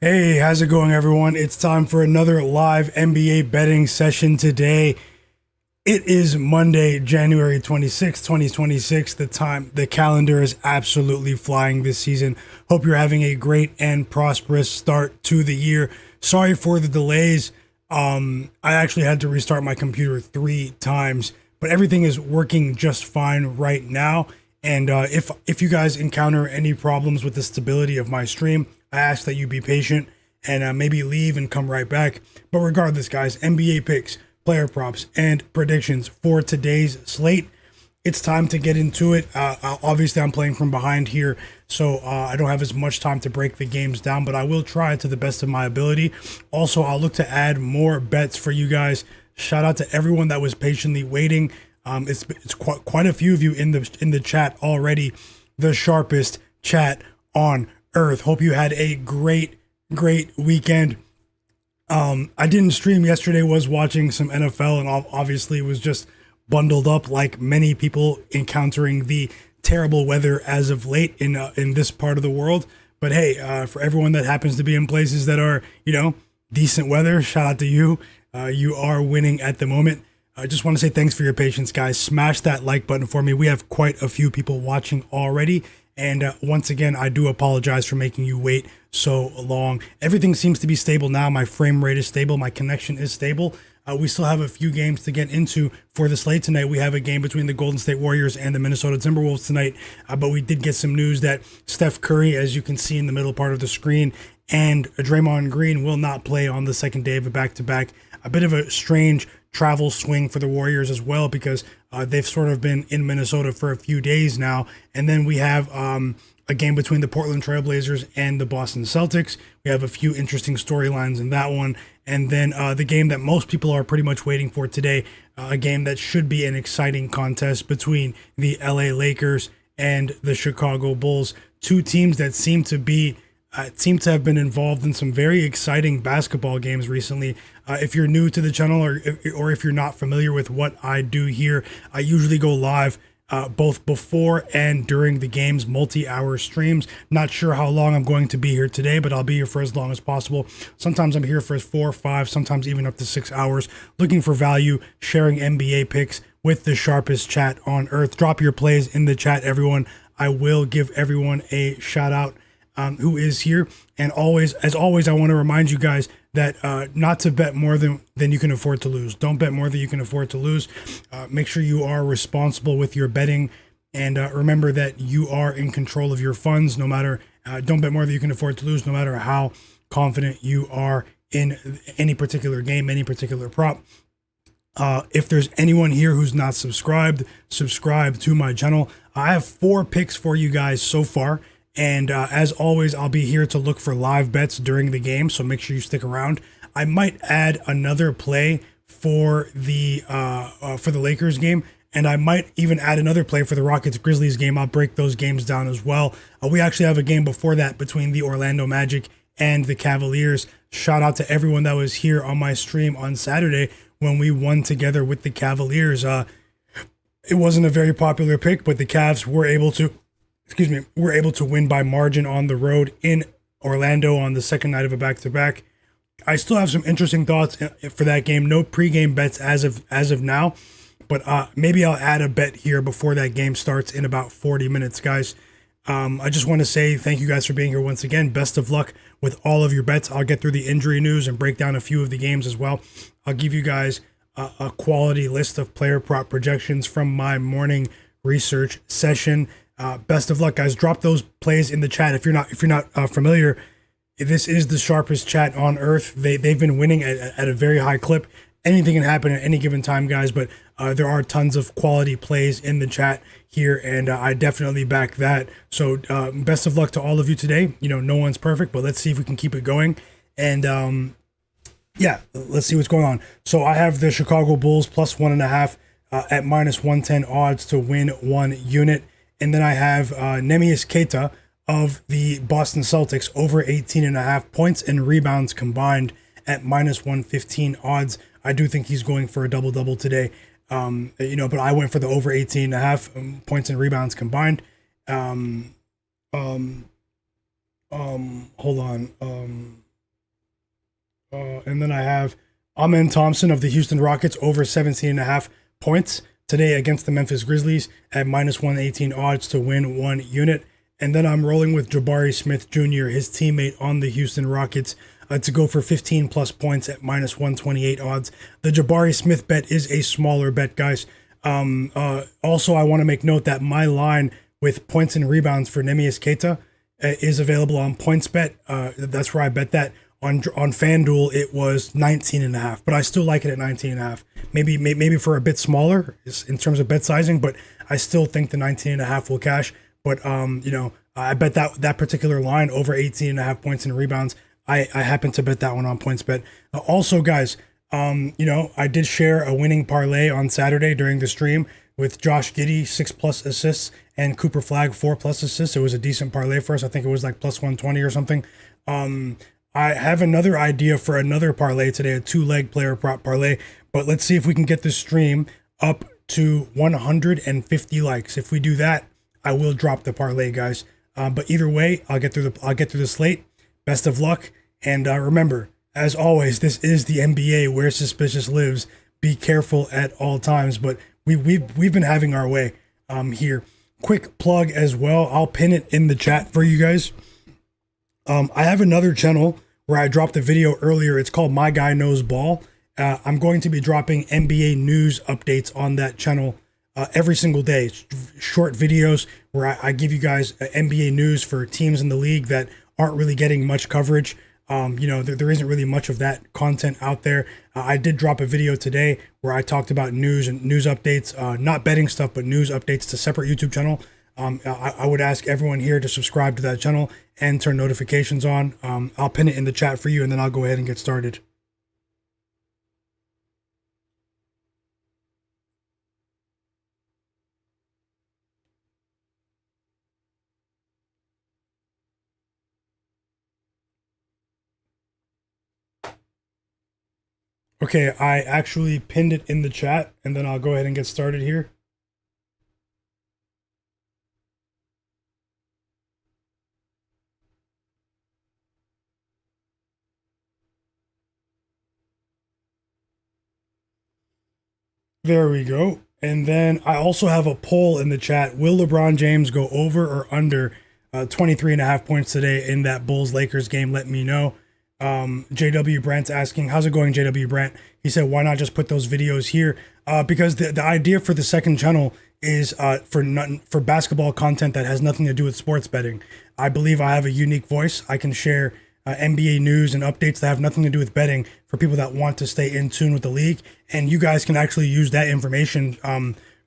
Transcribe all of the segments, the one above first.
Hey, how's it going, everyone? It's time for another live NBA betting session today. It is Monday, January 26th, 2026. The calendar is absolutely flying this season. Hope you're having a great and prosperous start to the year. Sorry for the delays. I actually had to restart my computer 3 times, but everything is working just fine right now. And if you guys encounter any problems with the stability of my stream, I ask that you be patient and maybe leave and come right back. But regardless, guys, NBA picks, player props, and predictions for today's slate. It's time to get into it. Obviously, I'm playing from behind here, so I don't have as much time to break the games down, but I will try to the best of my ability. Also, I'll look to add more bets for you guys. Shout out to everyone that was patiently waiting. It's quite a few of you in the chat already. The sharpest chat on earth. Hope you had a great weekend. I didn't stream yesterday. Was watching some NFL and obviously was just bundled up like many people encountering the terrible weather as of late in this part of the world. But hey, for everyone that happens to be in places that are decent weather, shout out to you. You are winning at the moment. I just want to say thanks for your patience, guys. Smash that like button for me. We have quite a few people watching already. And once again, I do apologize for making you wait so long. Everything seems to be stable now. My frame rate is stable. My connection is stable. We still have a few games to get into for the slate tonight. We have a game between the Golden State Warriors and the Minnesota Timberwolves tonight. But we did get some news that Steph Curry, as you can see in the middle part of the screen, and Draymond Green will not play on the second day of a back-to-back. A bit of a strange travel swing for the Warriors as well, because they've sort of been in Minnesota for a few days now. And then we have a game between the Portland Trailblazers and the Boston Celtics. We have a few interesting storylines in that one. And then the game that most people are pretty much waiting for today, a game that should be an exciting contest between the LA Lakers and the Chicago Bulls. Two teams that seem to have been involved in some very exciting basketball games recently. If you're new to the channel or if you're not familiar with what I do here, I usually go live both before and during the games, multi-hour streams. Not sure how long I'm going to be here today, but I'll be here for as long as possible. Sometimes I'm here for 4 or 5, sometimes even up to 6 hours, looking for value, sharing NBA picks with the sharpest chat on earth. Drop your plays in the chat, everyone. I will give everyone a shout out who is here. And as always, I want to remind you guys that not to bet more than you can afford to lose. Don't bet more than you can afford to lose. Make sure you are responsible with your betting, and remember that you are in control of your funds. Don't bet more than you can afford to lose, no matter how confident you are in any particular game, any particular prop. If there's anyone here who's not subscribed, subscribe to my channel. I have 4 picks for you guys so far. And as always, I'll be here to look for live bets during the game, so make sure you stick around. I might add another play for the Lakers game, and I might even add another play for the Rockets Grizzlies game. I'll break those games down as well. We actually have a game before that between the Orlando Magic and the Cavaliers. Shout out to everyone that was here on my stream on Saturday when we won together with the Cavaliers. It wasn't a very popular pick, but the Cavs were able to win by margin on the road in Orlando on the second night of a back-to-back. I still have some interesting thoughts for that game. No pregame bets as of now, but maybe I'll add a bet here before that game starts in about 40 minutes, guys. I just want to say thank you guys for being here once again. Best of luck with all of your bets. I'll get through the injury news and break down a few of the games as well. I'll give you guys a quality list of player prop projections from my morning research session. Best of luck, guys. Drop those plays in the chat if you're not familiar. This is the sharpest chat on earth. They've been winning at a very high clip. Anything can happen at any given time, guys, but there are tons of quality plays in the chat here, and I definitely back that. So best of luck to all of you today. No one's perfect, but let's see if we can keep it going. And yeah, let's see what's going on. So I have the Chicago Bulls plus 1.5 at minus 110 odds to win 1 unit. And then I have Neemias Queta of the Boston Celtics over 18.5 points and rebounds combined at minus 115 odds. I do think he's going for a double-double today. But I went for the over 18.5 points and rebounds combined. Hold on. And then I have Amen Thompson of the Houston Rockets over 17.5 points today against the Memphis Grizzlies at minus 118 odds to win 1 unit. And then I'm rolling with Jabari Smith Jr., his teammate on the Houston Rockets, to go for 15 plus points at minus 128 odds. The Jabari Smith bet is a smaller bet, guys. Also, I want to make note that my line with points and rebounds for Neemias Queta is available on PointsBet. That's where I bet that. On FanDuel, it was 19.5, but I still like it at 19.5. Maybe for a bit smaller in terms of bet sizing, but I still think the 19.5 will cash. But I bet that particular line over 18.5 points and rebounds. I happen to bet that one on PointsBet. Also, guys, I did share a winning parlay on Saturday during the stream with Josh Giddey 6+ assists and Cooper Flagg 4+ assists. It was a decent parlay for us. I think it was like plus 120 or something. I have another idea for another parlay today, a 2-leg player prop parlay, but let's see if we can get this stream up to 150 likes. If we do that, I will drop the parlay, guys. But either way, I'll get through the slate. Best of luck, and remember, as always, this is the NBA where suspicious lives. Be careful at all times. But we've been having our way here. Quick plug as well. I'll pin it in the chat for you guys. I have another channel where I dropped a video earlier. It's called Myguyknowsaguy Ball. I'm going to be dropping NBA news updates on that channel every single day. Short videos where I give you guys NBA news for teams in the league that aren't really getting much coverage. There isn't really much of that content out there. I did drop a video today where I talked about news and news updates, not betting stuff, but news updates. It's a separate YouTube channel. I would ask everyone here to subscribe to that channel and turn notifications on. I'll pin it in the chat for you, and then I'll go ahead and get started. Okay, I actually pinned it in the chat, and then I'll go ahead and get started here. There we go. And then I also have a poll in the chat. Will LeBron James go over or under 23.5 points today in that Bulls-Lakers game? Let me know. JW Brandt's asking, how's it going, JW Brandt? He said, why not just put those videos here? Because the idea for the second channel is for basketball content that has nothing to do with sports betting. I believe I have a unique voice. I can share NBA news and updates that have nothing to do with betting for people that want to stay in tune with the league. And you guys can actually use that information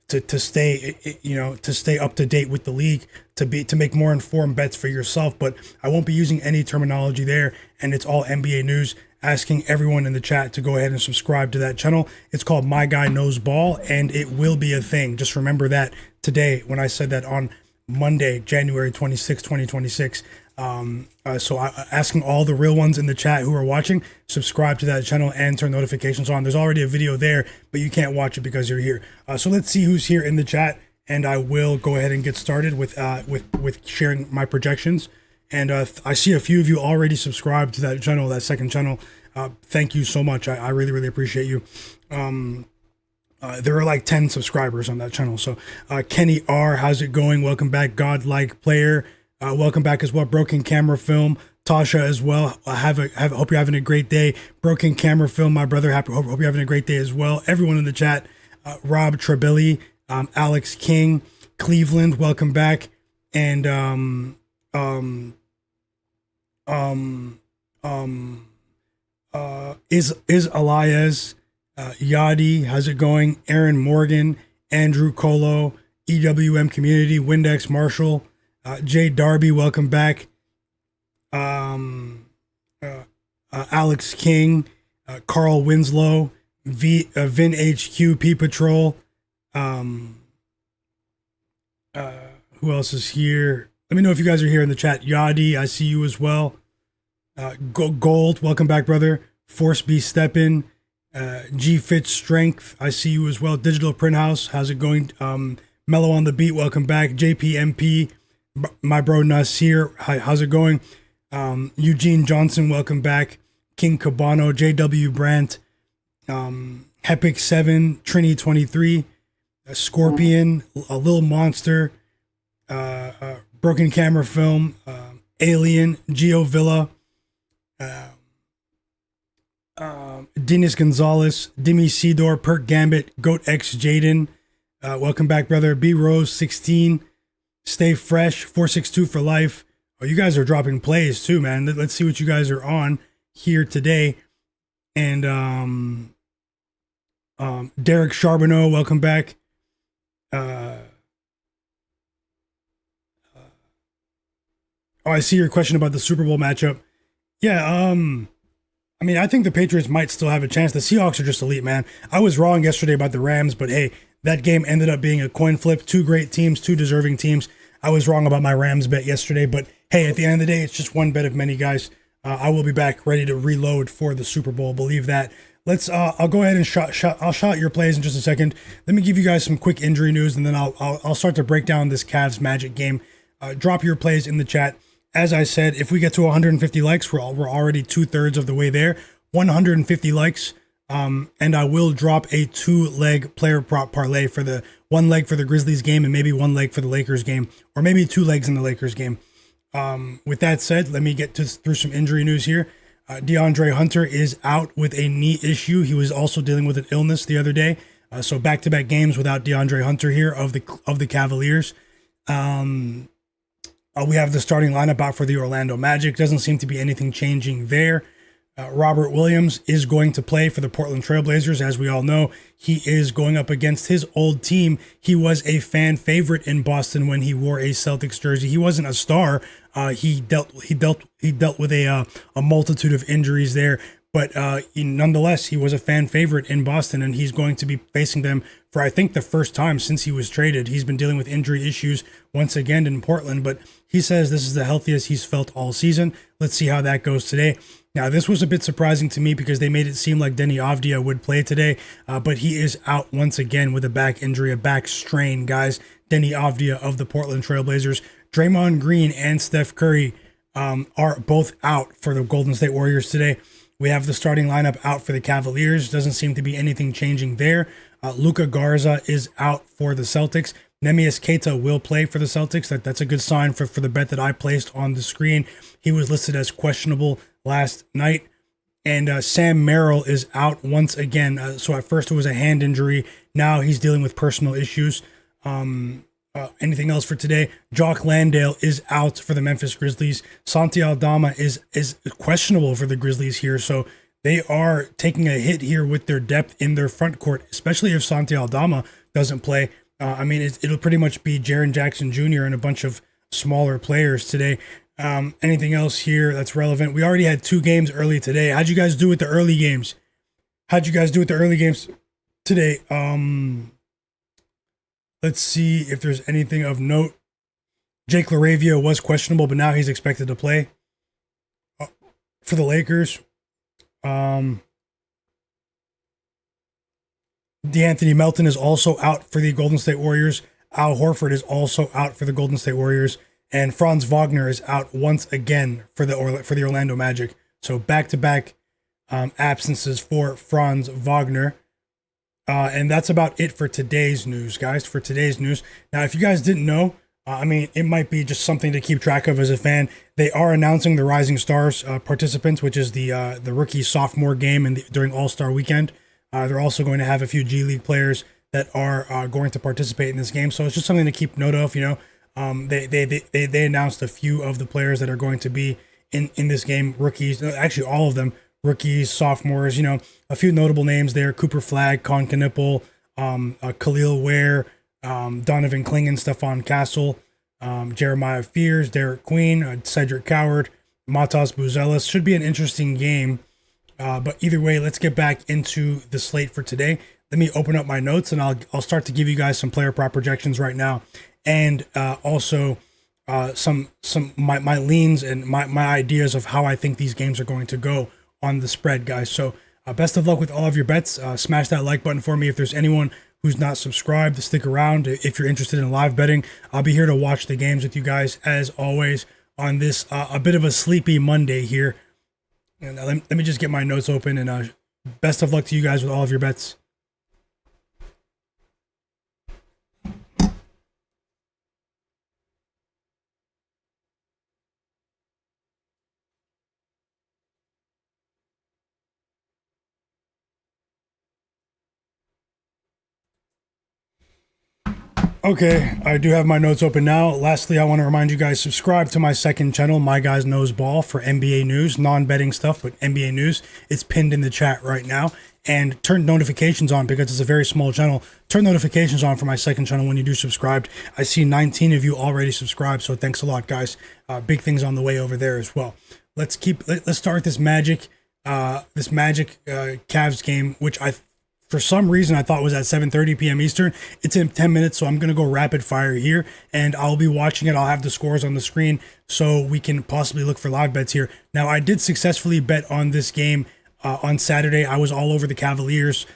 to stay up to date with the league, to make more informed bets for yourself. But I won't be using any terminology there, and it's all NBA news. Asking everyone in the chat to go ahead and subscribe to that channel. It's called My Guy Knows Ball, and it will be a thing. Just remember that today when I said that on Monday, January 26, 2026. Asking all the real ones in the chat who are watching, subscribe to that channel and turn notifications on. There's already a video there, but you can't watch it because you're here. So let's see who's here in the chat, and I will go ahead and get started with sharing my projections. And I see a few of you already subscribed to that channel, that second channel. Thank you so much. I really, really appreciate you. There are like 10 subscribers on that channel. So Kenny R, how's it going? Welcome back. Godlike Player. Welcome back as well. Broken Camera Film. Tasha as well. Hope you're having a great day. Broken Camera Film, my brother. Hope you're having a great day as well. Everyone in the chat. Rob Trebelli, Alex King, Cleveland. Welcome back. And is Elias, Yadi, how's it going? Aaron Morgan, Andrew Colo, EWM Community, Windex Marshall, Jay Darby, welcome back. Alex King, Carl Winslow, Vin HQ, P Patrol. Who else is here? Let me know if you guys are here in the chat. Yadi, I see you as well. Gold, welcome back, brother. Force B Steppin, G Fit Strength, I see you as well. Digital Print House, how's it going? Mellow on the Beat, welcome back. JPMP, my bro Nasir, how's it going? Eugene Johnson, welcome back. King Cabano, JW Brandt, Hepic 7, Trini 23, Scorpion, a Lil Monster, Broken Camera Film, Alien, Geo Villa, Dinis Gonzalez, Dimi Sidor, Perk Gambit, Goat X Jaden, welcome back, brother. B Rose 16, Stay Fresh 462 for life. Oh, you guys are dropping plays too, man. Let's see what you guys are on here today. And Derek Charbonneau, welcome back. Oh, I see your question about the Super Bowl matchup. Yeah, I mean, I think the Patriots might still have a chance. The Seahawks are just elite, man. I was wrong yesterday about the Rams, but hey, that game ended up being a coin flip. Two great teams, two deserving teams. I was wrong about my Rams bet yesterday, but hey, at the end of the day, it's just one bet of many, guys. I will be back ready to reload for the Super Bowl. Believe that. I'll go ahead and I'll shout your plays in just a second. Let me give you guys some quick injury news, and then I'll start to break down this Cavs Magic game. Drop your plays in the chat. As I said, if we get to 150 likes, we're already 2/3 of the way there. 150 likes, and I will drop a 2-leg player prop parlay for the 1 leg for the Grizzlies game and maybe 1 leg for the Lakers game, or maybe 2 legs in the Lakers game. With that said, let me get through some injury news here. DeAndre Hunter is out with a knee issue. He was also dealing with an illness the other day. So back-to-back games without DeAndre Hunter here of the Cavaliers. We have the starting lineup out for the Orlando Magic. Doesn't seem to be anything changing there. Robert Williams is going to play for the Portland Trailblazers. As we all know, he is going up against his old team. He was a fan favorite in Boston when he wore a Celtics jersey. He wasn't a star. He dealt with a multitude of injuries there, but nonetheless, he was a fan favorite in Boston, and he's going to be facing them for, I think, the first time since he was traded. He's been dealing with injury issues once again in Portland, but he says this is the healthiest he's felt all season. Let's see how that goes today. Now, this was a bit surprising to me because they made it seem like Denny Avdia would play today, but he is out once again with a back injury, a back strain, guys. Denny Avdia of the Portland Trailblazers. Draymond Green and Steph Curry are both out for the Golden State Warriors today. We have the starting lineup out for the Cavaliers. Doesn't seem to be anything changing there. Luka Garza is out for the Celtics. Neemias Queta will play for the Celtics. That's a good sign for the bet that I placed on the screen. He was listed as questionable last night. And Sam Merrill is out once again. So at first it was a hand injury. Now he's dealing with personal issues. Anything else for today? Jock Landale is out for the Memphis Grizzlies. Santi Aldama is questionable for the Grizzlies here. So they are taking a hit here with their depth in their front court, especially if Santi Aldama doesn't play. It'll pretty much be Jaren Jackson Jr. and a bunch of smaller players today. Anything else here that's relevant? We already had 2 games early today. How'd you guys do with the early games? Today? Let's see if there's anything of note. Jake LaRavia was questionable, but now he's expected to play for the Lakers. DeAnthony Melton is also out for the Golden State Warriors. Al Horford is also out for the Golden State Warriors. And Franz Wagner is out once again for the Orlando Magic. So back-to-back absences for Franz Wagner. And that's about it for today's news, guys. Now, if you guys didn't know, it might be just something to keep track of as a fan. They are announcing the Rising Stars participants, which is the rookie sophomore game during All-Star Weekend. They're also going to have a few G League players that are going to participate in this game. So it's just something to keep note of. They announced a few of the players that are going to be in this game. Rookies, actually all of them. Rookies, sophomores, a few notable names there. Cooper Flagg, Con Knipple, Khalil Ware, Donovan Clingan, Stephon Castle, Jeremiah Fears, Derek Queen, Cedric Coward, Matas Buzelis. Should be an interesting game. But either way, let's get back into the slate for today. Let me open up my notes and I'll start to give you guys some player prop projections right now. And also some my leans and my ideas of how I think these games are going to go on the spread, guys. So best of luck with all of your bets. Smash that like button for me. If there's anyone who's not subscribed, stick around. If you're interested in live betting, I'll be here to watch the games with you guys as always on this a bit of a sleepy Monday here. And let me just get my notes open, and best of luck to you guys with all of your bets. Okay, I do have my notes open now. Lastly, I want to remind you guys, subscribe to my second channel, My Guys Knows Ball, for NBA news, non-betting stuff, but NBA news. It's pinned in the chat right now. And turn notifications on because it's a very small channel. Turn notifications on for my second channel when you do subscribe. I see 19 of you already subscribed, so thanks a lot, guys. Big things on the way over there as well. Let's start this Magic Cavs game, which for some reason I thought was at 7:30 p.m. Eastern. It's in 10 minutes, so I'm going to go rapid fire here, and I'll be watching it. I'll have the scores on the screen so we can possibly look for live bets here. Now, I did successfully bet on this game on Saturday. I was all over the Cavaliers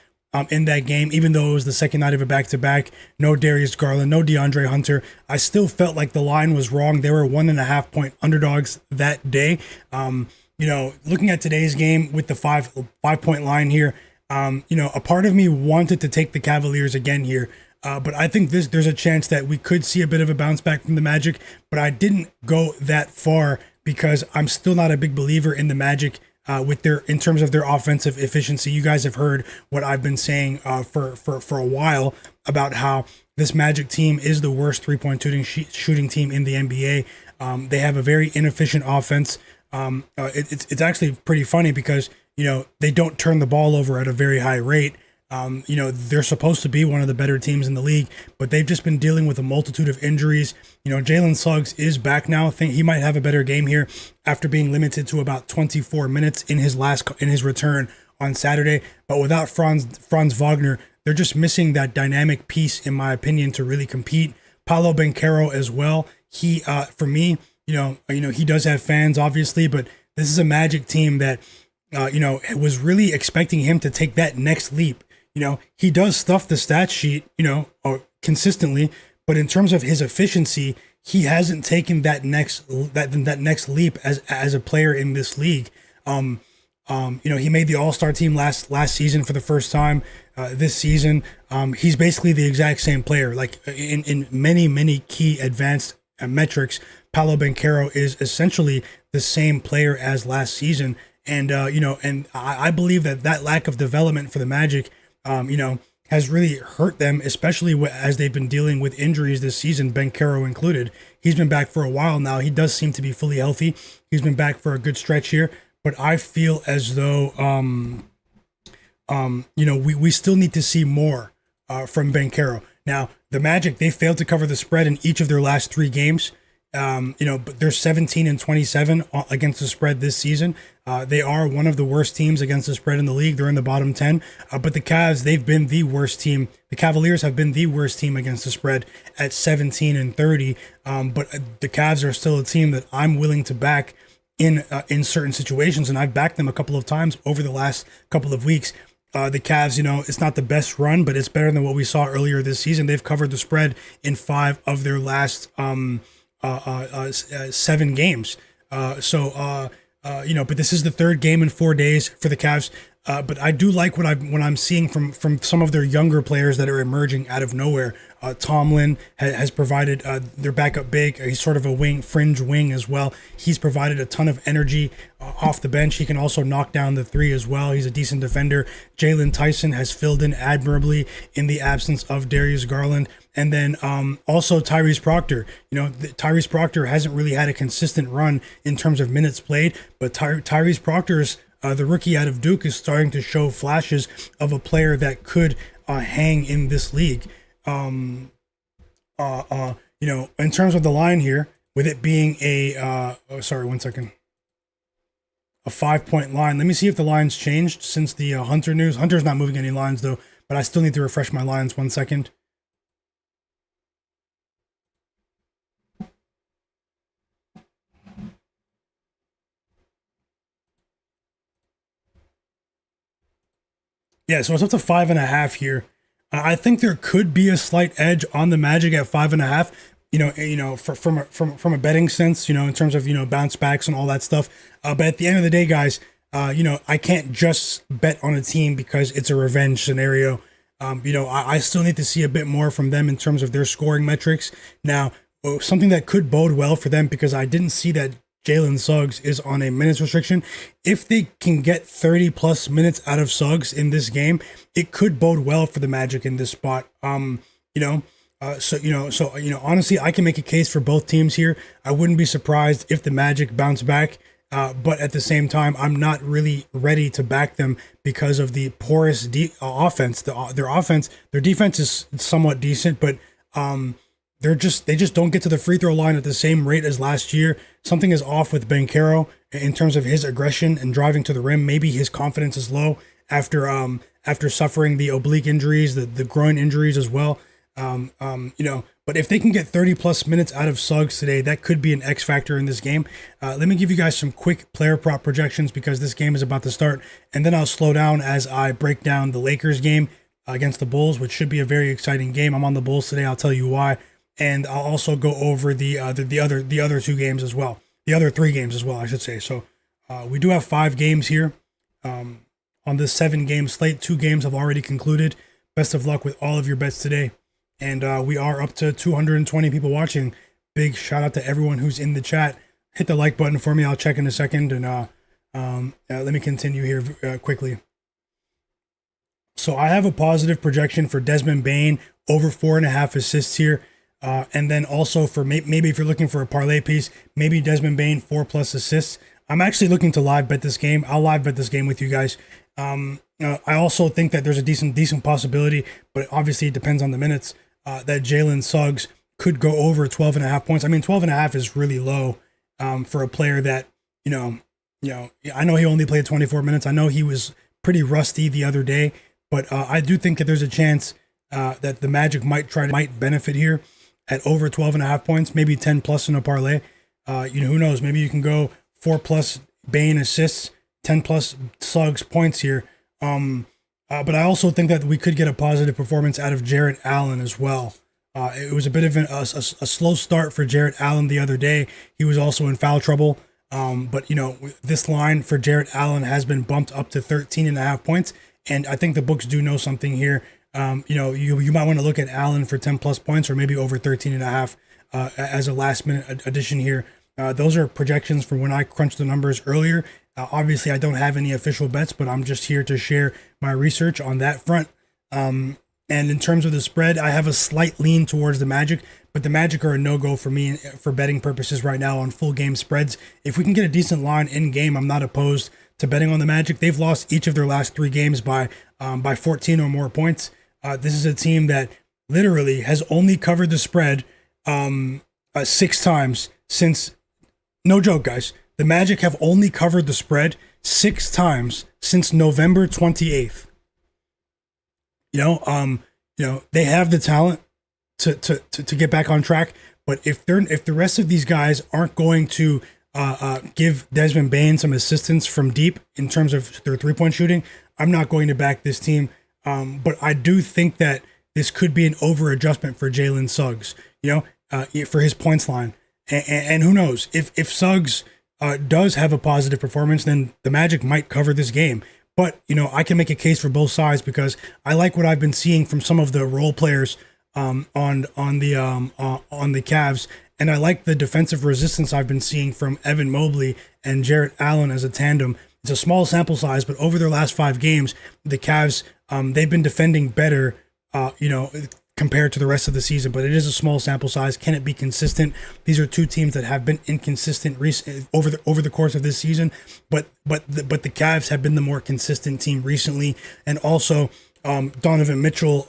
in that game, even though it was the second night of a back-to-back. No Darius Garland, no DeAndre Hunter. I still felt like the line was wrong. They were 1.5 point underdogs that day. Looking at today's game with the 5-point line here, a part of me wanted to take the Cavaliers again here, but I think there's a chance that we could see a bit of a bounce back from the Magic, but I didn't go that far because I'm still not a big believer in the Magic in terms of their offensive efficiency. You guys have heard what I've been saying for a while about how this Magic team is the worst 3-point shooting team in the NBA. They have a very inefficient offense. It's actually pretty funny because they don't turn the ball over at a very high rate. They're supposed to be one of the better teams in the league, but they've just been dealing with a multitude of injuries. Jalen Suggs is back now. I think he might have a better game here after being limited to about 24 minutes in his return on Saturday. But without Franz Wagner, they're just missing that dynamic piece, in my opinion, to really compete. Paolo Banchero as well. He, for me, he does have fans, obviously, but this is a Magic team that, was really expecting him to take that next leap. He does stuff the stat sheet, consistently, but in terms of his efficiency, he hasn't taken that next leap as a player in this league. He made the All-Star team last season for the first time. This season, he's basically the exact same player. Like in many key advanced metrics, Paolo Banchero is essentially the same player as last season. And I believe that lack of development for the Magic, has really hurt them, especially as they've been dealing with injuries this season, Banchero included. He's been back for a while now. He does seem to be fully healthy. He's been back for a good stretch here, but I feel as though, we still need to see more from Banchero. Now, the Magic, they failed to cover the spread in each of their last 3 games. But they're 17-27 against the spread this season. They are one of the worst teams against the spread in the league. They're in the bottom 10. But the Cavs, they've been the worst team. The Cavaliers have been the worst team against the spread at 17-30. But the Cavs are still a team that I'm willing to back in certain situations, and I've backed them a couple of times over the last couple of weeks. The Cavs, it's not the best run, but it's better than what we saw earlier this season. They've covered the spread in 5 of their last 7 games. But this is the 3rd game in 4 days for the Cavs. But I do like what I'm seeing from some of their younger players that are emerging out of nowhere. Tomlin has provided their backup big. He's sort of a fringe wing as well. He's provided a ton of energy off the bench. He can also knock down the 3 as well. He's a decent defender. Jalen Tyson has filled in admirably in the absence of Darius Garland. And then also Tyrese Proctor. Tyrese Proctor hasn't really had a consistent run in terms of minutes played, but Tyrese Proctor's the rookie out of Duke is starting to show flashes of a player that could hang in this league. In terms of the line here, with it being a 5-point line. Let me see if the line's changed since the Hunter news. Hunter's not moving any lines though, but I still need to refresh my lines. 1 second. Yeah, so it's up to 5.5 here. I think there could be a slight edge on the Magic at 5.5. From a betting sense, in terms of bounce backs and all that stuff. But at the end of the day, guys, I can't just bet on a team because it's a revenge scenario. I still need to see a bit more from them in terms of their scoring metrics. Now, something that could bode well for them, because I didn't see that Jalen Suggs is on a minutes restriction. If they can get 30 plus minutes out of Suggs in this game, it could bode well for the Magic in this spot. Honestly, I can make a case for both teams here. I wouldn't be surprised if the Magic bounce back. But at the same time, I'm not really ready to back them because of the porous offense. Their defense is somewhat decent, but they just don't get to the free throw line at the same rate as last year. Something is off with Banchero in terms of his aggression and driving to the rim. Maybe his confidence is low after suffering the oblique injuries, the groin injuries as well. But if they can get 30 plus minutes out of Suggs today, that could be an X factor in this game. Let me give you guys some quick player prop projections because this game is about to start, and then I'll slow down as I break down the Lakers game against the Bulls, which should be a very exciting game. I'm on the Bulls today. I'll tell you why, and I'll also go over the other two games as well, the other three games as well, I should say. So we do have 5 games here on this 7-game slate. 2 games have already concluded. Best of luck with all of your bets today. And we are up to 220 people watching. Big shout out to everyone who's in the chat. Hit the like button for me. I'll check in a second. And let me continue here quickly. So I have a positive projection for Desmond Bane over 4.5 assists here. And then also for maybe if you're looking for a parlay piece, maybe Desmond Bane 4+ assists. I'm actually looking to live bet this game. I'll live bet this game with you guys. I also think that there's a decent possibility, but obviously it depends on the minutes. That Jalen Suggs could go over 12.5 points. I mean, 12.5 is really low for a player that, I know he only played 24 minutes. I know he was pretty rusty the other day, but I do think that there's a chance that the Magic might benefit here at over 12.5 points, maybe 10 plus in a parlay. Who knows? Maybe you can go 4+ Bane assists, 10 plus Suggs points here. But I also think that we could get a positive performance out of Jarrett Allen as well. It was a bit of a slow start for Jarrett Allen the other day. He was also in foul trouble. But this line for Jarrett Allen has been bumped up to 13.5 points. And I think the books do know something here. You might want to look at Allen for 10 plus points or maybe over 13.5 as a last minute addition here. Those are projections from when I crunched the numbers earlier. Obviously, I don't have any official bets, but I'm just here to share my research on that front. And in terms of the spread, I have a slight lean towards the Magic, but the Magic are a no-go for me for betting purposes right now on full game spreads. If we can get a decent line in game, I'm not opposed to betting on the Magic. They've lost each of their last 3 games by 14 or more points. This is a team that literally has only covered the spread 6 times since, no joke, guys. The Magic have only covered the spread 6 times since November 28th. They have the talent to get back on track, but if the rest of these guys aren't going to give Desmond Bane some assistance from deep in terms of their 3-point shooting, I'm not going to back this team. But I do think that this could be an over adjustment for Jalen Suggs, for his points line. And who knows, if Suggs does have a positive performance, then the Magic might cover this game. But, I can make a case for both sides because I like what I've been seeing from some of the role players on the Cavs, and I like the defensive resistance I've been seeing from Evan Mobley and Jarrett Allen as a tandem. It's a small sample size, but over their last 5 games, the Cavs, they've been defending better, compared to the rest of the season, but it is a small sample size. Can it be consistent? These are 2 teams that have been inconsistent over the course of this season, but the Cavs have been the more consistent team recently. And also Donovan Mitchell,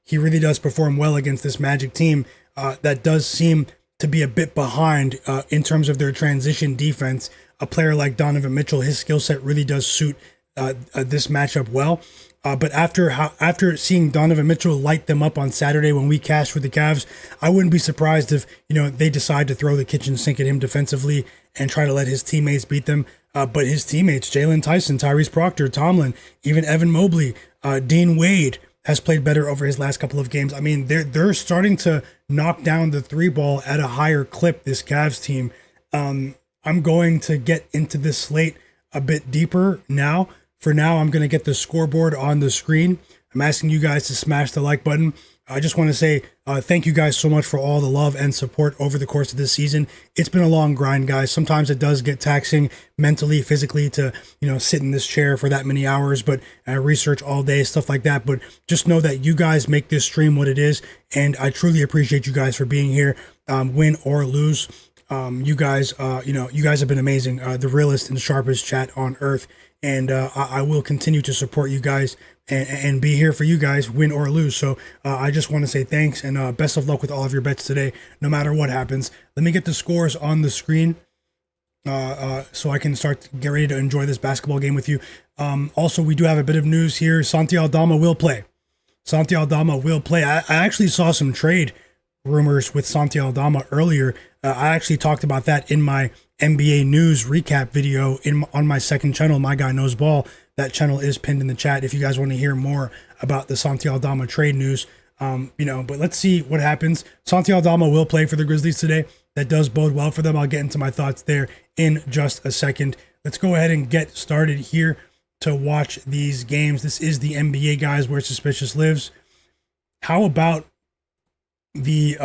he really does perform well against this Magic team that does seem to be a bit behind in terms of their transition defense. A player like Donovan Mitchell, his skill set really does suit this matchup well. But after seeing Donovan Mitchell light them up on Saturday when we cashed with the Cavs, I wouldn't be surprised if they decide to throw the kitchen sink at him defensively and try to let his teammates beat them. But his teammates, Jalen Tyson, Tyrese Proctor, Tomlin, even Evan Mobley, Dean Wade has played better over his last couple of games. I mean, they're starting to knock down the 3 ball at a higher clip. This Cavs team. I'm going to get into this slate a bit deeper now. For now, I'm going to get the scoreboard on the screen. I'm asking you guys to smash the like button. I just want to say thank you guys so much for all the love and support over the course of this season. It's been a long grind, guys. Sometimes it does get taxing mentally, physically to, sit in this chair for that many hours, but research all day, stuff like that. But just know that you guys make this stream what it is, and I truly appreciate you guys for being here, win or lose. You guys have been amazing. The realest and sharpest chat on earth. And I will continue to support you guys and be here for you guys, win or lose. So I just want to say thanks and best of luck with all of your bets today, no matter what happens. Let me get the scores on the screen so I can start to get ready to enjoy this basketball game with you. Also, we do have a bit of news here. Santi Aldama will play. Santi Aldama will play. I actually saw some trade rumors with Santi Aldama earlier. I actually talked about that in my NBA news recap video on my second channel, My Guy Knows Ball. That channel is pinned in the chat if you guys want to hear more about the Santi Aldama trade news. But let's see what happens. Santi Aldama will play for the Grizzlies today. That does bode well for them. I'll get into my thoughts there in just a second. Let's go ahead and get started here to watch these games. This is the NBA, guys, where suspicious lives. How about the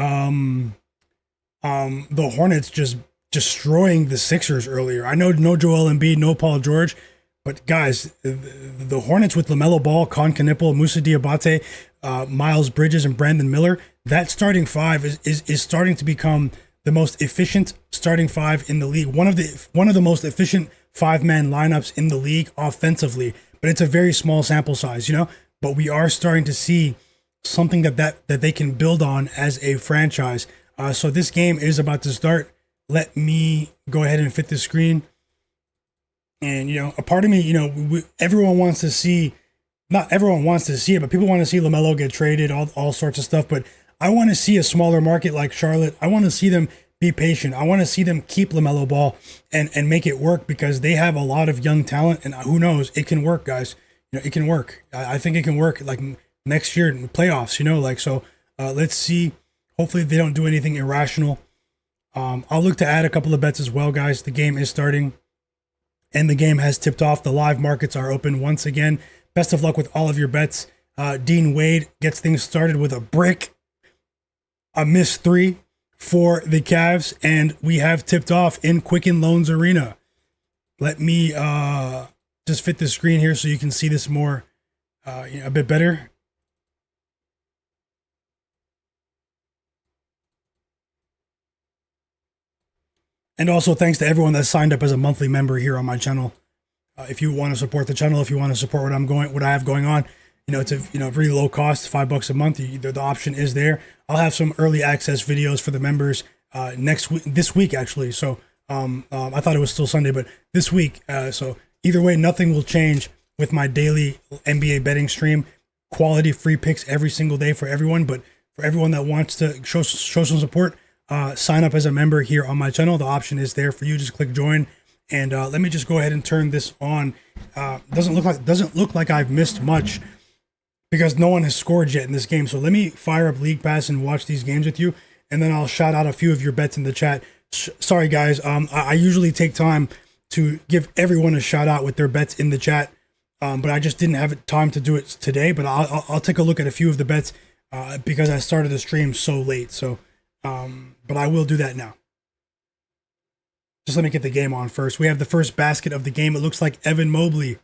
Hornets just destroying the Sixers earlier? I know no Joel Embiid, no Paul George, but guys, the Hornets with Lamelo Ball, Con Knipple, Moussa Diabate, Miles Bridges, and Brandon Miller, that starting five is starting to become the most efficient starting five in the league. One of the most efficient five-man lineups in the league offensively, but it's a very small sample size, But we are starting to see something that they can build on as a franchise. So this game is about to start. Let me go ahead and fit the screen. And, a part of me, everyone wants to see, not everyone wants to see it, but people want to see LaMelo get traded, all sorts of stuff. But I want to see a smaller market like Charlotte. I want to see them be patient. I want to see them keep LaMelo Ball and make it work, because they have a lot of young talent. And who knows, it can work, guys. It can work. I think it can work like next year in the playoffs, so let's see. Hopefully they don't do anything irrational. I'll look to add a couple of bets as well, guys. The game is starting and the game has tipped off. The live markets are open once again. Best of luck with all of your bets. Dean Wade gets things started with a brick, a missed three for the Cavs, and we have tipped off in Quicken Loans Arena. Let me just fit the screen here so you can see this more a bit better. And also thanks to everyone that signed up as a monthly member here on my channel. If you want to support the channel, if you want to support what I have going on, it's a really low cost, $5 a month. The option is there. I'll have some early access videos for the members this week actually. So I thought it was still Sunday, but this week. So either way, nothing will change with my daily NBA betting stream. Quality free picks every single day for everyone. But for everyone that wants to show some support, sign up as a member here on my channel. The option is there for you. Just click join, and let me just go ahead and turn this on. Doesn't look like I've missed much because no one has scored yet in this game. So let me fire up League Pass and watch these games with you, and then I'll shout out a few of your bets in the chat. Sorry guys, I usually take time to give everyone a shout out with their bets in the chat, but I just didn't have time to do it today. But I'll take a look at a few of the bets because I started the stream so late. So. But I will do that now. Just let me get the game on first. We have the first basket of the game. It looks like Evan Mobley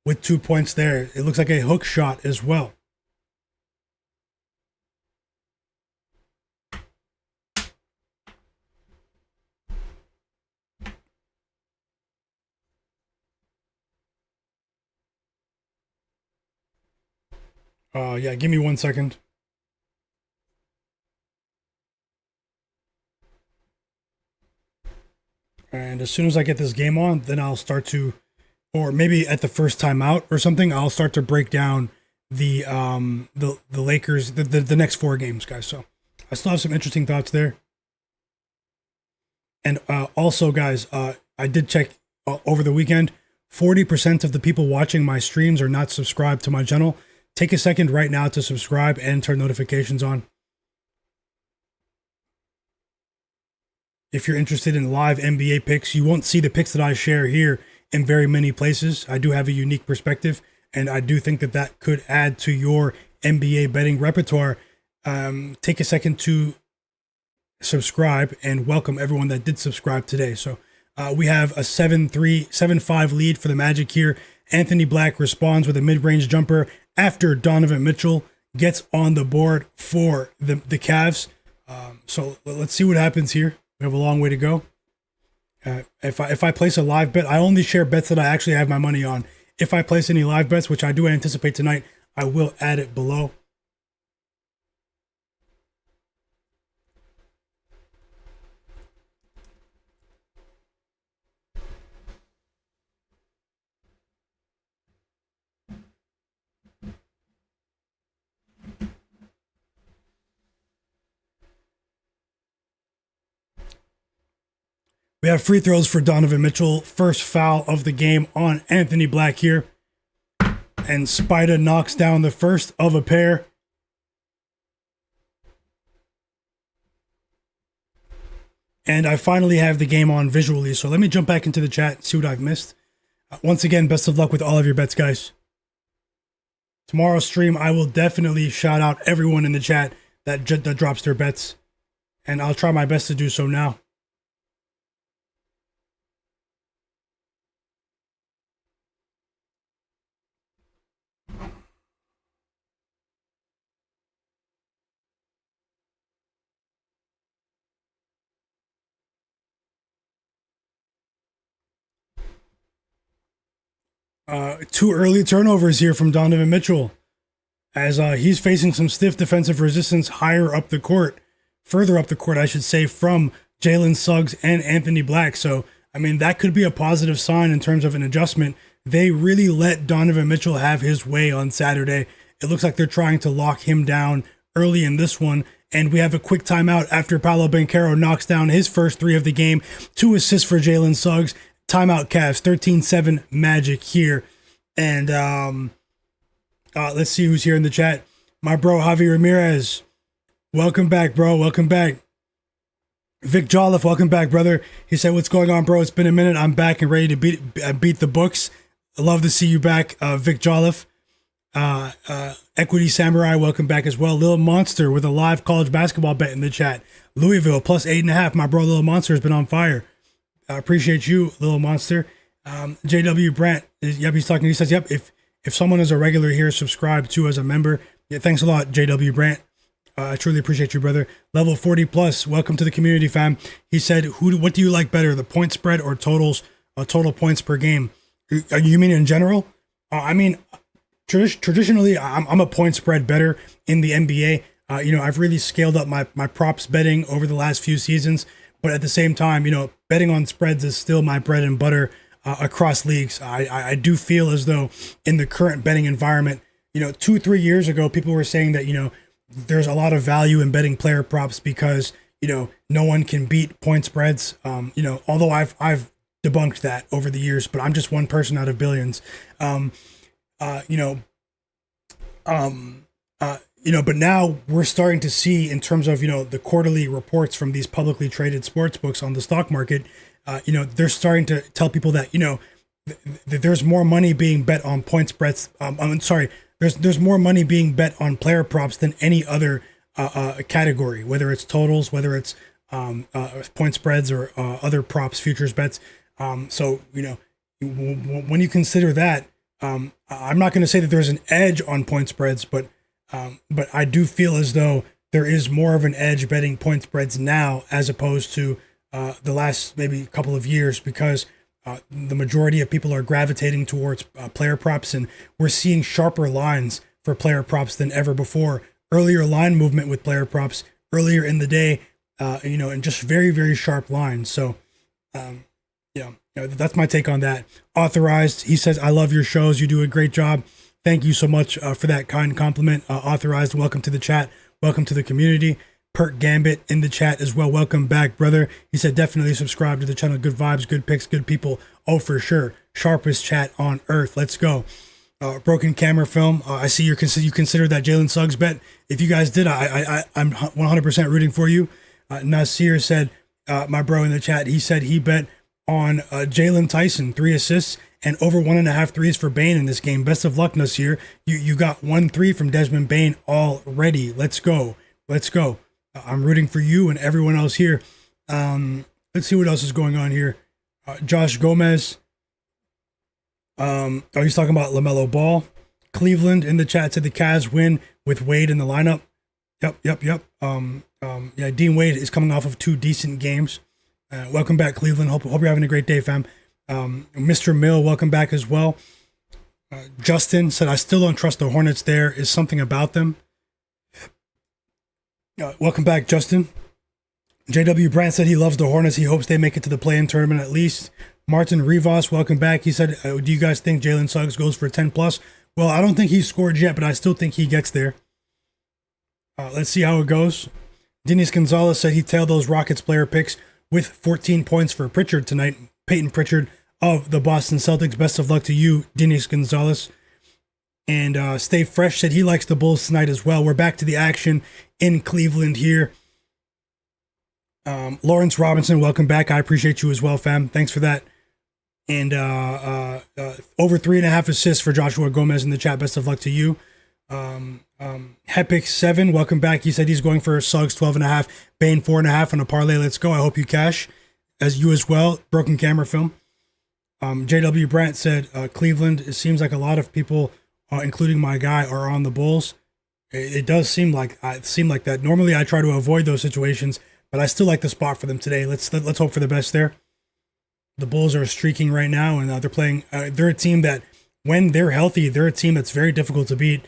with 2 points there. It looks like a hook shot as well. Yeah, give me 1 second. And as soon as I get this game on, then I'll start to, or maybe at the first time out or something, I'll start to break down the Lakers, the next 4 games, guys. So I still have some interesting thoughts there. And also, guys, I did check over the weekend. 40% of the people watching my streams are not subscribed to my channel. Take a second right now to subscribe and turn notifications on. If you're interested in live NBA picks, you won't see the picks that I share here in very many places. I do have a unique perspective, and I do think that that could add to your NBA betting repertoire. Take a second to subscribe and welcome everyone that did subscribe today. So we have a 7-3, 7-5 lead for the Magic here. Anthony Black responds with a mid-range jumper after Donovan Mitchell gets on the board for the Cavs. So let's see what happens here. We have a long way to go. If I place a live bet, I only share bets that I actually have my money on. If I place any live bets, which I do anticipate tonight, I will add it below. We have free throws for Donovan Mitchell. First foul of the game on Anthony Black here. And Spider knocks down the first of a pair. And I finally have the game on visually. So let me jump back into the chat and see what I've missed. Once again, best of luck with all of your bets, guys. Tomorrow's stream, I will definitely shout out everyone in the chat that drops their bets. And I'll try my best to do so now. Two early turnovers here from Donovan Mitchell as he's facing some stiff defensive resistance higher up the court, further up the court, I should say, from Jalen Suggs and Anthony Black. So, I mean, that could be a positive sign in terms of an adjustment. They really let Donovan Mitchell have his way on Saturday. It looks like they're trying to lock him down early in this one. And we have a quick timeout after Paolo Banchero knocks down his first three of the game. 2 assists for Jalen Suggs. Timeout Cavs, 13-7 Magic here. And let's see who's here in the chat. My bro, Javi Ramirez. Welcome back, bro. Welcome back. Vic Jolliffe, welcome back, brother. He said, what's going on, bro? It's been a minute. I'm back and ready to beat the books. I love to see you back, Vic Jolliffe. Equity Samurai, welcome back as well. Lil Monster with a live college basketball bet in the chat. Louisville, plus 8.5. My bro, Lil Monster, has been on fire. I appreciate you, Little Monster. JW Brandt, he's talking. He says, yep, if someone is a regular here, subscribe to as a member. Yeah, thanks a lot, JW Brandt. I truly appreciate you, brother. Level 40 plus, welcome to the community, fam. He said, what do you like better, the point spread or totals, total points per game? You mean in general? I mean, traditionally, I'm a point spread better in the NBA. I've really scaled up my props betting over the last few seasons. But at the same time, betting on spreads is still my bread and butter across leagues. I do feel as though in the current betting environment, 2-3 years ago, people were saying that, there's a lot of value in betting player props because, no one can beat point spreads. Although I've debunked that over the years, but I'm just one person out of billions. But now we're starting to see in terms of, the quarterly reports from these publicly traded sports books on the stock market, they're starting to tell people that, there's more money being bet on point spreads. There's more money being bet on player props than any other category, whether it's totals, whether it's point spreads or other props, futures bets. So, when you consider that, I'm not going to say that there's an edge on point spreads, but I do feel as though there is more of an edge betting point spreads now as opposed to the last maybe couple of years because the majority of people are gravitating towards player props, and we're seeing sharper lines for player props than ever before. Earlier line movement with player props earlier in the day, and just very, very sharp lines. So, that's my take on that. Authorized, he says, I love your shows. You do a great job. Thank you so much for that kind compliment. Authorized, welcome to the chat. Welcome to the community. Perk Gambit in the chat as well. Welcome back, brother. He said, definitely subscribe to the channel. Good vibes, good picks, good people. Oh, for sure. Sharpest chat on earth. Let's go. Broken Camera Film. I see you consider that Jalen Suggs bet. If you guys did, I'm 100% rooting for you. Nasir said, my bro in the chat, he said he bet on Jalen Tyson, 3 assists and over 1.5 threes for Bane in this game. Best of luck, Nasir. You got 1 3 from Desmond Bane already. Let's go. I'm rooting for you and everyone else here. Let's see what else is going on here. Josh Gomez. He's talking about LaMelo Ball. Cleveland in the chat said the Cavs win with Wade in the lineup. Yep. Dean Wade is coming off of 2 decent games. Welcome back, Cleveland. Hope you're having a great day, fam. Mr. Mill, welcome back as well. Justin said, I still don't trust the Hornets. There is something about them. Welcome back, Justin. JW Brandt said he loves the Hornets. He hopes they make it to the play-in tournament at least. Martin Rivas, welcome back. He said, do you guys think Jalen Suggs goes for 10 plus? Well, I don't think he's scored yet, but I still think he gets there. Let's see how it goes. Dennis Gonzalez said he tailed those Rockets player picks with 14 points for Pritchard tonight. Peyton Pritchard of the Boston Celtics. Best of luck to you, Dennis Gonzalez. And Stay Fresh said he likes the Bulls tonight as well. We're back to the action in Cleveland here. Lawrence Robinson, welcome back. I appreciate you as well, fam. Thanks for that. And over 3.5 assists for Joshua Gomez in the chat. Best of luck to you. Hepic7, welcome back. He said he's going for Suggs 12.5, Bane 4.5 on a parlay. Let's go. I hope you cash, as you as well. Broken camera film. JW Brandt said Cleveland. It seems like a lot of people, including my guy, are on the Bulls. It does seem like that. Normally, I try to avoid those situations, but I still like the spot for them today. Let's hope for the best there. The Bulls are streaking right now, and they're playing. They're a team that, when they're healthy, they're a team that's very difficult to beat.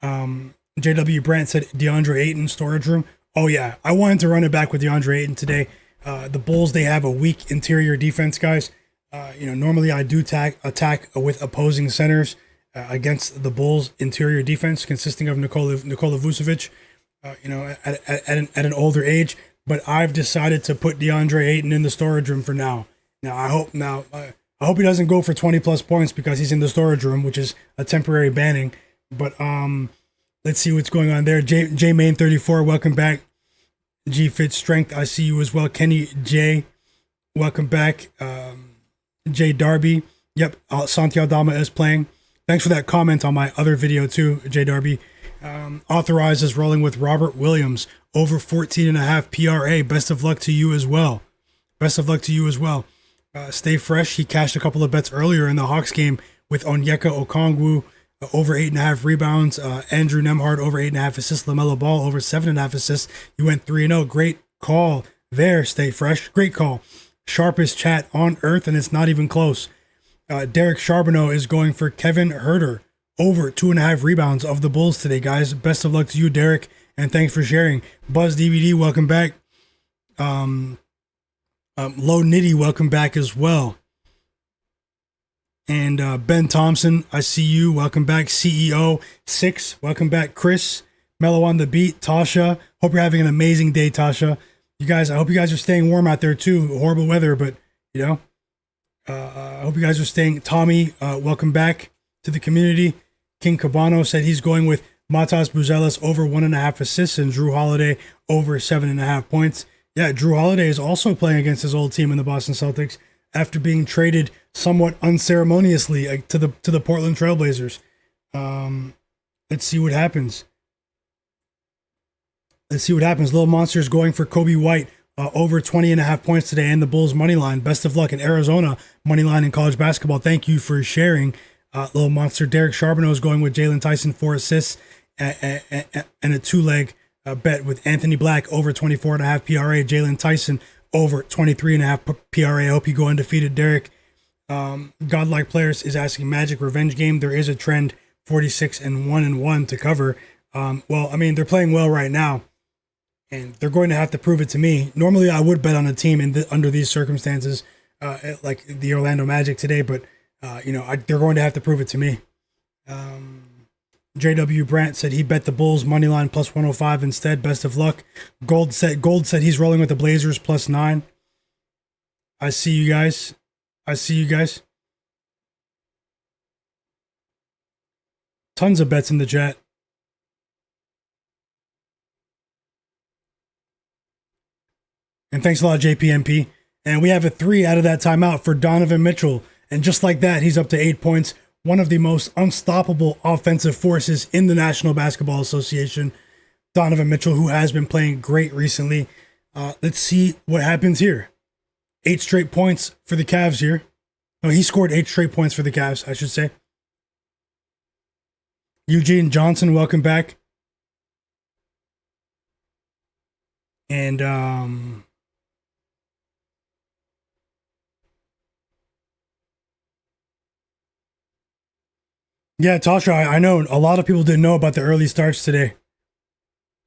JW Brandt said DeAndre Ayton storage room. Oh yeah, I wanted to run it back with DeAndre Ayton today. The Bulls, they have a weak interior defense, guys. Normally I do attack with opposing centers against the Bulls' interior defense, consisting of Nikola Vucevic. At an older age, but I've decided to put DeAndre Ayton in the storage room for now. I hope he doesn't go for 20 plus points because he's in the storage room, which is a temporary banning. But let's see what's going on there. J Main 34, welcome back. G Fit Strength, I see you as well. Kenny J, welcome back. J Darby, yep. Santi Aldama is playing. Thanks for that comment on my other video too, J Darby. Authorized is rolling with Robert Williams over 14.5 PRA. Best of luck to you as well. Stay fresh. He cashed a couple of bets earlier in the Hawks game with Onyeka Okongwu over 8.5 rebounds. Andrew Nemhard over 8.5 assists. LaMelo Ball over 7.5 assists. You went 3-0. Great call there. Stay fresh. Great call. Sharpest chat on earth, and it's not even close. Derek Charbonneau is going for Kevin Huerter over 2.5 rebounds of the Bulls today, guys. Best of luck to you, Derek, and thanks for sharing. Buzz DVD, welcome back. Low Nitty, welcome back as well. And Ben Thompson, I see you. Welcome back. CEO6, welcome back. Chris, Mellow on the Beat, Tasha. Hope you're having an amazing day, Tasha. You guys, I hope you guys are staying warm out there too. Horrible weather, but I hope you guys are staying. Tommy, welcome back to the community. King Cabano said he's going with Matas Buzelis over 1.5 assists and Drew Holiday over 7.5 points. Yeah, Drew Holiday is also playing against his old team in the Boston Celtics after being traded somewhat unceremoniously to the Portland Trailblazers. Let's see what happens. Little Monster's going for Kobe White over 20.5 points today and the Bulls money line. Best of luck in Arizona money line in college basketball. Thank you for sharing, Little Monster. Derek Charbonneau is going with Jalen Tyson 4 assists and a 2-leg bet with Anthony Black over 24.5 PRA. Jalen Tyson over 23.5 PRA. I hope you go undefeated, Derek. Godlike Players is asking Magic Revenge Game. There is a trend 46-1-1 to cover. They're playing well right now, and they're going to have to prove it to me. Normally, I would bet on a team under these circumstances, like the Orlando Magic today, but they're going to have to prove it to me. JW Brandt said he bet the Bulls money line plus 105 instead. Best of luck. Gold said he's rolling with the Blazers plus 9. I see you guys. Tons of bets in the chat. And thanks a lot, JPMP. And we have a 3 out of that timeout for Donovan Mitchell. And just like that, he's up to 8 points. One of the most unstoppable offensive forces in the National Basketball Association. Donovan Mitchell, who has been playing great recently. Let's see what happens here. 8 straight points for the Cavs here. No, he scored 8 straight points for the Cavs, I should say. Jalen Johnson, welcome back. And yeah, Tasha, I know a lot of people didn't know about the early starts today.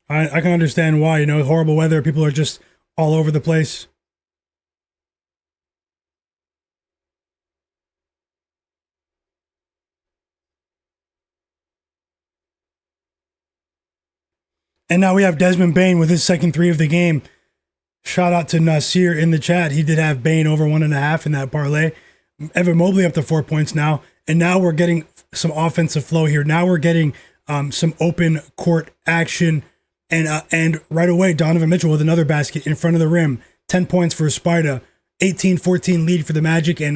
I can understand why, horrible weather, people are just all over the place. And now we have Desmond Bane with his second 3 of the game. Shout out to Nasir in the chat. He did have Bane over 1.5 in that parlay. Evan Mobley up to 4 points now. And now we're getting some offensive flow here. Now we're getting some open court action. And right away, Donovan Mitchell with another basket in front of the rim. 10 points for Sparta. 18-14 lead for the Magic. And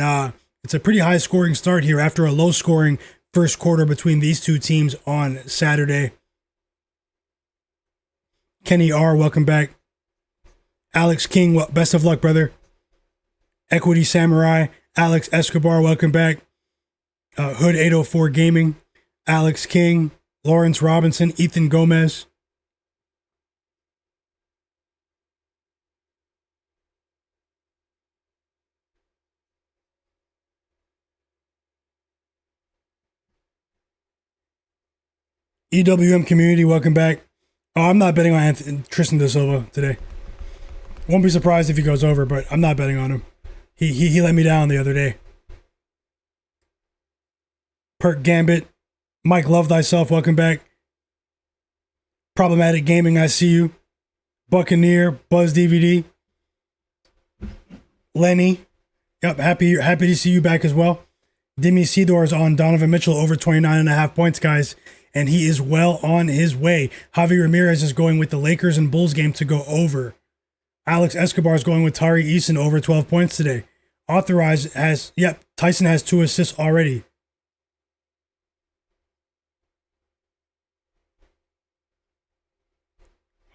it's a pretty high scoring start here after a low scoring first quarter between these two teams on Saturday. Kenny R, welcome back. Alex King, well, best of luck, brother. Equity Samurai, Alex Escobar, welcome back. Hood 804 Gaming, Alex King, Lawrence Robinson, Ethan Gomez. EWM Community, welcome back. Oh, I'm not betting on Tristan Da Silva today. Won't be surprised if he goes over, but I'm not betting on him. He let me down the other day. Perk Gambit, Mike Love Thyself, welcome back. Problematic Gaming, I see you. Buccaneer, Buzz DVD. Lenny, yep, happy to see you back as well. Demi Sidor is on Donovan Mitchell over 29.5 points, guys. And he is well on his way. Javi Ramirez is going with the Lakers and Bulls game to go over. Alex Escobar is going with Tari Eason over 12 points today. Authorized has, Tyson has 2 assists already.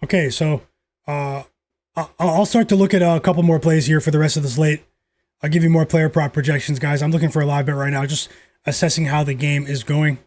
Okay, so I'll start to look at a couple more plays here for the rest of the slate. I'll give you more player prop projections, guys. I'm looking for a live bet right now, just assessing how the game is going.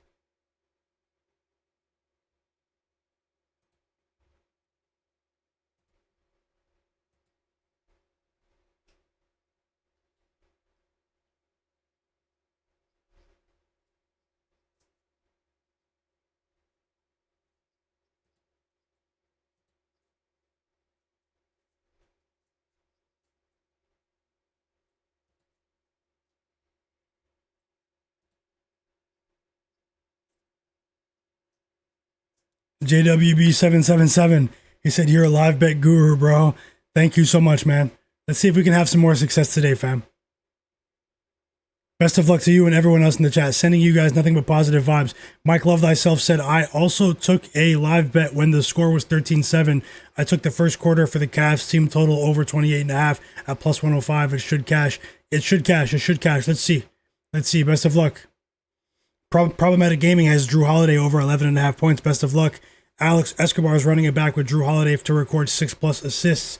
JWB777, he said, you're a live bet guru, bro. Thank you so much, man. Let's see if we can have some more success today, fam. Best of luck to you and everyone else in the chat. Sending you guys nothing but positive vibes. Mike Love Thyself said, I also took a live bet when the score was 13-7. I took the first quarter for the Cavs team total over 28.5 at plus 105. It should cash. It should cash. It should cash. Let's see. Let's see. Best of luck. Problematic Gaming has Drew Holiday over 11.5 points. Best of luck. Alex Escobar is running it back with Drew Holiday to record 6+ assists.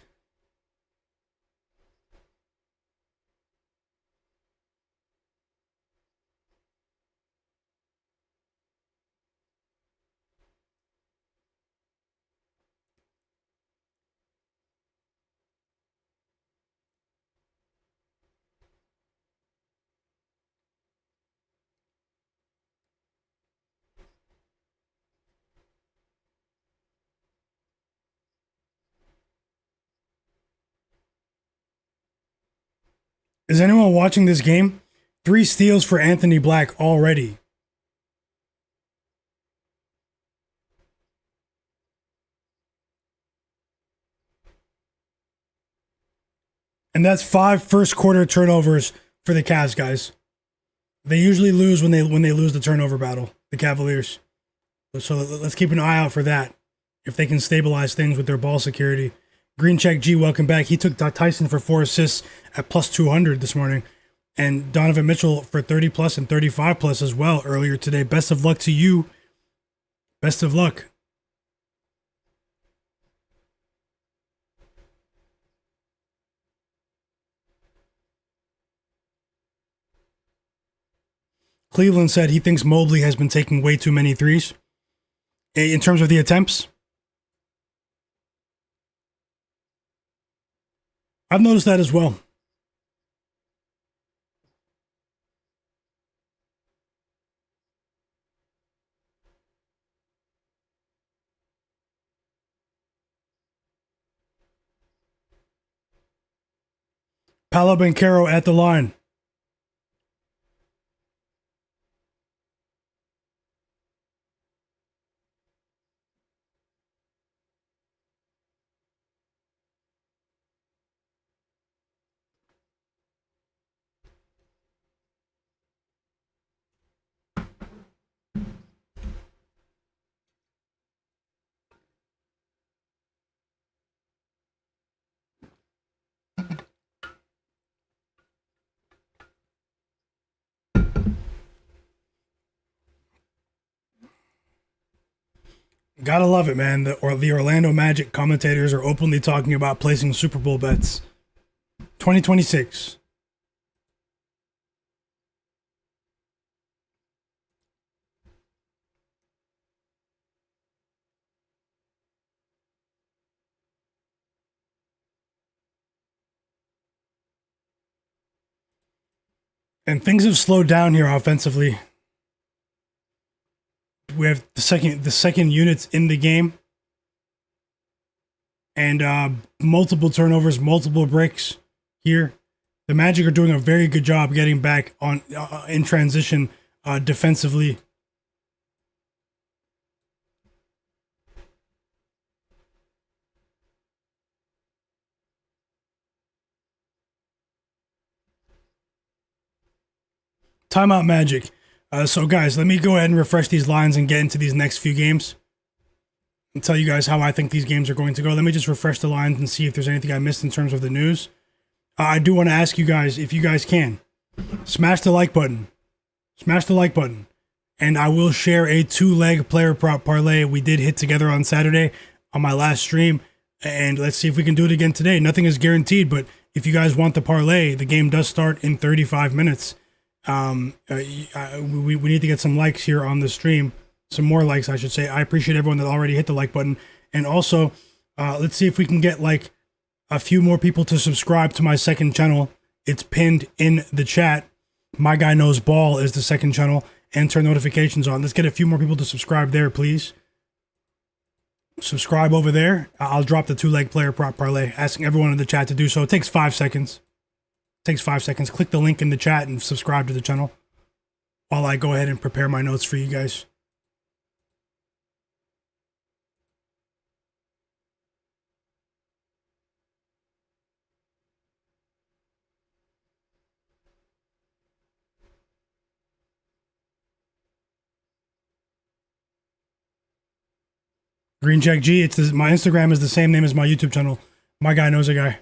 Is anyone watching this game? 3 steals for Anthony Black already. And that's 5 first quarter turnovers for the Cavs, guys. They usually lose when they lose the turnover battle, the Cavaliers. So let's keep an eye out for that. If they can stabilize things with their ball security. Green Check G, welcome back. He took Tyson for 4 assists at plus 200 this morning. And Donovan Mitchell for 30 plus and 35 plus as well earlier today. Best of luck to you. Best of luck. Cleveland said he thinks Mobley has been taking way too many threes. In terms of the attempts, I've noticed that as well. Paolo Banchero at the line. Gotta love it, man. The Orlando Magic commentators are openly talking about placing Super Bowl bets. 2026. And things have slowed down here offensively. We have the second units in the game, and multiple turnovers, multiple breaks here. The Magic are doing a very good job getting back on in transition defensively. Timeout Magic. So guys, let me go ahead and refresh these lines and get into these next few games and tell you guys how I think these games are going to go. Let me just refresh the lines and see if there's anything I missed in terms of the news. I do want to ask you guys, if you guys can, smash the like button. Smash the like button. And I will share a 2-leg player prop parlay we did hit together on Saturday on my last stream. And let's see if we can do it again today. Nothing is guaranteed, but if you guys want the parlay, the game does start in 35 minutes. We need to get some likes here on the stream, some more likes I should say. I appreciate everyone that already hit the like button, and also let's see if we can get like a few more people to subscribe to my second channel. It's pinned in the chat. Myguyknowsaguy Ball is the second channel, and turn notifications on. Let's get a few more people to subscribe there, please. Subscribe over there. I'll drop the 2-leg player prop parlay, asking everyone in the chat to do so. It takes 5 seconds. Takes 5 seconds. Click the link in the chat and subscribe to the channel while I go ahead and prepare my notes for you guys. Green Check G. My Instagram is the same name as my YouTube channel. Myguyknowsaguy.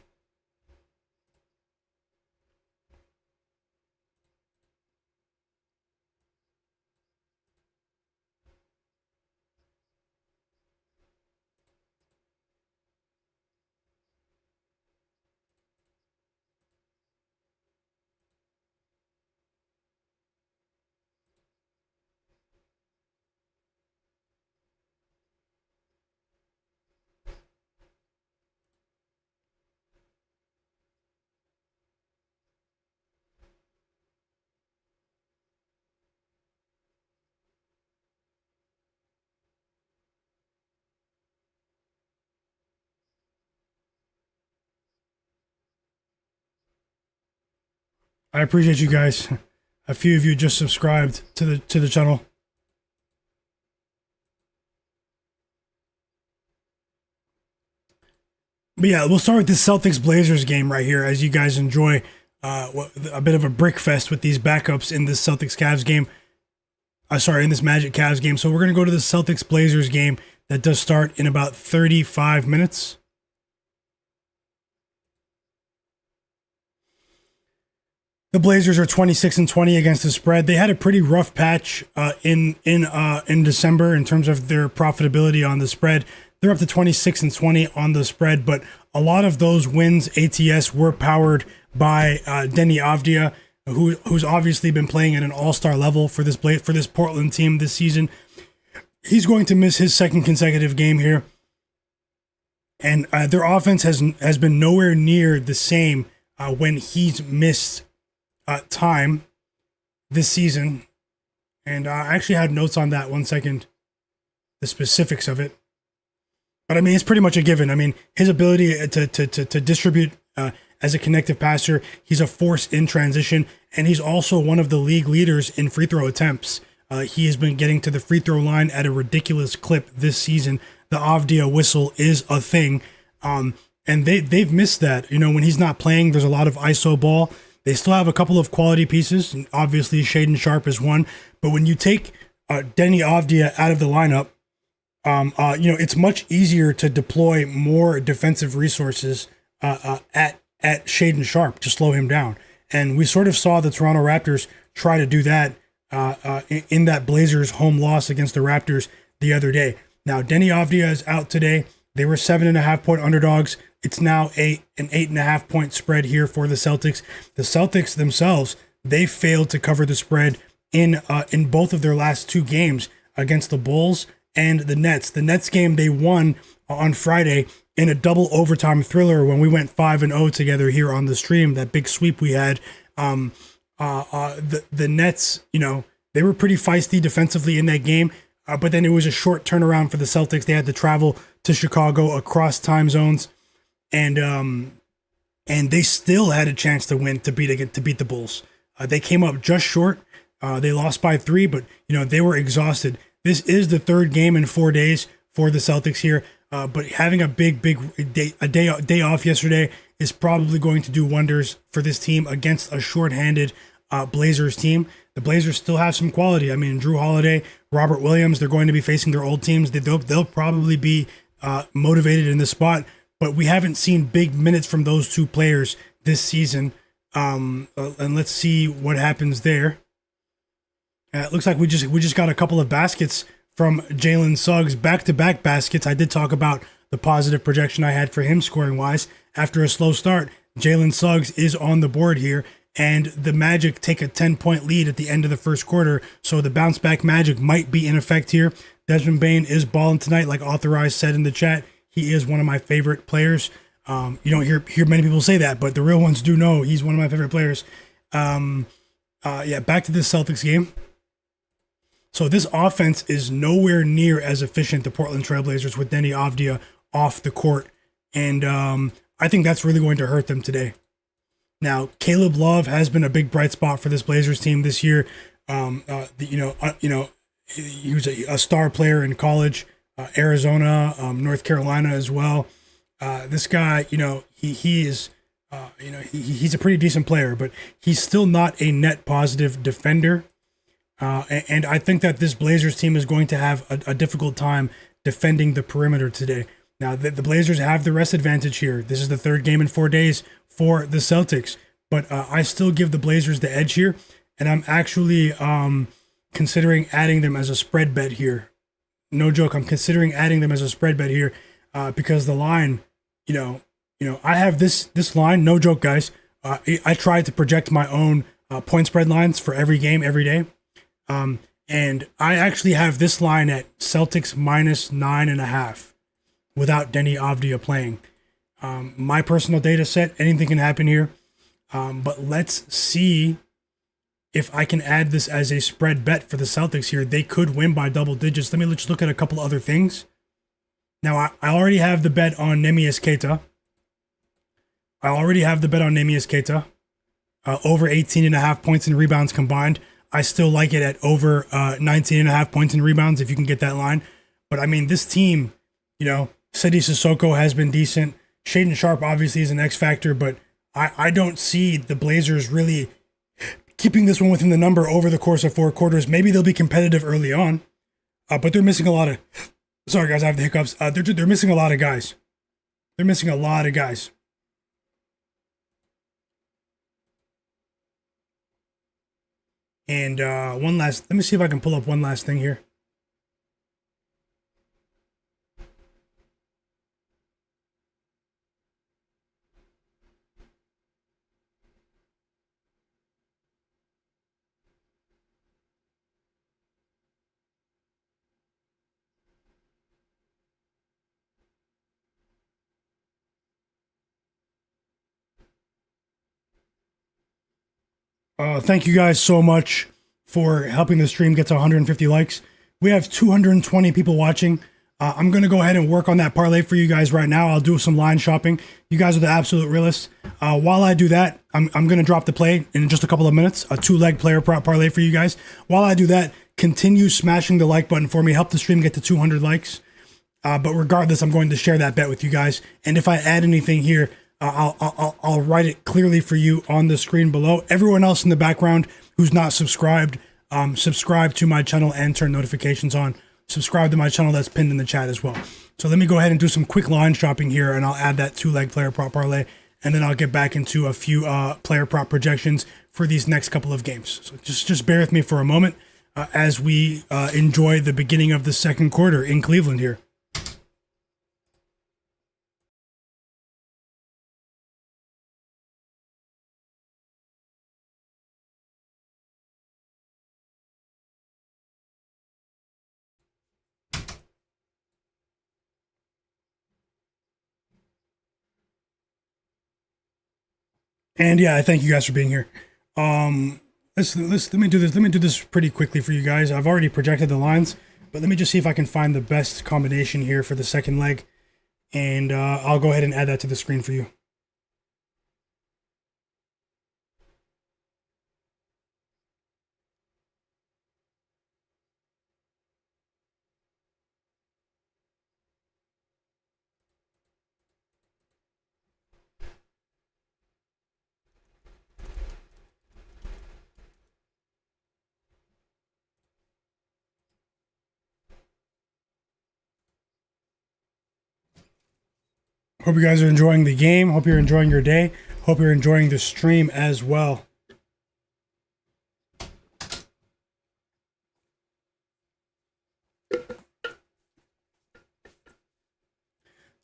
I appreciate you guys. A few of you just subscribed to the channel. But yeah, we'll start with this Celtics Blazers game right here as you guys enjoy a bit of a brick fest with these backups in this Celtics Cavs game. In this Magic Cavs game. So we're going to go to the Celtics Blazers game that does start in about 35 minutes. The Blazers are 26-20 against the spread. They had a pretty rough patch in December in terms of their profitability on the spread. They're up to 26-20 on the spread, but a lot of those wins ATS were powered by Deni Avdija, who's obviously been playing at an all-star level for this Portland team this season. He's going to miss his second consecutive game here, and their offense has been nowhere near the same when he's missed time this season. And I actually had notes on that. 1 second, the specifics of it. But I mean, it's pretty much a given. I mean, his ability to distribute as a connective passer, he's a force in transition, and he's also one of the league leaders in free throw attempts. He has been getting to the free throw line at a ridiculous clip this season. The Avdija whistle is a thing, and they've missed that. You know, when he's not playing, there's a lot of ISO ball. They still have a couple of quality pieces, and obviously Shaedon Sharpe is one. But when you take Deni Avdija out of the lineup, it's much easier to deploy more defensive resources at Shaedon Sharpe to slow him down. And we sort of saw the Toronto Raptors try to do that in that Blazers home loss against the Raptors the other day. Now, Deni Avdija is out today. They were 7.5-point underdogs. It's now an 8.5-point spread here for the Celtics. The Celtics themselves, they failed to cover the spread in both of their last two games against the Bulls and the Nets. The Nets game they won on Friday in a double overtime thriller when we went 5-0 together here on the stream. That big sweep we had. The Nets, they were pretty feisty defensively in that game. But then it was a short turnaround for the Celtics. They had to travel to Chicago across time zones, and they still had a chance to win to beat the Bulls. They came up just short. They lost by 3, but they were exhausted. This is the third game in 4 days for the Celtics here. But having a big day off yesterday is probably going to do wonders for this team against a shorthanded Blazers team. The Blazers still have some quality. I mean, Drew Holiday, Robert Williams, they're going to be facing their old teams. They'll probably be motivated in the spot, but we haven't seen big minutes from those two players this season. And let's see what happens there. It looks like we just got a couple of baskets from Jalen Suggs, back-to-back baskets. I did talk about the positive projection I had for him scoring-wise. After a slow start, Jalen Suggs is on the board here, and the Magic take a 10-point lead at the end of the first quarter, so the bounce-back Magic might be in effect here. Desmond Bane is balling tonight, like Authorized said in the chat. He is one of my favorite players. You don't hear many people say that, but the real ones do know he's one of my favorite players. Back to this Celtics game. So this offense is nowhere near as efficient, the Portland Trailblazers, with Deni Avdija off the court. And I think that's really going to hurt them today. Now, Caleb Love has been a big bright spot for this Blazers team this year. He was a star player in college, Arizona, North Carolina as well. This guy, he's a pretty decent player, but he's still not a net positive defender. And I think that this Blazers team is going to have a difficult time defending the perimeter today. Now, the Blazers have the rest advantage here. This is the third game in 4 days for the Celtics. But I still give the Blazers the edge here. And I'm actually considering adding them as a spread bet here. No joke, I'm considering adding them as a spread bet here because the line, I have this line, no joke, guys. I tried to project my own point spread lines for every game, every day. And I actually have this line at Celtics minus 9.5 without Deni Avdija playing. My personal data set, anything can happen here. But let's see if I can add this as a spread bet for the Celtics here. They could win by double digits. Let me just look at a couple other things. Now, I already have the bet on Neemias Queta. Over 18.5 points and rebounds combined. I still like it at over 19.5 points and rebounds if you can get that line. But I mean, this team, Sedi Sissoko has been decent. Shaedon Sharpe obviously is an X factor, but I don't see the Blazers really keeping this one within the number over the course of 4 quarters. Maybe they'll be competitive early on, but they're missing a lot of. Sorry guys, I have the hiccups. They're missing a lot of guys. And one last, let me see if I can pull up one last thing here. Thank you guys so much for helping the stream get to 150 likes. We have 220 people watching. I'm going to go ahead and work on that parlay for you guys right now. I'll do some line shopping. You guys are the absolute realists. While I do that, I'm going to drop the play in just a couple of minutes, a 2-leg player prop parlay for you guys. While I do that, continue smashing the like button for me. Help the stream get to 200 likes. But regardless, I'm going to share that bet with you guys. And if I add anything here, I'll write it clearly for you on the screen below. Everyone else in the background who's not subscribed, subscribe to my channel and turn notifications on. Subscribe to my channel that's pinned in the chat as well. So let me go ahead and do some quick line shopping here, and I'll add that 2-leg player prop parlay, and then I'll get back into a few player prop projections for these next couple of games. So just bear with me for a moment as we enjoy the beginning of the second quarter in Cleveland here. And yeah, I thank you guys for being here. Let me do this. Let me do this pretty quickly for you guys. I've already projected the lines, but let me just see if I can find the best combination here for the second leg, and I'll go ahead and add that to the screen for you. Hope you guys are enjoying the game. Hope you're enjoying your day. Hope you're enjoying the stream as well.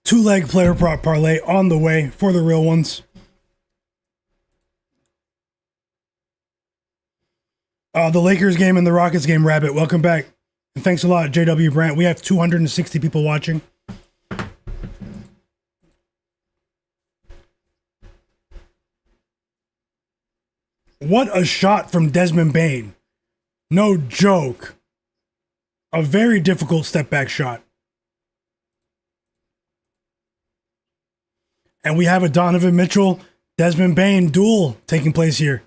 Two-leg player prop parlay on the way for the real ones. The Lakers game and the Rockets game, Rabbit. Welcome back. And thanks a lot, JW Brandt. We have 260 people watching. What a shot from Desmond Bane. No joke. A very difficult step back shot. And we have a Donovan Mitchell, Desmond Bane duel taking place here.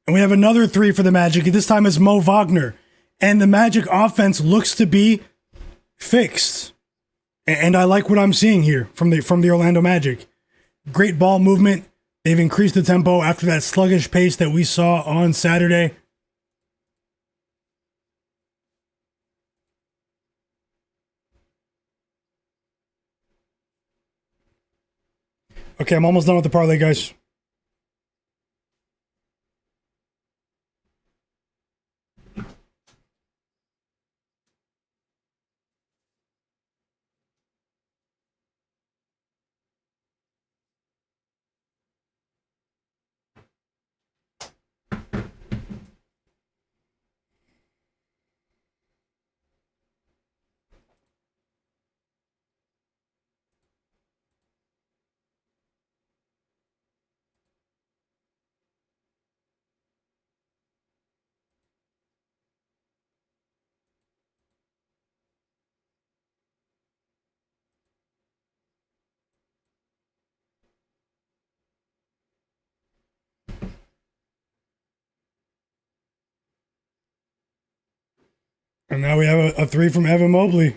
And we have another three for the Magic. This time it's Mo Wagner. And the Magic offense looks to be fixed. And I like what I'm seeing here from the Orlando Magic. Great ball movement. They've increased the tempo after that sluggish pace that we saw on Saturday. Okay, I'm almost done with the parlay, guys. And now we have a three from Evan Mobley.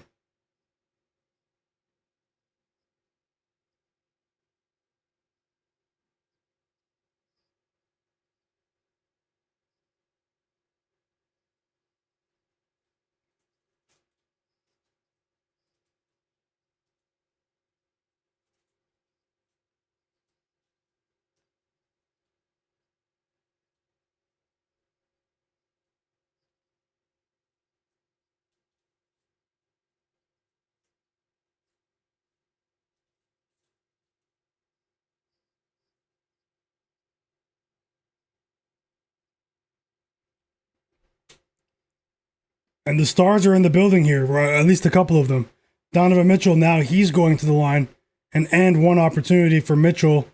And the stars are in the building here, or at least a couple of them. Donovan Mitchell, now he's going to the line. And one opportunity for Mitchell.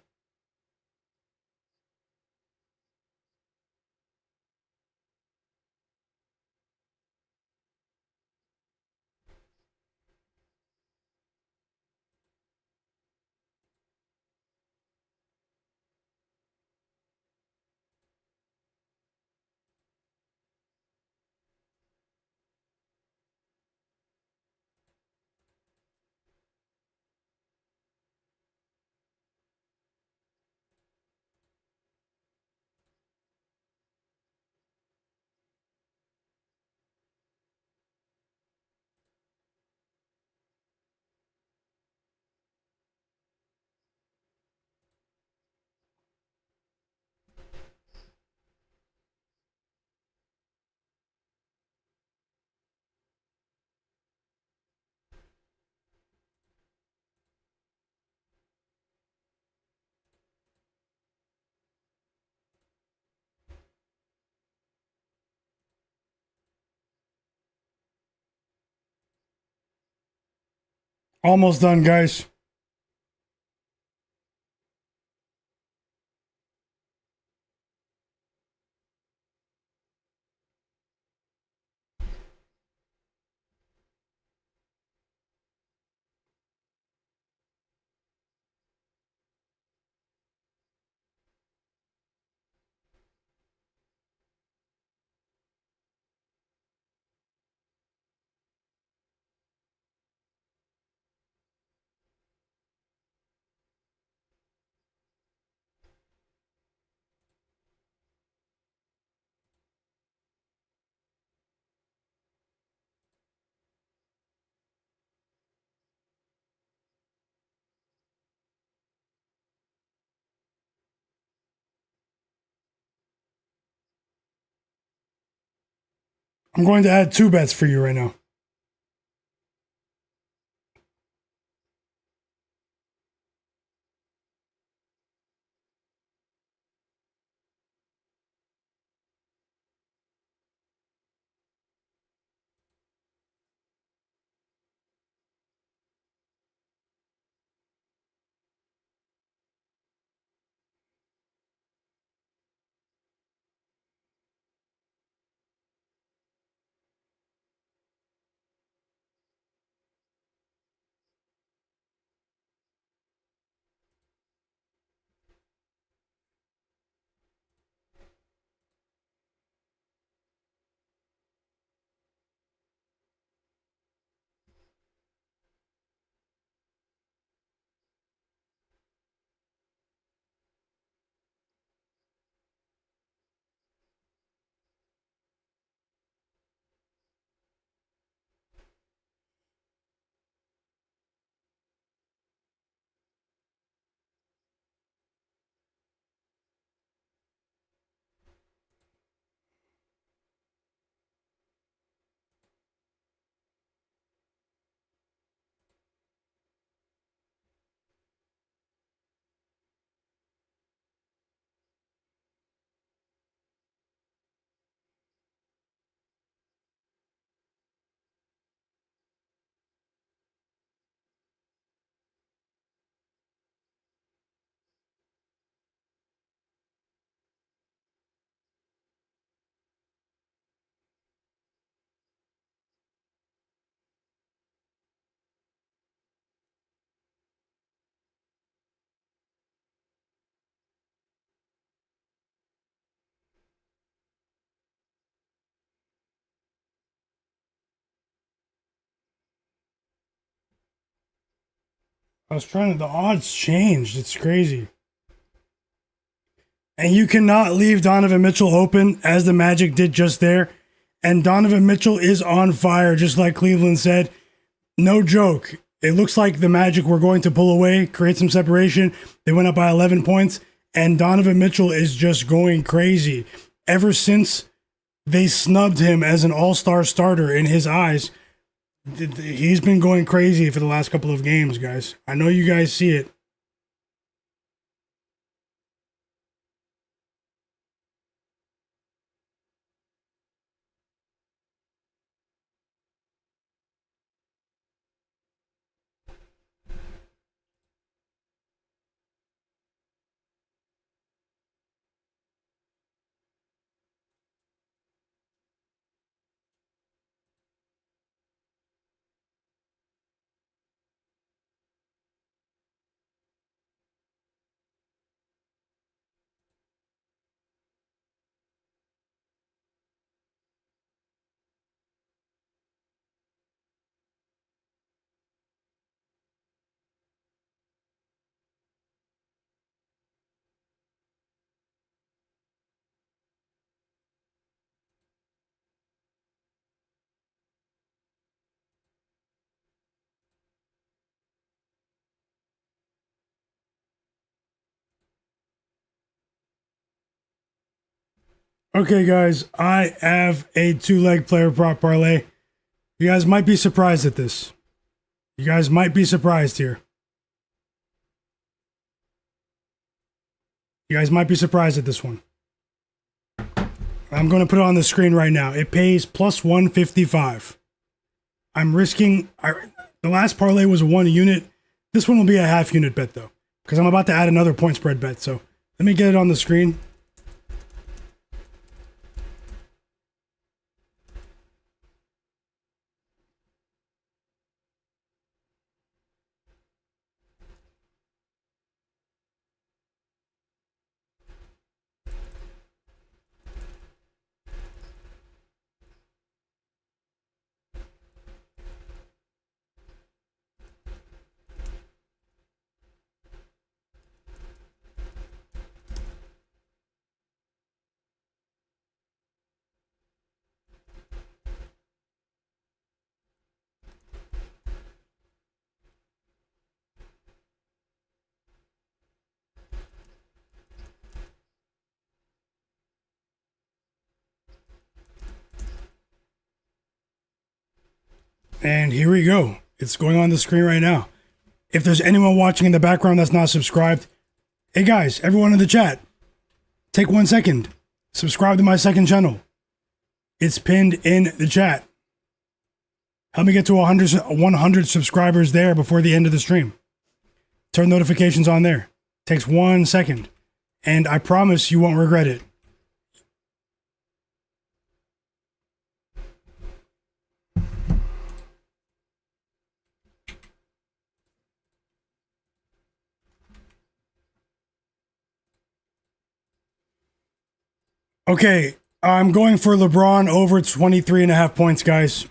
Almost done, guys. I'm going to add 2 bets for you right now. I was trying to, the odds changed. It's crazy. And you cannot leave Donovan Mitchell open as the Magic did just there. And Donovan Mitchell is on fire, just like Cleveland said. No joke. It looks like the Magic were going to pull away, create some separation. They went up by 11 points. And Donovan Mitchell is just going crazy. Ever since they snubbed him as an all-star starter in his eyes, he's been going crazy for the last couple of games, guys. I know you guys see it. Okay, guys, I have a two-leg player prop parlay. You guys might be surprised at this. You guys might be surprised here. You guys might be surprised at this one. I'm going to put it on the screen right now. It pays plus 155. I'm risking... the last parlay was 1 unit. This one will be a half unit bet, though, because I'm about to add another point spread bet. So let me get it on the screen. And here we go. It's going on the screen right now. If there's anyone watching in the background that's not subscribed, hey guys, everyone in the chat, take 1 second. Subscribe to my second channel. It's pinned in the chat. Help me get to 100 subscribers there before the end of the stream. Turn notifications on there. Takes 1 second. And I promise you won't regret it. Okay, I'm going for LeBron over 23.5 points, guys.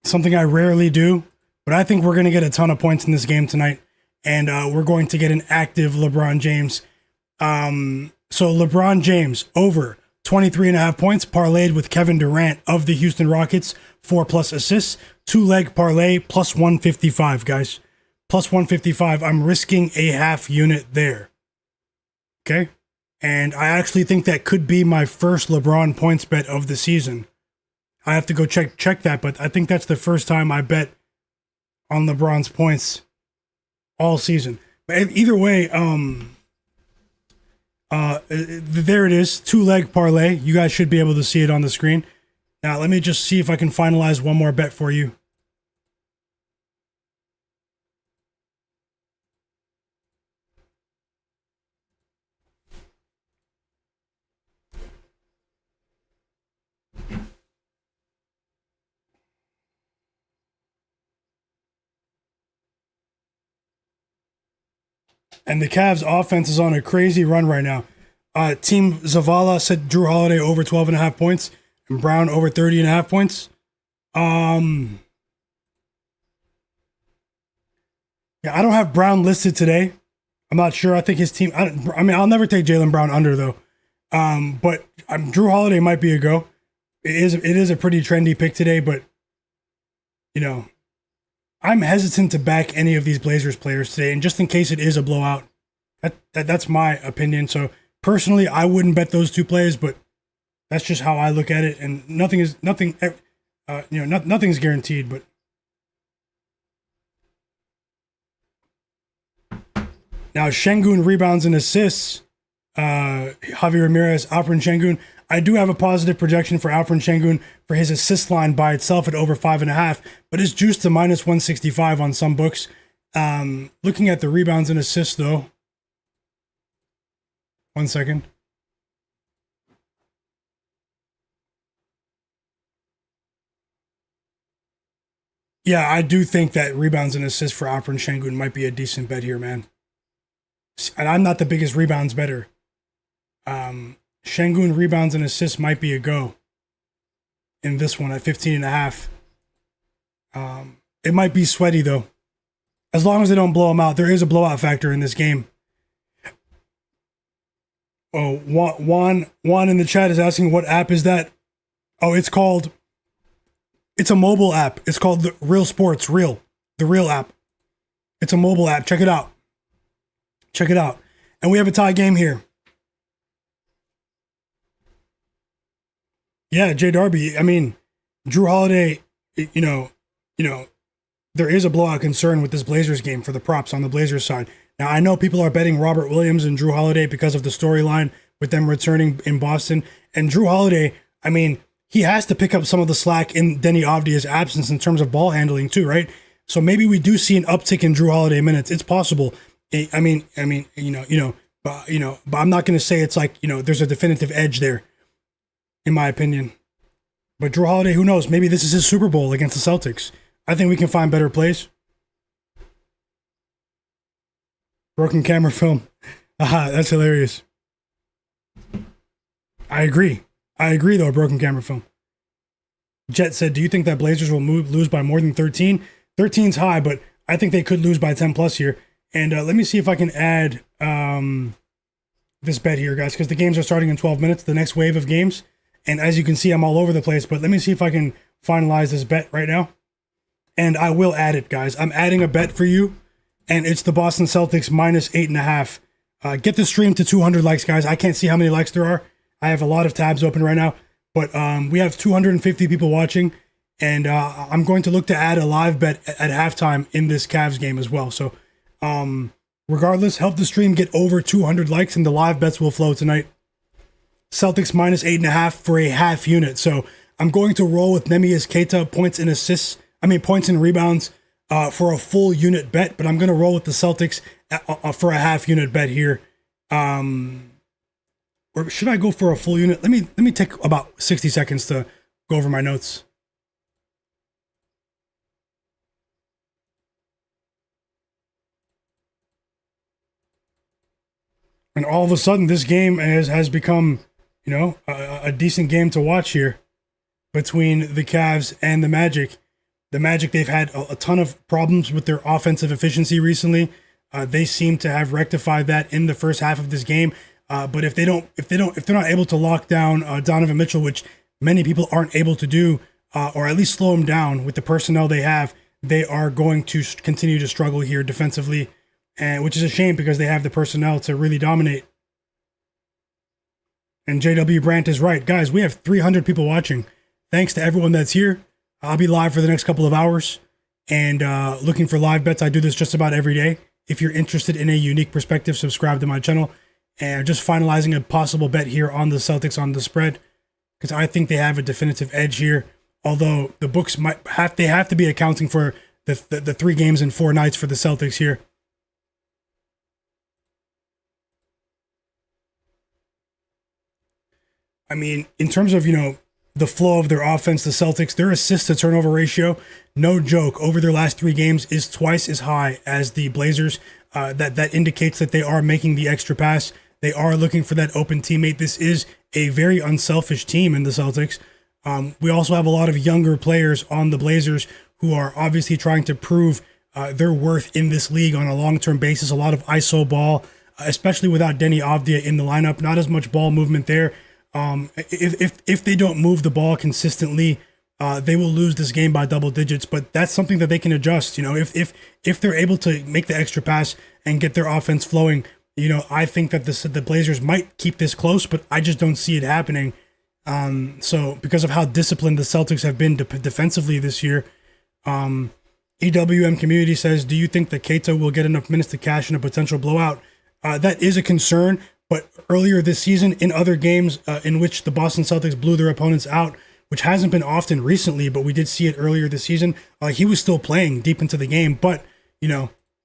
Something I rarely do, but I think we're going to get a ton of points in this game tonight, and we're going to get an active LeBron James. So LeBron James over 23.5 points, parlayed with Kevin Durant of the Houston Rockets, 4+ assists, 2-leg parlay, plus 155, guys. Plus 155. I'm risking a half unit there. Okay? And I actually think that could be my first LeBron points bet of the season. I have to go check that, but I think that's the first time I bet on LeBron's points all season. But either way, there it is, 2-leg parlay. You guys should be able to see it on the screen. Now, let me just see if I can finalize one more bet for you. And the Cavs offense is on a crazy run right now. Team Zavala said Drew Holiday over 12.5 points and Brown over 30.5 points. Yeah, I don't have Brown listed today. I'm not sure. I think his team, I mean, I'll never take Jaylen Brown under though. But Drew Holiday might be a go. It is a pretty trendy pick today, but you know, I'm hesitant to back any of these Blazers players today, and just in case it is a blowout, that's my opinion. So personally, I wouldn't bet those two plays, but that's just how I look at it. And nothing's guaranteed. But now Sengun rebounds and assists. Javier Ramirez, Alperen Sengun. I do have a positive projection for Alperen Sengun for his assist line by itself at over 5.5, but it's juiced to minus 165 on some books. Looking at the rebounds and assists though. 1 second. Yeah, I do think that rebounds and assists for Alperen Sengun might be a decent bet here, man. And I'm not the biggest rebounds better. Sengun rebounds and assists might be a go in this one at 15.5. It might be sweaty though. As long as they don't blow them out, there is a blowout factor in this game. Oh, Juan in the chat is asking what app is that? Oh, it's a mobile app. It's called the Real Sports, the Real app. It's a mobile app. Check it out. And we have a tie game here. Yeah, Jay Darby. I mean, Drew Holiday. You know, you know, there is a blowout concern with this Blazers game for the props on the Blazers side. Now, I know people are betting Robert Williams and Drew Holiday because of the storyline with them returning in Boston. And Drew Holiday, I mean, he has to pick up some of the slack in Denny Avdia's absence in terms of ball handling too, right? So maybe we do see an uptick in Drew Holiday minutes. It's possible. I mean, but I'm not going to say it's like, there's a definitive edge there, in my opinion. But Drew Holiday, who knows? Maybe this is his Super Bowl against the Celtics. I think we can find better plays. Broken camera film. Aha, that's hilarious. I agree though, broken camera film. Jet said, do you think that Blazers will lose by more than 13? 13's high, but I think they could lose by 10 plus here. And let me see if I can add this bet here, guys, because the games are starting in 12 minutes, the next wave of games. And as you can see, I'm all over the place, but let me see if I can finalize this bet right now. And I will add it, guys. I'm adding a bet for you, and it's the Boston Celtics minus 8.5. Get the stream to 200 likes, guys. I can't see how many likes there are. I have a lot of tabs open right now, but we have 250 people watching, and I'm going to look to add a live bet at halftime in this Cavs game as well. So regardless, help the stream get over 200 likes, and the live bets will flow tonight. Celtics minus 8.5 for a half unit. So I'm going to roll with Neemias Queta points and rebounds for a full unit bet, but I'm going to roll with the Celtics for a half unit bet here. Or should I go for a full unit? Let me take about 60 seconds to go over my notes. And all of a sudden, this game has become, a decent game to watch here between the Cavs and the Magic. The Magic, they've had a ton of problems with their offensive efficiency recently. They seem to have rectified that in the first half of this game. But if they're not able to lock down Donovan Mitchell, which many people aren't able to do, or at least slow him down with the personnel they have, they are going to continue to struggle here defensively, and which is a shame because they have the personnel to really dominate. And JW Brandt is right, guys. We have 300 people watching. Thanks to everyone that's here. I'll be live for the next couple of hours and looking for live bets. I do this just about every day. If you're interested in a unique perspective, subscribe to my channel. And just finalizing a possible bet here on the Celtics on the spread, because I think they have a definitive edge here. Although the books have to be accounting for the 3 games in 4 nights for the Celtics here. I mean, in terms of, the flow of their offense, the Celtics, their assist to turnover ratio, no joke, over their last 3 games is twice as high as the Blazers. That indicates that they are making the extra pass. They are looking for that open teammate. This is a very unselfish team in the Celtics. We also have a lot of younger players on the Blazers who are obviously trying to prove their worth in this league on a long-term basis. A lot of ISO ball, especially without Denny Avdia in the lineup. Not as much ball movement there. If they don't move the ball consistently, they will lose this game by double digits. But that's something that they can adjust. If they're able to make the extra pass and get their offense flowing, I think that the Blazers might keep this close, but I just don't see it happening. So because of how disciplined the Celtics have been defensively this year, EWM Community says, do you think that Keita will get enough minutes to cash in a potential blowout? That is a concern, but earlier this season in other games in which the Boston Celtics blew their opponents out, which hasn't been often recently, but we did see it earlier this season, he was still playing deep into the game, but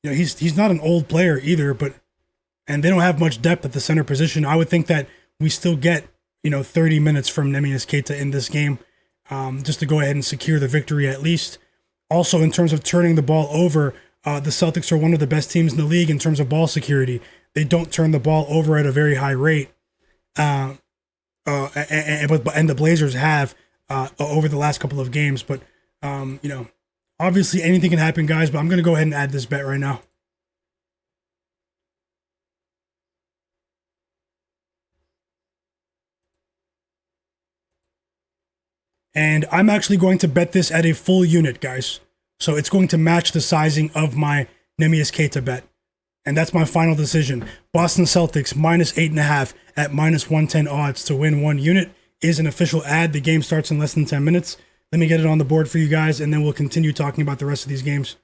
he's not an old player either, and they don't have much depth at the center position. I would think that we still get 30 minutes from Neemias Queta in this game, just to go ahead and secure the victory at least. Also, in terms of turning the ball over, the Celtics are one of the best teams in the league in terms of ball security. They don't turn the ball over at a very high rate, and the Blazers have over the last couple of games. But obviously anything can happen, guys. But I'm going to go ahead and add this bet right now. And I'm actually going to bet this at a full unit, guys. So it's going to match the sizing of my Neemias Queta bet. And that's my final decision. Boston Celtics minus 8.5 at minus 110 odds to win 1 unit is an official ad. The game starts in less than 10 minutes. Let me get it on the board for you guys, and then we'll continue talking about the rest of these games.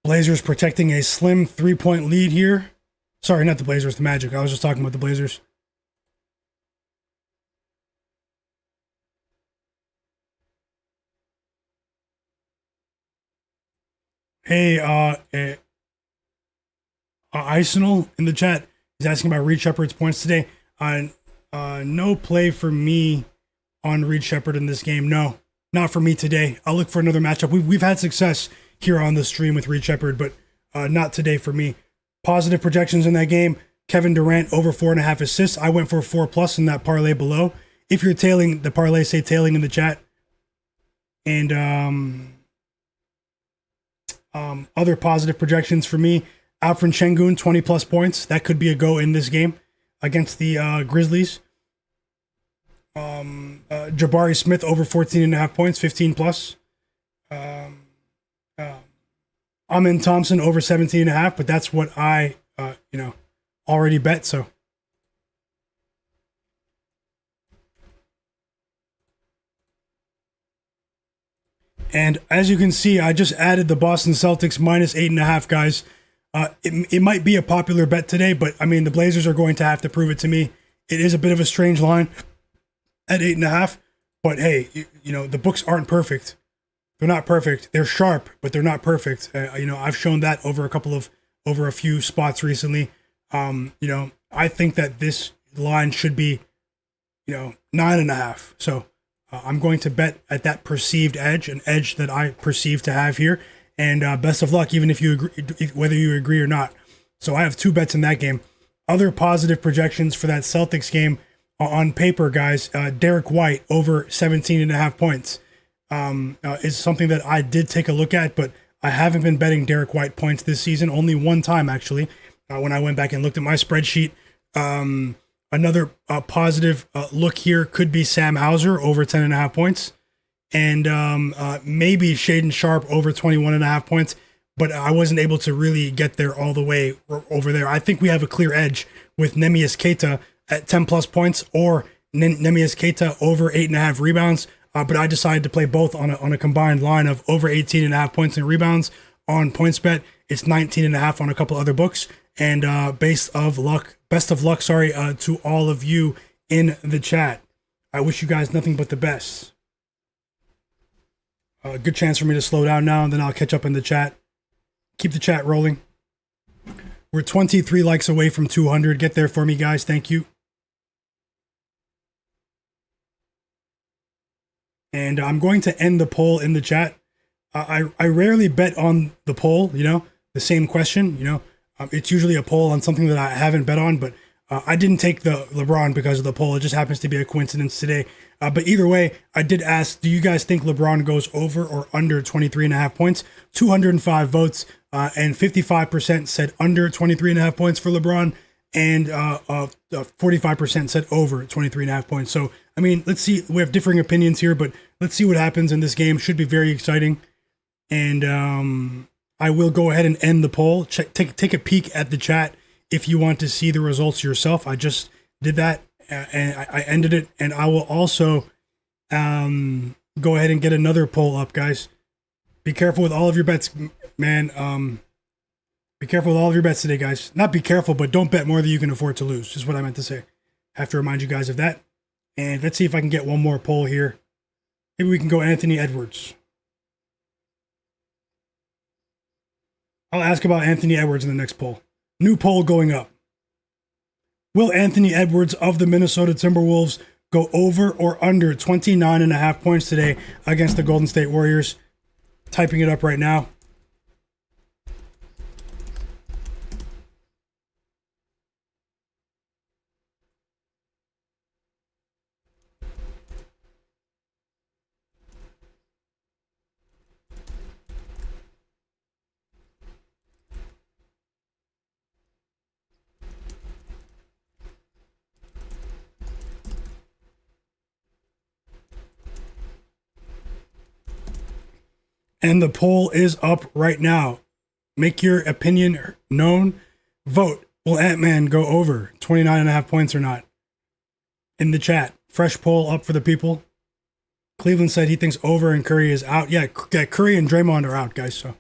Blazers protecting a slim 3-point lead here. Sorry, not the Blazers, the Magic. I was just talking about the Blazers. Hey, Isenal in the chat is asking about Reed Shepard's points today. No play for me on Reed Shepard in this game. No, not for me today. I'll look for another matchup. We've had success here on the stream with Reed Shepard, but not today for me. Positive projections in that game. Kevin Durant over 4.5 assists. I went for 4+ in that parlay below. If you're tailing the parlay, say tailing in the chat. And other positive projections for me. Alperen Sengun, 20+ points. That could be a go in this game against the Grizzlies. Jabari Smith over 14.5 points, 15+. Amin Thompson over 17.5, but that's what I, already bet. So, and as you can see, I just added the Boston Celtics minus 8.5, guys. It might be a popular bet today, but I mean, the Blazers are going to have to prove it to me. It is a bit of a strange line at 8.5, but hey, the books aren't perfect. They're not perfect. They're sharp, but they're not perfect. I've shown that over a few spots recently. I think that this line should be, 9.5. So I'm going to bet at that perceived edge, an edge that I perceive to have here. And best of luck, even if you agree, whether you agree or not. So I have 2 bets in that game. Other positive projections for that Celtics game on paper, guys. Derek White over 17.5 points. Is something that I did take a look at, but I haven't been betting Derek White points this season. Only one time, actually, when I went back and looked at my spreadsheet. Another positive look here could be Sam Hauser over 10.5 points, and maybe Shaden Sharp over 21.5 points, but I wasn't able to really get there all the way over there. I think we have a clear edge with Neemias Queta at 10+ points or Neemias Queta over 8.5 rebounds. But I decided to play both on a combined line of over 18.5 points and rebounds on PointsBet. It's 19.5 on a couple other books. And best of luck, to all of you in the chat. I wish you guys nothing but the best. Good chance for me to slow down now, and then I'll catch up in the chat. Keep the chat rolling. We're 23 likes away from 200. Get there for me, guys. Thank you. And I'm going to end the poll in the chat. I rarely bet on the poll, the same question, it's usually a poll on something that I haven't bet on, but I didn't take the LeBron because of the poll. It just happens to be a coincidence today. But either way, I did ask, do you guys think LeBron goes over or under 23.5 points? 205 votes, and 55% said under 23.5 points for LeBron, and 45% said over 23.5 points. So, I mean, let's see. We have differing opinions here, but let's see what happens in this game. Should be very exciting. And I will go ahead and end the poll. Take a peek at the chat if you want to see the results yourself. I just did that, and I ended it. And I will also go ahead and get another poll up, guys. Be careful with all of your bets, man. Be careful with all of your bets today, guys. Not be careful, but don't bet more than you can afford to lose, is what I meant to say. Have to remind you guys of that. And let's see if I can get one more poll here. Maybe we can go Anthony Edwards. I'll ask about Anthony Edwards in the next poll. New poll going up. Will Anthony Edwards of the Minnesota Timberwolves go over or under 29.5 points today against the Golden State Warriors? Typing it up right now. And the poll is up right now. Make your opinion known. Vote. Will Ant-Man go over 29.5 points or not? In the chat. Fresh poll up for the people. Cleveland said he thinks over and Curry is out. Yeah, Curry and Draymond are out, guys. So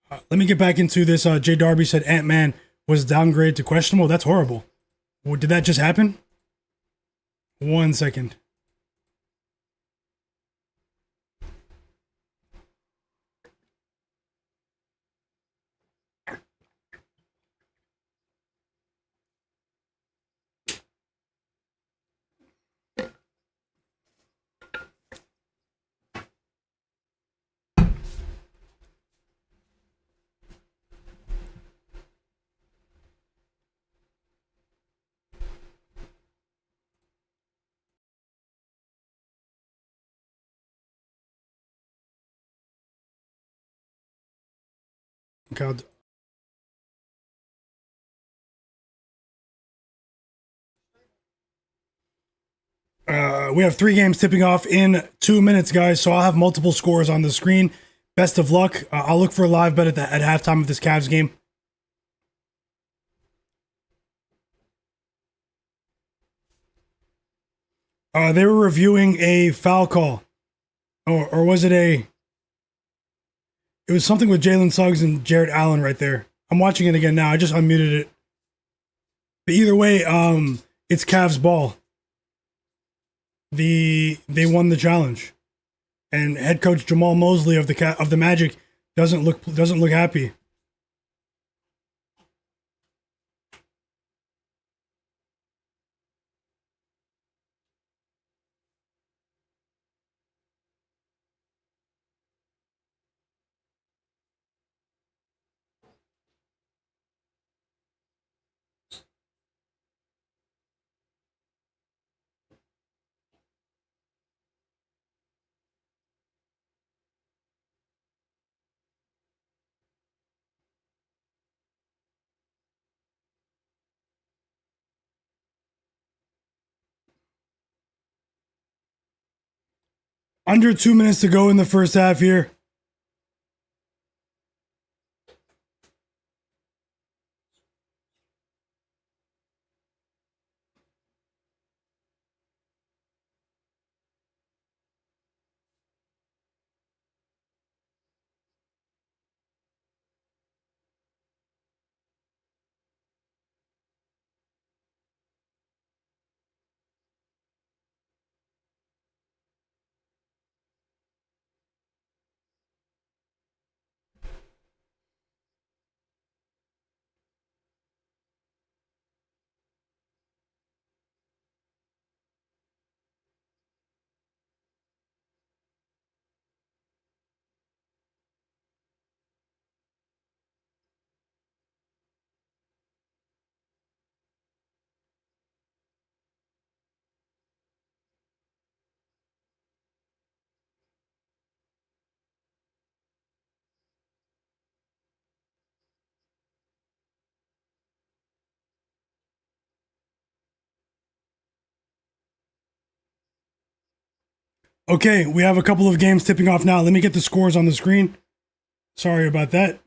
let me get back into this. Jay Darby said Ant-Man was downgraded to questionable. That's horrible. Did that just happen? 1 second. God. We have 3 games tipping off in 2 minutes, guys. So I'll have multiple scores on the screen. Best of luck. I'll look for a live bet at halftime of this Cavs game. They were reviewing a foul call. Or was it a... It was something with Jalen Suggs and Jared Allen right there. I'm watching it again now. I just unmuted it. But either way, it's Cavs ball. They won the challenge, and head coach Jamal Mosley of the Magic doesn't look happy. Under 2 minutes to go in the first half here. Okay, we have a couple of games tipping off now. Let me get the scores on the screen. Sorry about that.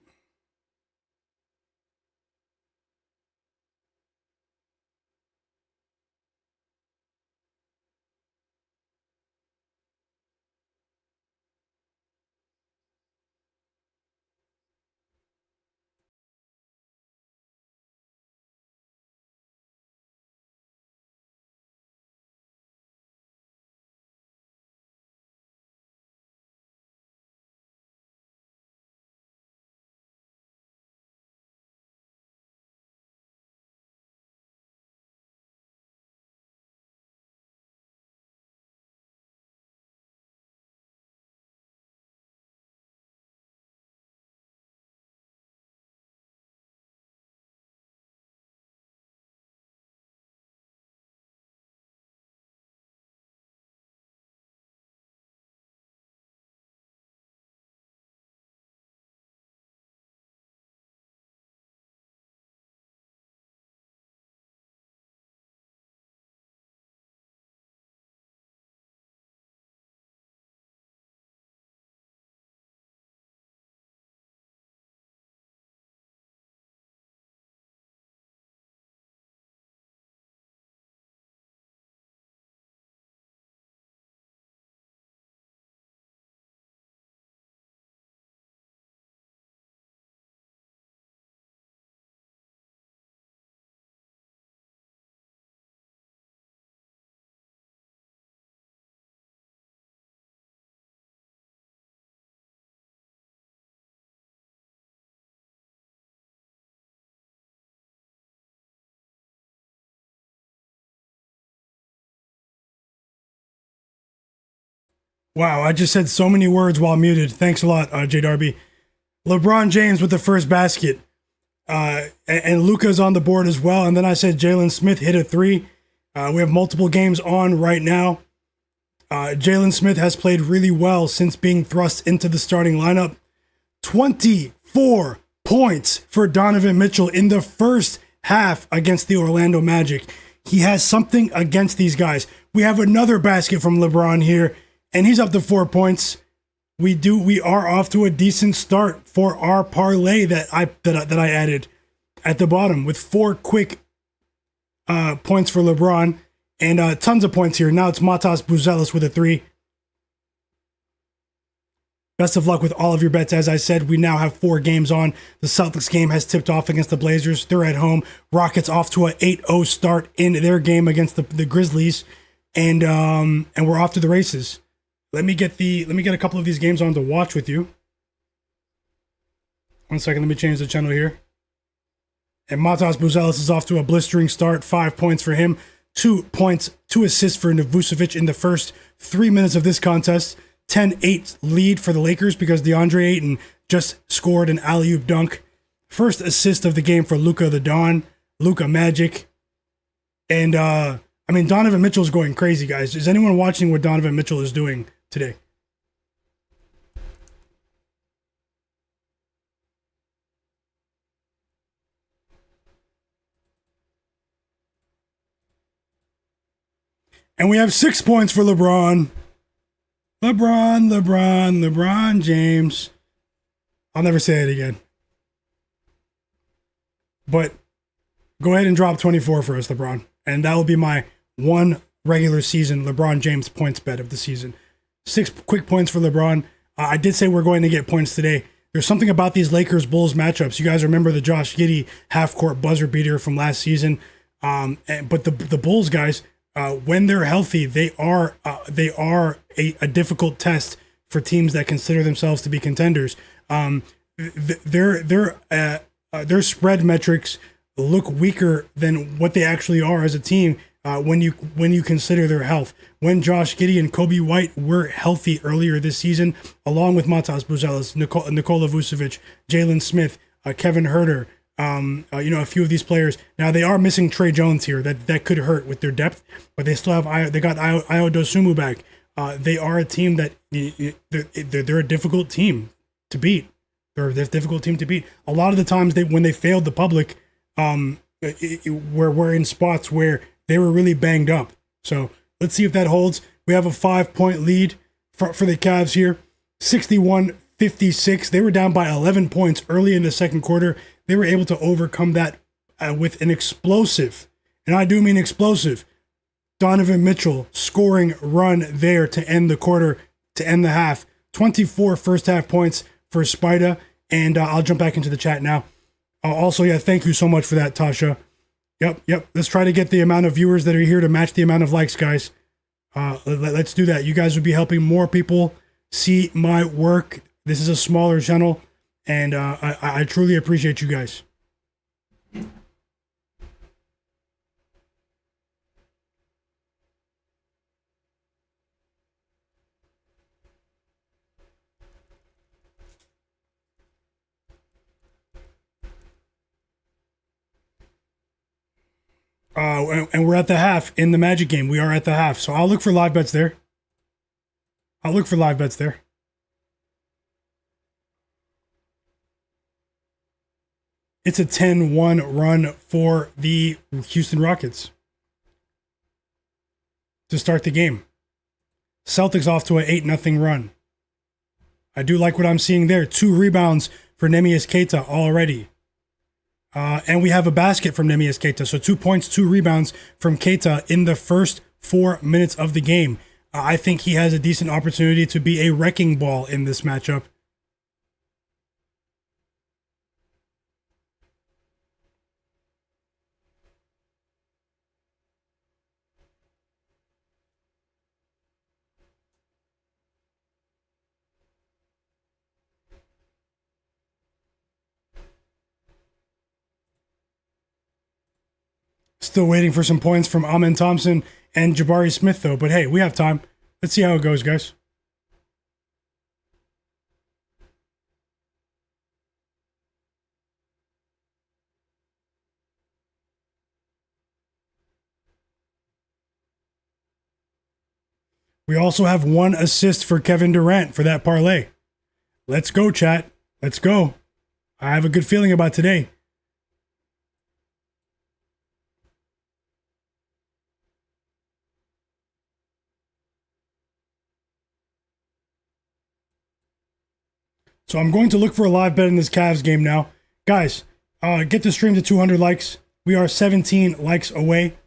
Wow, I just said so many words while muted. Thanks a lot, J Darby. LeBron James with the first basket. And Luka's on the board as well. And then I said Jalen Smith hit a three. We have multiple games on right now. Jalen Smith has played really well since being thrust into the starting lineup. 24 points for Donovan Mitchell in the first half against the Orlando Magic. He has something against these guys. We have another basket from LeBron here, and he's up to 4 points. We are off to a decent start for our parlay that I added at the bottom with 4 quick points for LeBron and tons of points here. Now it's Matas Buzelis with a 3. Best of luck with all of your bets. As I said, we now have 4 games on. The Celtics game has tipped off against the Blazers. They're at home. Rockets off to a 8-0 start in their game against the Grizzlies, and we're off to the races. Let me get a couple of these games on to watch with you. 1 second, let me change the channel here. And Matas Buzelis is off to a blistering start. 5 points for him. 2 points, 2 assists for Vucevic in the first 3 minutes of this contest. 10-8 lead for the Lakers because DeAndre Ayton just scored an alley-oop dunk. First assist of the game for Luka the Don, Luka Magic. And, Donovan Mitchell's going crazy, guys. Is anyone watching what Donovan Mitchell is doing today? And we have 6 points for LeBron. LeBron James. I'll never say it again. But go ahead and drop 24 for us, LeBron. And that will be my 1 regular season LeBron James points bet of the season. 6 quick points for LeBron. I did say we're going to get points today. There's something about these Lakers-Bulls matchups. You guys remember the Josh Giddey half-court buzzer beater from last season. But the Bulls, guys, when they're healthy, they are a difficult test for teams that consider themselves to be contenders. Their spread metrics look weaker than what they actually are as a team when you consider their health. When Josh Giddey and Kobe White were healthy earlier this season, along with Matas Buzelis, Nikola Vucevic, Jalen Smith, Kevin Huerter, a few of these players. Now they are missing Trey Jones here. That could hurt with their depth, but they still have. They got Ayo Dosunmu back. They are a team that they're a difficult team to beat. They're a difficult team to beat. A lot of the times when they failed the public, we're in spots where they were really banged up. So let's see if that holds. We have a 5-point lead for the Cavs here, 61-56. They were down by 11 points early in the second quarter. They were able to overcome that with an explosive, and I do mean explosive, Donovan Mitchell scoring run there to end the quarter, to end the half. 24 first half points for Spida, and I'll jump back into the chat now. Also, thank you so much for that, Tasha. Yep. Let's try to get the amount of viewers that are here to match the amount of likes, guys. Let's do that. You guys would be helping more people see my work. This is a smaller channel, and I truly appreciate you guys. And we're at the half in the Magic game. We are at the half. So I'll look for live bets there. It's a 10-1 run for the Houston Rockets to start the game. Celtics off to an 8-0 run. I do like what I'm seeing there. 2 rebounds for Neemias Queta already. And we have a basket from Neemias Queta. So 2 points, 2 rebounds from Queta in the first 4 minutes of the game. I think he has a decent opportunity to be a wrecking ball in this matchup. Still waiting for some points from Amen Thompson and Jabari Smith, though. But hey, we have time. Let's see how it goes, guys. We also have 1 assist for Kevin Durant for that parlay. Let's go, chat. Let's go. I have a good feeling about today. So I'm going to look for a live bet in this Cavs game now. Guys, get the stream to 200 likes. We are 17 likes away.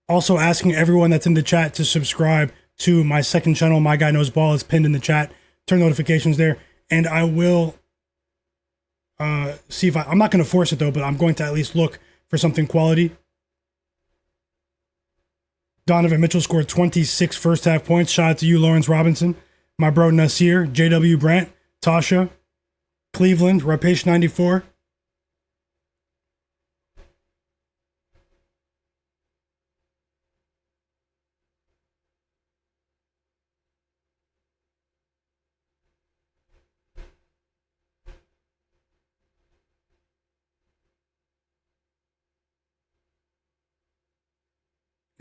Also asking everyone that's in the chat to subscribe to my second channel, My Guy Knows Ball. It's pinned in the chat. Turn notifications there. And I will see if I'm not going to force it though, but I'm going to at least look for something quality. Donovan Mitchell scored 26 first half points. Shout out to you, Lawrence Robinson. My bro Nasir, JW Brandt, Tasha, Cleveland, Rapesh 94.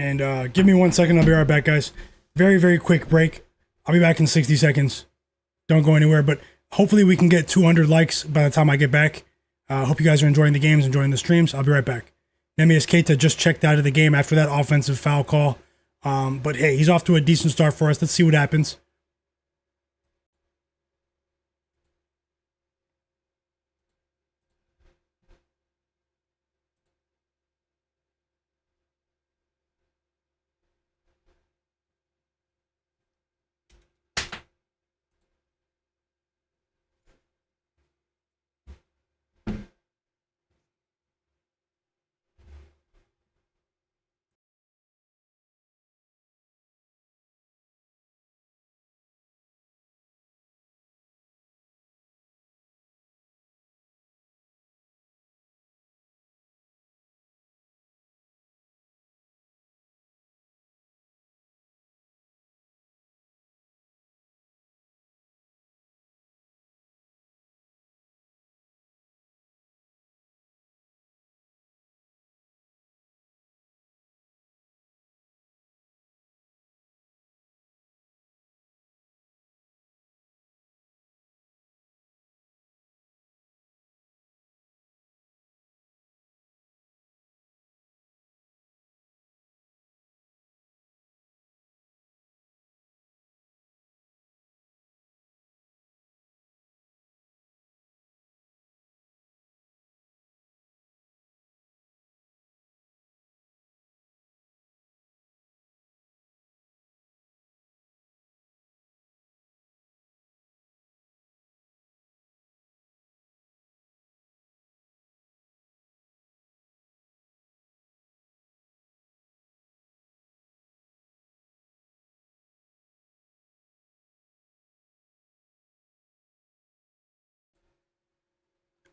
And give me 1 second. I'll be right back, guys. Very, very quick break. I'll be back in 60 seconds. Don't go anywhere, but hopefully we can get 200 likes by the time I get back. Hope you guys are enjoying the games, enjoying the streams. I'll be right back. Neemias Queta just checked out of the game after that offensive foul call. But hey, he's off to a decent start for us. Let's see what happens.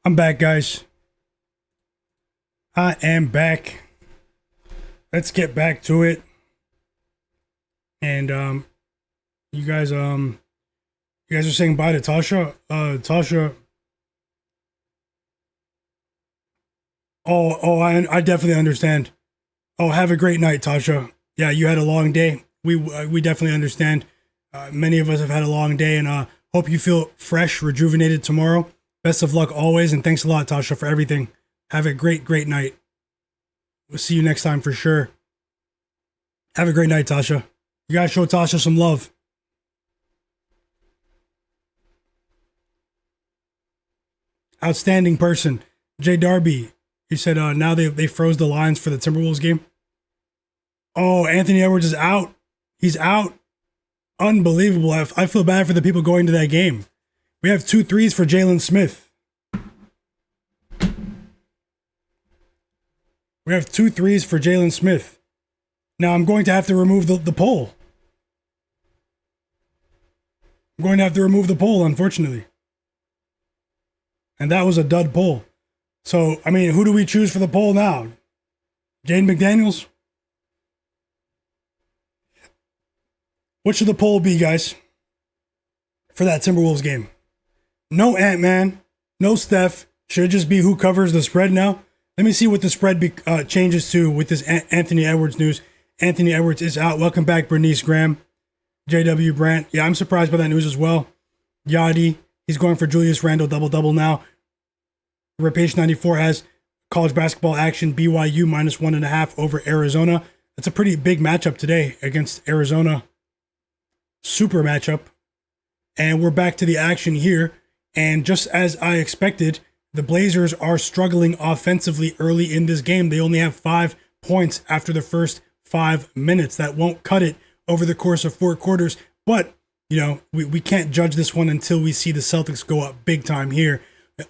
I'm back, guys. I am back. Let's get back to it. And you guys are saying bye to Tasha. Tasha. I definitely understand. Oh, have a great night, Tasha. Yeah, you had a long day. We definitely understand. Many of us have had a long day, and hope you feel fresh, rejuvenated tomorrow. Best of luck always, and thanks a lot, Tasha, for everything. Have a great, great night. We'll see you next time for sure. Have a great night, Tasha. You guys show Tasha some love. Outstanding person. Jay Darby, he said now they froze the lines for the Timberwolves game. Oh, Anthony Edwards is out. He's out. Unbelievable. I feel bad for the people going to that game. We have 2 threes for Jalen Smith. We have 2 threes for Jalen Smith. Now I'm going to have to remove the poll. I'm going to have to remove the poll, unfortunately. And that was a dud poll. So, I mean, who do we choose for the poll now? Jaden McDaniels? What should the poll be, guys? For that Timberwolves game? No Ant-Man, no Steph. Should it just be who covers the spread now? Let me see what the spread changes to with this Anthony Edwards news. Anthony Edwards is out. Welcome back, Bernice Graham. JW Brandt. Yeah, I'm surprised by that news as well. Yadi, he's going for Julius Randle double-double now. Repage 94 has college basketball action, BYU minus 1.5 over Arizona. That's a pretty big matchup today against Arizona. Super matchup. And we're back to the action here. And just as I expected, the Blazers are struggling offensively early in this game. They only have 5 points after the first 5 minutes. That won't cut it over the course of 4 quarters. But, you know, we can't judge this one until we see the Celtics go up big time here.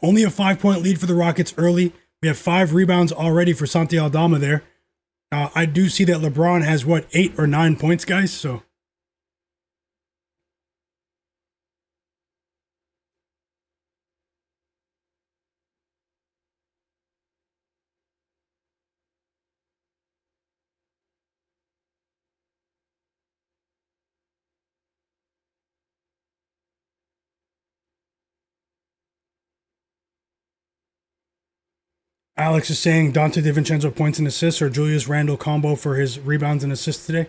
Only a 5-point lead for the Rockets early. We have 5 rebounds already for Santi Aldama there. I do see that LeBron has, 8 or 9 points, guys? So Alex is saying Dante DiVincenzo points and assists or Julius Randle combo for his rebounds and assists today.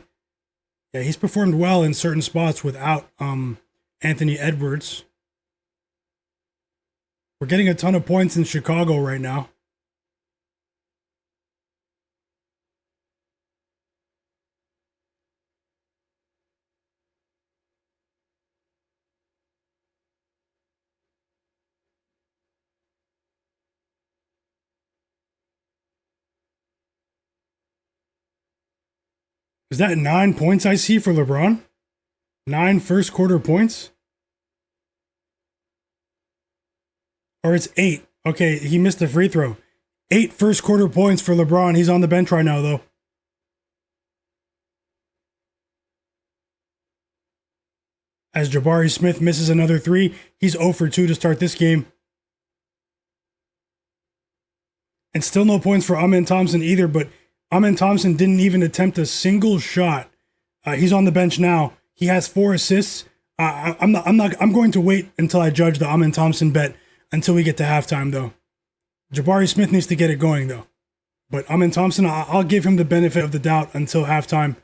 Yeah, he's performed well in certain spots without Anthony Edwards. We're getting a ton of points in Chicago right now. Is that 9 points I see for LeBron? 9 first quarter points? Or it's 8. Okay, he missed the free throw. 8 first quarter points for LeBron. He's on the bench right now, though. As Jabari Smith misses another 3, he's 0 for 2 to start this game. And still no points for Amen Thompson either, but Amen Thompson didn't even attempt a single shot. He's on the bench now. He has 4 assists. I'm going to wait until I judge the Amen Thompson bet until we get to halftime, though. Jabari Smith needs to get it going, though. But Amen Thompson, I'll give him the benefit of the doubt until halftime.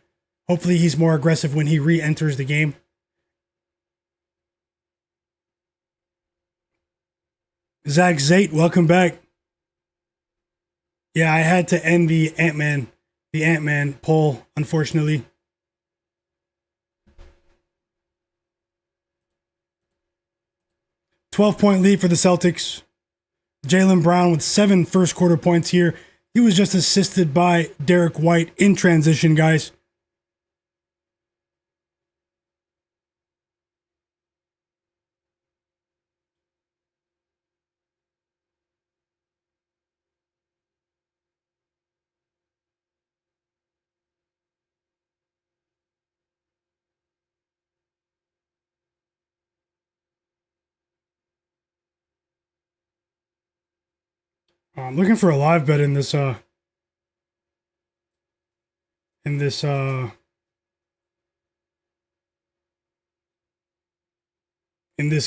Hopefully he's more aggressive when he re-enters the game. Zach Zate, welcome back. Yeah, I had to end the Ant-Man poll, unfortunately. $12-point lead for the Celtics. Jaylen Brown with 7 first quarter points here. He was just assisted by Derek White in transition, guys. I'm looking for a live bet in this in this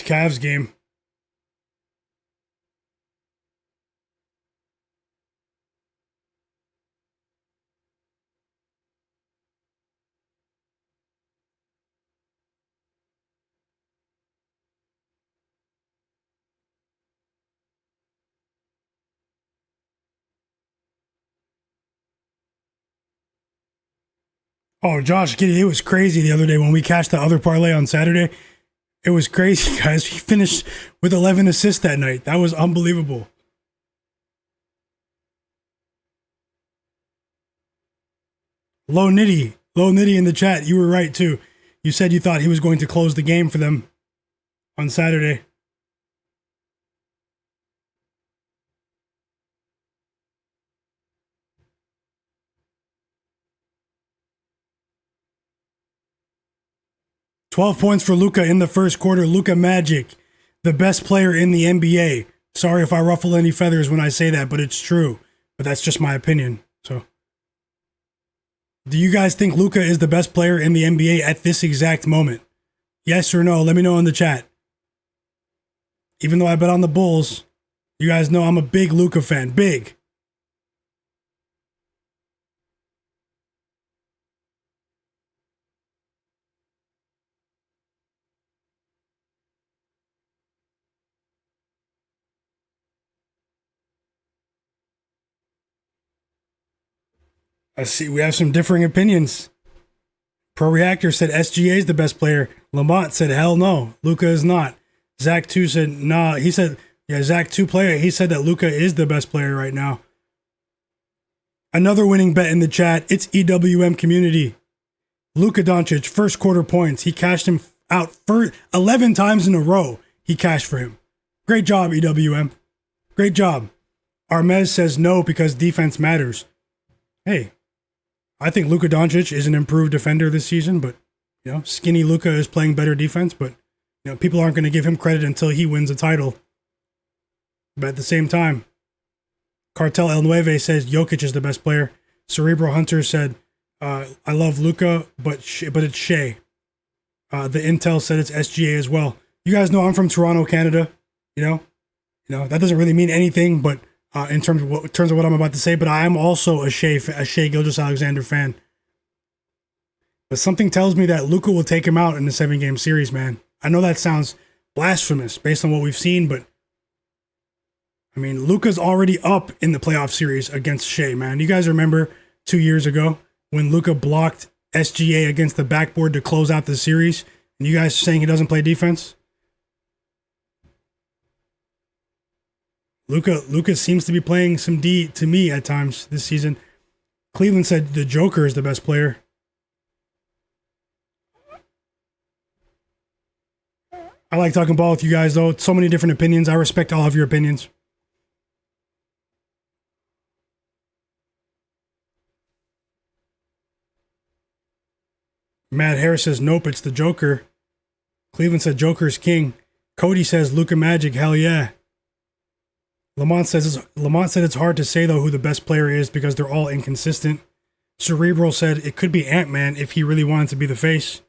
Cavs game. Oh, Josh Giddey, it was crazy the other day when we cashed the other parlay on Saturday. It was crazy, guys. He finished with 11 assists that night. That was unbelievable. Low Nitty in the chat. You were right, too. You said you thought he was going to close the game for them on Saturday. $12 points for Luka in the first quarter. Luka Magic, the best player in the NBA. Sorry if I ruffle any feathers when I say that, but it's true. But that's just my opinion. So, do you guys think Luka is the best player in the NBA at this exact moment? Yes or no? Let me know in the chat. Even though I bet on the Bulls, you guys know I'm a big Luka fan. Big. I see we have some differing opinions. Pro Reactor said SGA is the best player. Lamont said hell no, Luka is not. Zach 2 said nah. He said Zach 2 player. He said that Luka is the best player right now. Another winning bet in the chat. It's EWM community. Luka Doncic first quarter points. He cashed him out for 11 times in a row. He cashed for him. Great job, EWM. Great job. Armez says no because defense matters. Hey, I think Luka Doncic is an improved defender this season, but skinny Luka is playing better defense, but people aren't going to give him credit until he wins a title. But at the same time, Cartel El Nueve says Jokic is the best player. Cerebral Hunter said, I love Luka, but it's Shea. The Intel said it's SGA as well. You guys know I'm from Toronto, Canada. That doesn't really mean anything, but in terms of what I'm about to say. But I am also a Shea Gilgeous-Alexander fan. But something tells me that Luka will take him out in the 7-game series, man. I know that sounds blasphemous based on what we've seen, but I mean, Luka's already up in the playoff series against Shea, man. You guys remember 2 years ago when Luka blocked SGA against the backboard to close out the series, and you guys are saying he doesn't play defense? Luka seems to be playing some D to me at times this season. Cleveland said the Joker is the best player. I like talking ball with you guys, though. So many different opinions. I respect all of your opinions. Matt Harris says, nope, it's the Joker. Cleveland said Joker's king. Cody says Luka Magic, hell yeah. Lamont said it's hard to say, though, who the best player is because they're all inconsistent. Cerebral said it could be Ant-Man if he really wanted to be the face.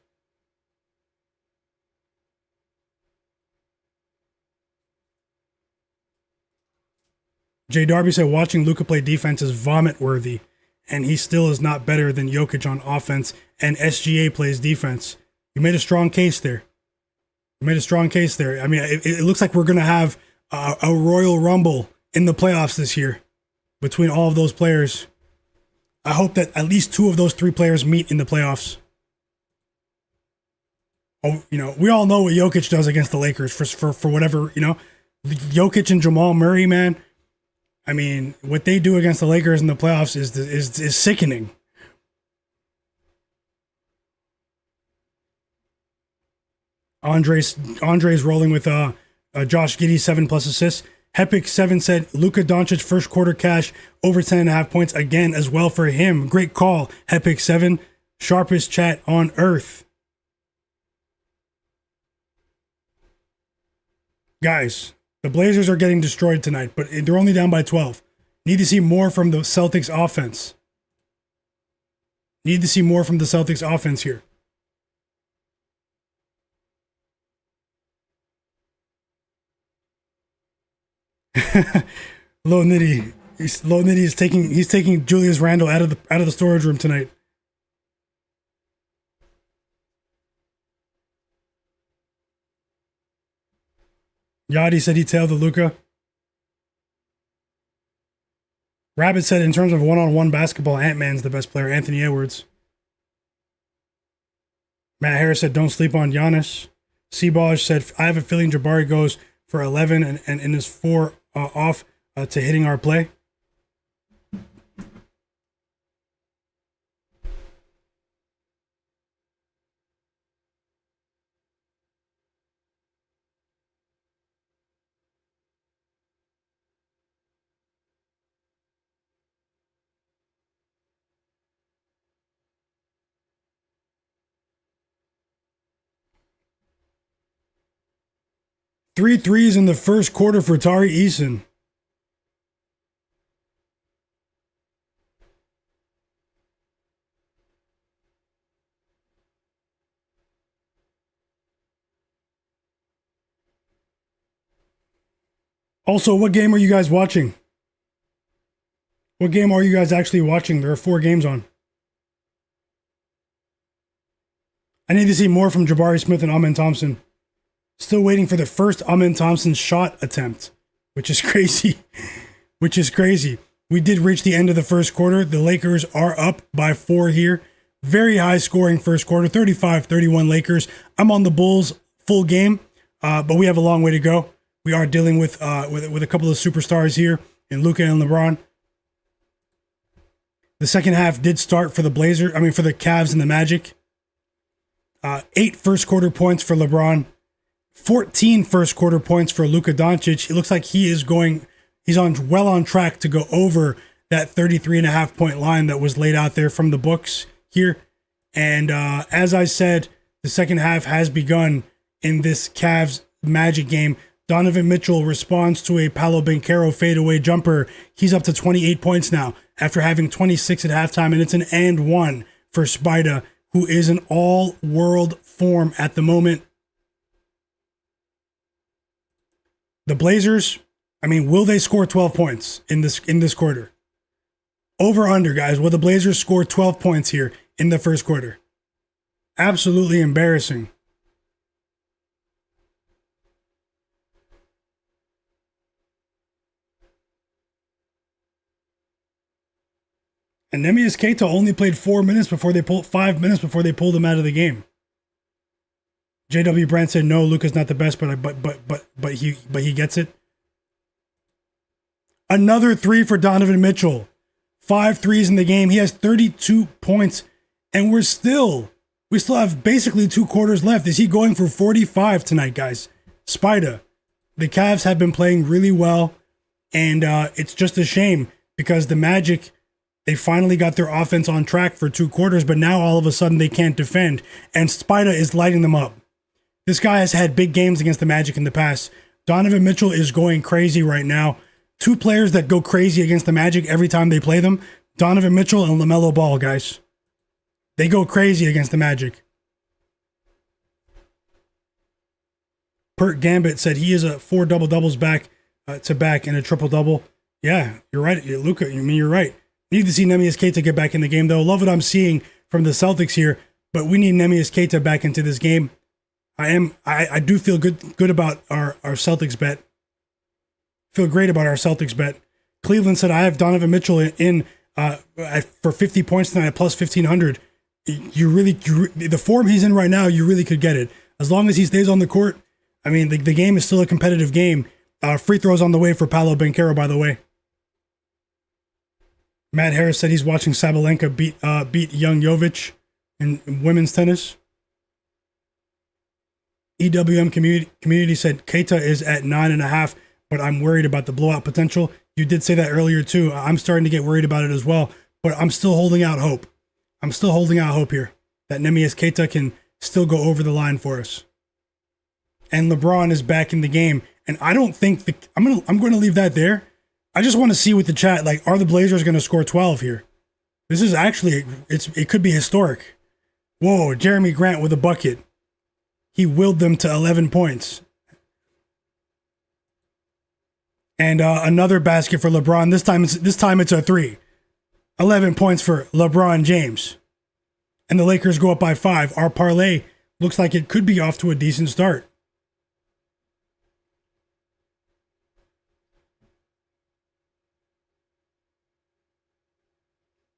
Jay Darby said watching Luka play defense is vomit-worthy, and he still is not better than Jokic on offense, and SGA plays defense. You made a strong case there. I mean, it looks like we're going to have a Royal Rumble in the playoffs this year between all of those players. I hope that at least 2 of those 3 players meet in the playoffs. Oh, we all know what Jokic does against the Lakers for whatever, Jokic and Jamal Murray, man. I mean, what they do against the Lakers in the playoffs is sickening. Andre's rolling with Josh Giddey 7+ assists. Hepic 7 said Luka Doncic first quarter cash over 10.5 points again as well for him. Great call, Hepic 7. Sharpest chat on earth. Guys, the Blazers are getting destroyed tonight, but they're only down by 12. Need to see more from the Celtics offense. Here. Low Nitty is taking Julius Randle out of the storage room tonight. Yachty said he tailed the Luka. Rabbit said in terms of one-on-one basketball, Ant-Man's the best player. Anthony Edwards. Matt Harris said don't sleep on Giannis. Seabaj said I have a feeling Jabari goes for 11 and is 4 off to hitting our play. Three threes in the first quarter for Tari Eason. Also, what game are you guys watching? What game are you guys actually watching? There are 4 games on. I need to see more from Jabari Smith and Amen Thompson. Still waiting for the first Amen Thompson shot attempt, which is crazy. We did reach the end of the first quarter. The Lakers are up by 4 here. Very high scoring first quarter, 35-31 Lakers. I'm on the Bulls full game, but we have a long way to go. We are dealing with a couple of superstars here in Luka and LeBron. The second half did start for the Cavs and the Magic. 8 first quarter points for LeBron. 14 first quarter points for Luka Doncic. It looks like he's well on track to go over that 33.5 point line that was laid out there from the books here. And as I said, the second half has begun in this Cavs Magic game. Donovan Mitchell responds to a Paolo Banchero fadeaway jumper. He's up to 28 points now after having 26 at halftime, and it's an and one for Spida, who is in all-world form at the moment. The Blazers, will they score 12 points in this quarter? Over under, guys. Will the Blazers score 12 points here in the first quarter? Absolutely embarrassing. And Neemias Queta only played 5 minutes before they pulled him out of the game. J.W. Brandt said no, Luka's not the best, but he gets it. Another 3 for Donovan Mitchell. 5 threes in the game. He has 32 points, and we still have basically 2 quarters left. Is he going for 45 tonight, guys? Spida. The Cavs have been playing really well, and it's just a shame because the Magic, they finally got their offense on track for 2 quarters, but now all of a sudden they can't defend, and Spida is lighting them up. This guy has had big games against the Magic in the past. Donovan Mitchell is going crazy right now. 2 players that go crazy against the Magic every time they play them, Donovan Mitchell and Lamelo Ball, guys. They go crazy against the Magic. Pert Gambit said he is a 4 double-doubles back to back and a triple-double. Yeah, you're right, Luka. You're right. Need to see Neemias Queta get back in the game, though. Love what I'm seeing from the Celtics here, but we need Neemias Queta back into this game. I do feel good about our Celtics bet. Feel great about our Celtics bet. Cleveland said I have Donovan Mitchell in for 50 points tonight at plus 1,500. The form he's in right now, you really could get it. As long as he stays on the court, the game is still a competitive game. Free throws on the way for Paolo Banchero, by the way. Matt Harris said he's watching Sabalenka beat young Jovic in women's tennis. EWM community said Keita is at 9.5, but I'm worried about the blowout potential. You did say that earlier too. I'm starting to get worried about it as well, but I'm still holding out hope. I'm still holding out hope here that Neemias Queta can still go over the line for us. And LeBron is back in the game, and I don't think I'm going to leave that there. I just want to see with the chat, are the Blazers going to score 12 here? This is actually, it could be historic. Whoa, Jeremy Grant with a bucket. He willed them to 11 points. And another basket for LeBron. This time it's a 3. 11 points for LeBron James. And the Lakers go up by 5. Our parlay looks like it could be off to a decent start.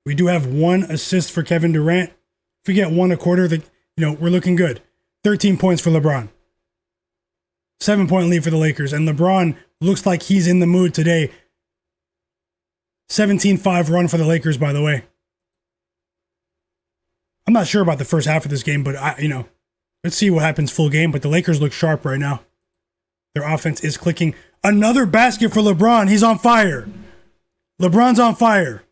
We do have 1 assist for Kevin Durant. If we get 1 a quarter, we're looking good. 13 points for LeBron. 7-point lead for the Lakers. And LeBron looks like he's in the mood today. 17-5 run for the Lakers, by the way. I'm not sure about the first half of this game, but let's see what happens full game. But the Lakers look sharp right now. Their offense is clicking. Another basket for LeBron. He's on fire. LeBron's on fire.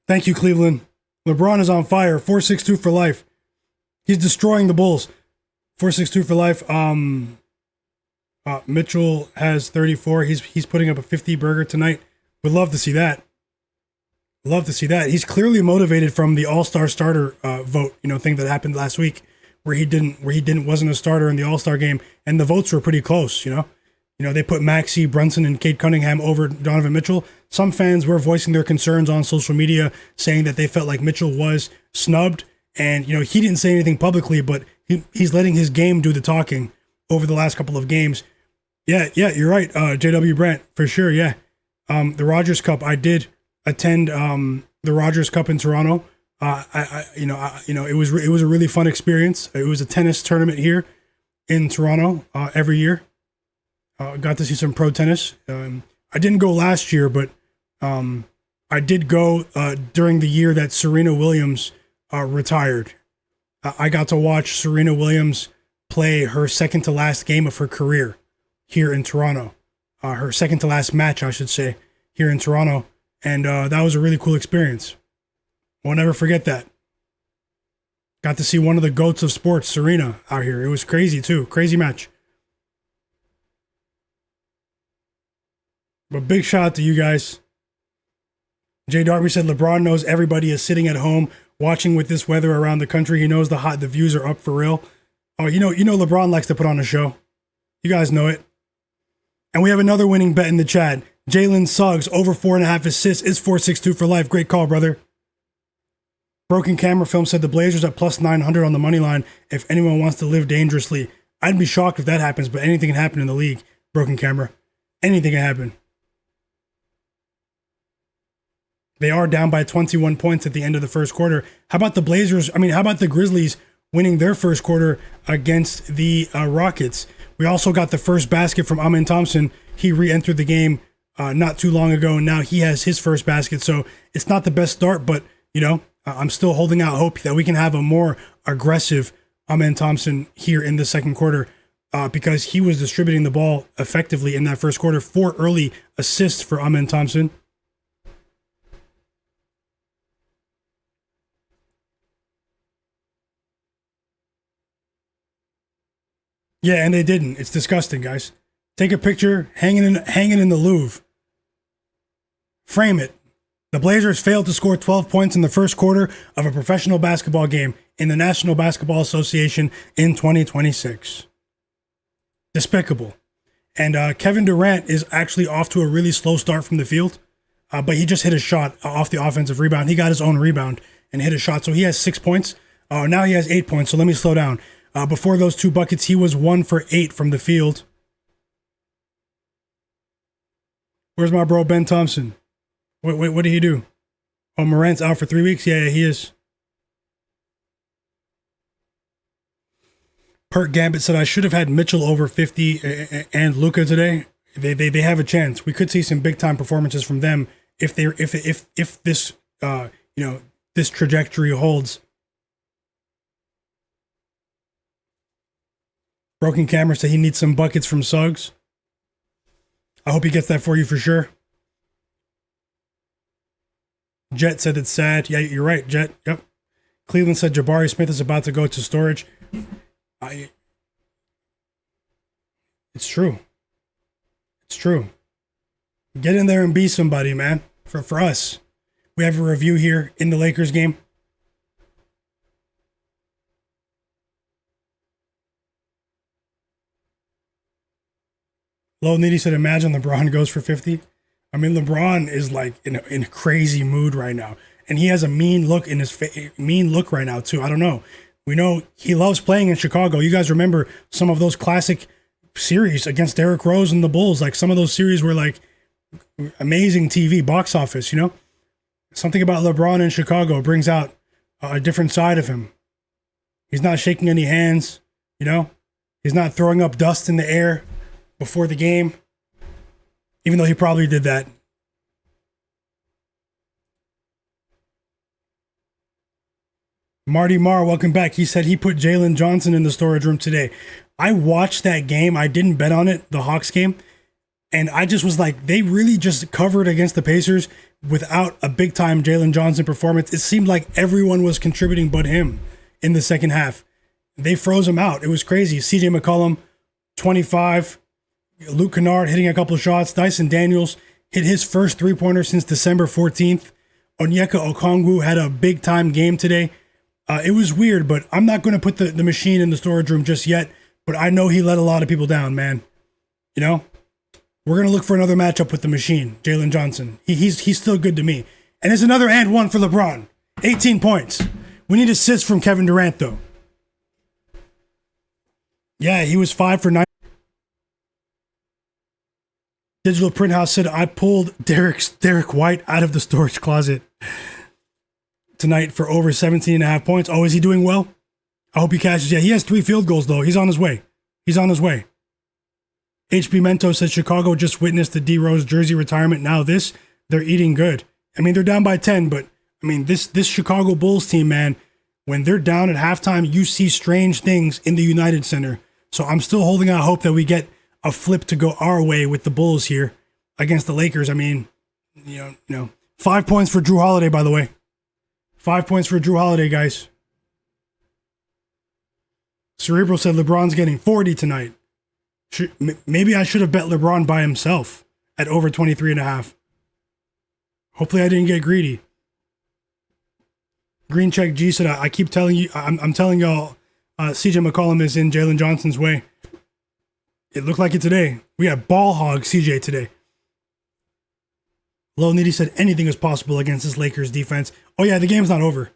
Thank you, Cleveland. LeBron is on fire. 4.62 for life. He's destroying the Bulls. 4.62 for life. Mitchell has 34. He's putting up a 50 burger tonight. Would love to see that. Love to see that. He's clearly motivated from the All-Star starter vote, thing that happened last week, where he wasn't a starter in the All-Star game, and the votes were pretty close. They put Maxey, Brunson, and Cade Cunningham over Donovan Mitchell. Some fans were voicing their concerns on social media, saying that they felt like Mitchell was snubbed. And, he didn't say anything publicly, but He's letting his game do the talking over the last couple of games. Yeah, you're right. JW Brent, for sure, yeah. The Rogers Cup, I did attend the Rogers Cup in Toronto. It was a really fun experience. It was a tennis tournament here in Toronto every year. Got to see some pro tennis. I didn't go last year, but I did go during the year that Serena Williams retired. I got to watch Serena Williams play her second to last game of her career here in Toronto. Her second to last match, I should say, here in Toronto. And that was a really cool experience. Won't ever forget that. Got to see one of the GOATs of sports, Serena, out here. It was crazy, too. Crazy match. But big shout out to you guys. Jay Darby said LeBron knows everybody is sitting at home watching with this weather around the country. He knows the views are up for real. Oh, you know LeBron likes to put on a show. You guys know it. And we have another winning bet in the chat. Jalen Suggs over 4.5 assists is 462 for life. Great call, brother. Broken Camera Film said the Blazers at plus 900 on the money line if anyone wants to live dangerously. I'd be shocked if that happens, but anything can happen in the league. Broken Camera. Anything can happen. They are down by 21 points at the end of the first quarter. How about the Blazers? How about the Grizzlies winning their first quarter against the Rockets? We also got the first basket from Amen Thompson. He re-entered the game not too long ago, and now he has his first basket. So it's not the best start, but, I'm still holding out hope that we can have a more aggressive Amen Thompson here in the second quarter because he was distributing the ball effectively in that first quarter. 4 early assists for Amen Thompson. Yeah, and they didn't. It's disgusting, guys. Take a picture, hang it in the Louvre. Frame it. The Blazers failed to score 12 points in the first quarter of a professional basketball game in the National Basketball Association in 2026. Despicable. And Kevin Durant is actually off to a really slow start from the field, but he just hit a shot off the offensive rebound. He got his own rebound and hit a shot, so he has 6 points. Now he has 8 points, so let me slow down. Before those 2 buckets, he was 1 for 8 from the field. Where's my bro, Ben Thompson? What did he do? Oh, Morant's out for 3 weeks? Yeah, he is. Pert Gambit said, I should have had Mitchell over 50 and Luka today. They have a chance. We could see some big-time performances from them if this, this trajectory holds. Broken Camera said he needs some buckets from Suggs. I hope he gets that for you for sure. Jet said it's sad. Yeah, you're right, Jet. Yep. Cleveland said Jabari Smith is about to go to storage. It's true. It's true. Get in there and be somebody, man. For us. We have a review here in the Lakers game. Low Nitty said, imagine LeBron goes for 50. LeBron is like in a crazy mood right now. And he has a mean look in his mean look right now, too. I don't know. We know he loves playing in Chicago. You guys remember some of those classic series against Derrick Rose and the Bulls. Like some of those series were like amazing TV, box office, Something about LeBron in Chicago brings out a different side of him. He's not shaking any hands, He's not throwing up dust in the air before the game. Even though he probably did that. Marty Marr, welcome back. He said he put Jalen Johnson in the storage room today. I watched that game. I didn't bet on it, the Hawks game. And I just was like, they really just covered against the Pacers without a big-time Jalen Johnson performance. It seemed like everyone was contributing but him in the second half. They froze him out. It was crazy. CJ McCollum, 25. Luke Kennard hitting a couple of shots. Dyson Daniels hit his first three-pointer since December 14th. Onyeka Okongwu had a big-time game today. It was weird, but I'm not going to put the machine in the storage room just yet. But I know he let a lot of people down, man. We're going to look for another matchup with the machine, Jalen Johnson. He's still good to me. And there's another and one for LeBron. 18 points. We need assists from Kevin Durant, though. Yeah, he was 5 for 9. Digital Print House said, I pulled Derek White out of the storage closet tonight for over 17.5 points. Oh, is he doing well? I hope he cashes. Yeah, he has 3 field goals, though. He's on his way. He's on his way. HB Mento says Chicago just witnessed the D-Rose jersey retirement. Now they're eating good. I mean, they're down by 10, but I mean, this Chicago Bulls team, man, when they're down at halftime, you see strange things in the United Center. So I'm still holding out hope that we get a flip to go our way with the Bulls here against the Lakers. I mean, you know, 5 points for Drew Holiday, by the way. 5 points for Drew Holiday, guys. Cerebral said LeBron's getting 40 tonight. Maybe I should have bet LeBron by himself at over 23.5. Hopefully I didn't get greedy. Green Check G said, I keep telling you, I'm telling y'all, CJ McCollum is in Jalen Johnson's way. It looked like it today. We had ball hog CJ today. Low Nitty said anything is possible against this Lakers defense. Oh yeah, the game's not over.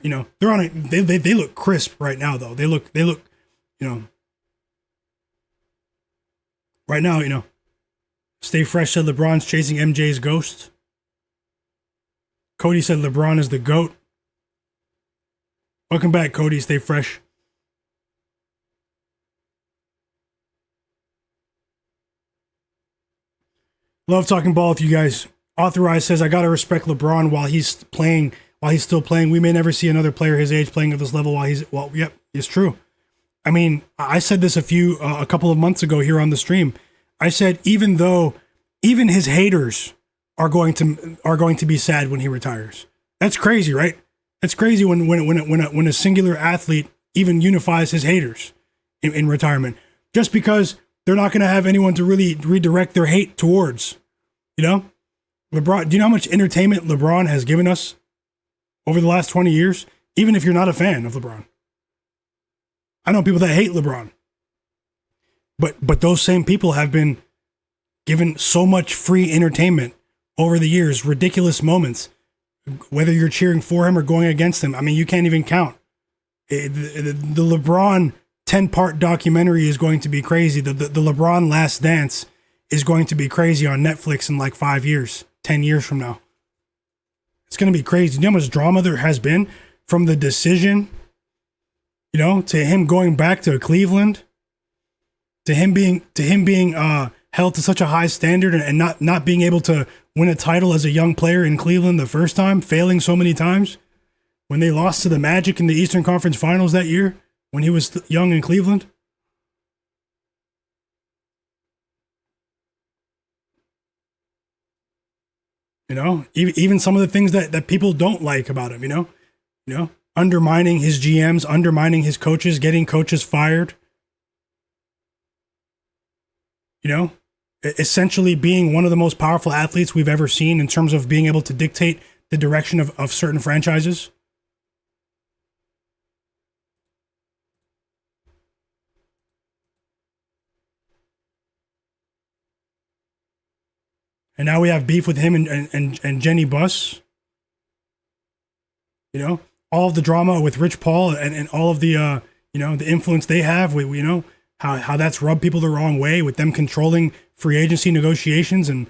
They're on it. They look crisp right now though. They look, right now, Stay Fresh said LeBron's chasing MJ's ghost. Cody said LeBron is the GOAT. Welcome back, Cody. Stay fresh. Love talking ball with you guys. Authorized says I gotta respect LeBron while he's still playing. We may never see another player his age playing at this level yep, it's true. I mean, I said this a couple of months ago here on the stream. I said even his haters are going to be sad when he retires. That's crazy, right? That's crazy when a singular athlete even unifies his haters in retirement, just because they're not going to have anyone to really redirect their hate towards. LeBron. Do you know how much entertainment LeBron has given us over the last 20 years? Even if you're not a fan of LeBron, I know people that hate LeBron, but those same people have been given so much free entertainment over the years, ridiculous moments. Whether you're cheering for him or going against him, I mean, you can't even count. The LeBron 10-part documentary is going to be crazy. The LeBron Last Dance is going to be crazy on Netflix in like 5 years, 10 years from now. It's going to be crazy. You know how much drama there has been from the decision, to him going back to Cleveland, to him being held to such a high standard and not being able to win a title as a young player in Cleveland the first time, failing so many times. When they lost to the Magic in the Eastern Conference Finals that year, when he was young in Cleveland. Even some of the things that people don't like about him, undermining his GMs, undermining his coaches, getting coaches fired. Essentially being one of the most powerful athletes we've ever seen in terms of being able to dictate the direction of certain franchises. And now we have beef with him and Jenny Buss. All of the drama with Rich Paul and all of the, the influence they have with, how that's rubbed people the wrong way with them controlling free agency negotiations and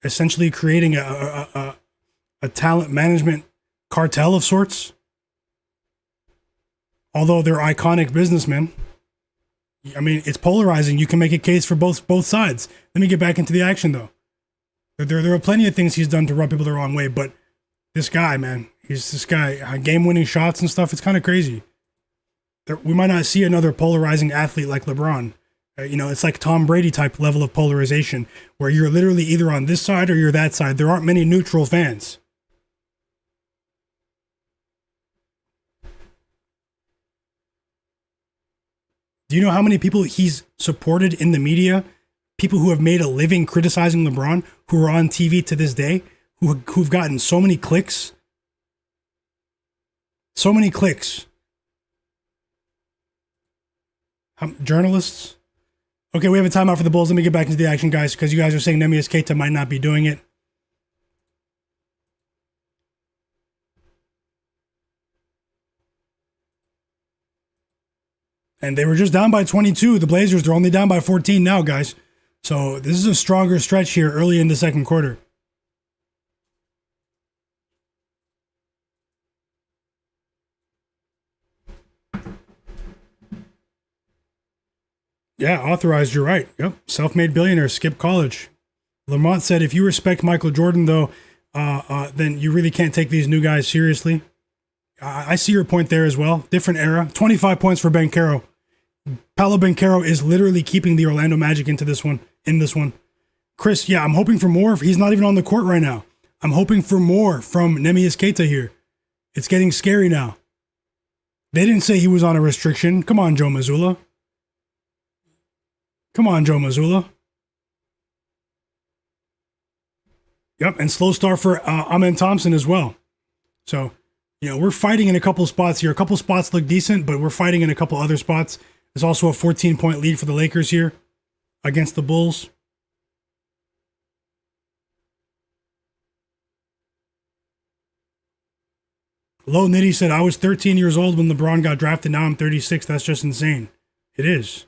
essentially creating a talent management cartel of sorts. Although they're iconic businessmen, I mean, it's polarizing. You can make a case for both sides. Let me get back into the action though. There are plenty of things he's done to rub people the wrong way, but this guy, man, game-winning shots and stuff. It's kind of crazy. We might not see another polarizing athlete like LeBron. It's like Tom Brady type level of polarization where you're literally either on this side or you're that side. There aren't many neutral fans. Do you know how many people he's supported in the media? People who have made a living criticizing LeBron, who are on TV to this day, who've gotten so many clicks. So many clicks. Journalists. Okay, we have a timeout for the Bulls. Let me get back into the action, guys, because you guys are saying Neemias Queta might not be doing it. And they were just down by 22. The Blazers, they're only down by 14 now, guys. So this is a stronger stretch here early in the second quarter. Yeah, authorized, you're right. Yep, self-made billionaire, skip college. Lamont said, if you respect Michael Jordan, though, then you really can't take these new guys seriously. I see your point there as well. Different era. 25 points for Banchero. Paolo Banchero is literally keeping the Orlando Magic in this one. Chris, yeah, I'm hoping for more. He's not even on the court right now. I'm hoping for more from Neemias Queta here. It's getting scary now. They didn't say he was on a restriction. Come on, Joe Mazzulla. Yep, and slow start for Amen Thompson as well. So, we're fighting in a couple spots here. A couple spots look decent, but we're fighting in a couple other spots. There's also a 14-point lead for the Lakers here against the Bulls. Low Nitty said, I was 13 years old when LeBron got drafted. Now I'm 36. That's just insane. It is.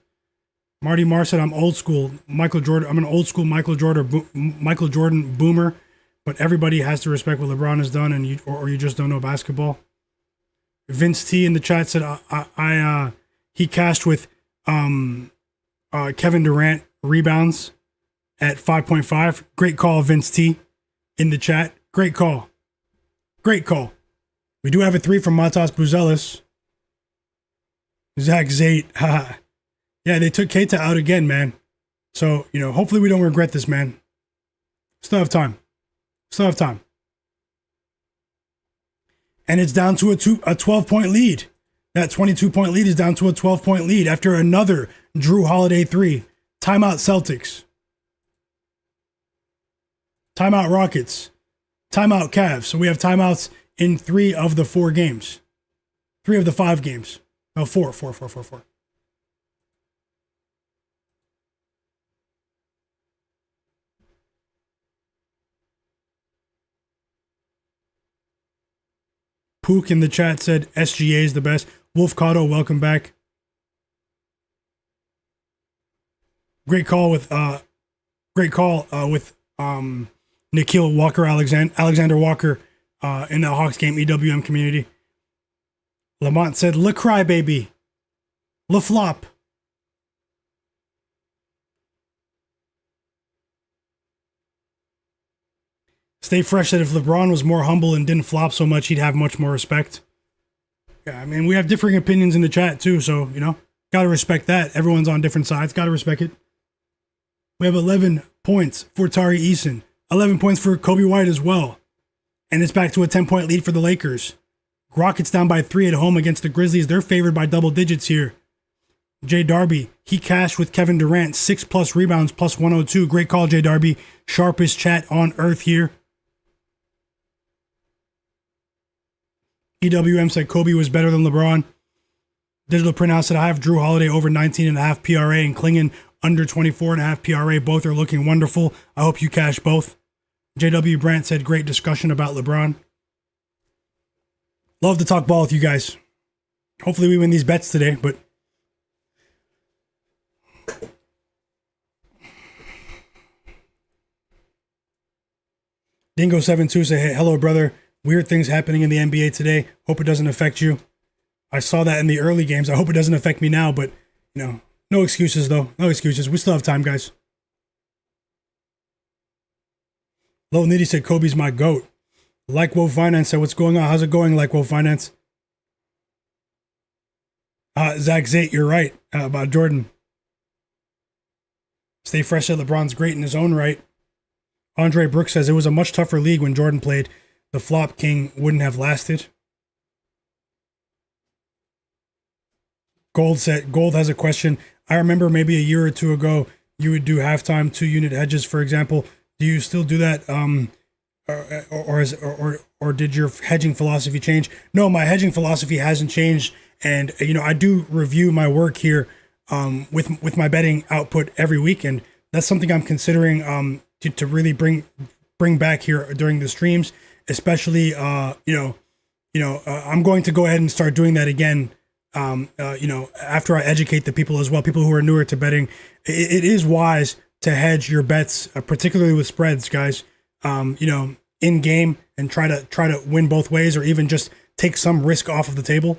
Marty Marr said, I'm old school Michael Jordan. I'm an old school Michael Jordan boomer, but everybody has to respect what LeBron has done, and you just don't know basketball. Vince T in the chat said, he cashed with Kevin Durant rebounds at 5.5. Great call, Vince T in the chat. Great call. We do have a 3 from Matas Buzelis. Zach Zate. Yeah, they took Keita out again, man. So, hopefully we don't regret this, man. Still have time. And it's down to a 12-point lead. That 22-point lead is down to a 12-point lead after another Drew Holiday 3. Timeout Celtics. Timeout Rockets. Timeout Cavs. So we have timeouts in 3 of the 4 games. 3 of the 5 games. No, 4. Pook in the chat said SGA is the best. Wolf Cotto, welcome back. Great call with Nikhil Walker, Alexander Walker in the Hawks game EWM community. Lamont said, "La cry baby, la flop." Stay Fresh said if LeBron was more humble and didn't flop so much, he'd have much more respect. Yeah, I mean, we have differing opinions in the chat too, so, gotta respect that. Everyone's on different sides, gotta respect it. We have 11 points for Tari Eason, 11 points for Kobe White as well. And it's back to a 10-point lead for the Lakers. Rockets down by 3 at home against the Grizzlies. They're favored by double digits here. Jay Darby, he cashed with Kevin Durant, 6+ rebounds, plus 102. Great call, Jay Darby. Sharpest chat on earth here. EWM said Kobe was better than LeBron. Digital Printhouse said I have Drew Holiday over 19.5 PRA and Klingon under 24.5 PRA. Both are looking wonderful. I hope you cash both. JW Brandt said great discussion about LeBron. Love to talk ball with you guys. Hopefully we win these bets today, but Dingo72 said, hey, hello, brother. Weird things happening in the NBA today. Hope it doesn't affect you. I saw that in the early games. I hope it doesn't affect me now, but, no excuses, though. No excuses. We still have time, guys. Low Nitty said, Kobe's my GOAT. Like Wolf Finance said, what's going on? How's it going, Like Wolf Finance? Zach Zate, you're right about Jordan. Stay Fresh said LeBron's great in his own right. Andre Brooks says it was a much tougher league when Jordan played. The flop king wouldn't have lasted. Gold has a question. I remember maybe a year or two ago, you would do halftime 2-unit hedges, for example. Do you still do that? Or did your hedging philosophy change? No, my hedging philosophy hasn't changed. And, I do review my work here with my betting output every week. And that's something I'm considering to really bring back here during the streams. Especially, I'm going to go ahead and start doing that again after I educate the people as well, people who are newer to betting, it is wise to hedge your bets, particularly with spreads, guys. In game, and try to win both ways, or even just take some risk off of the table.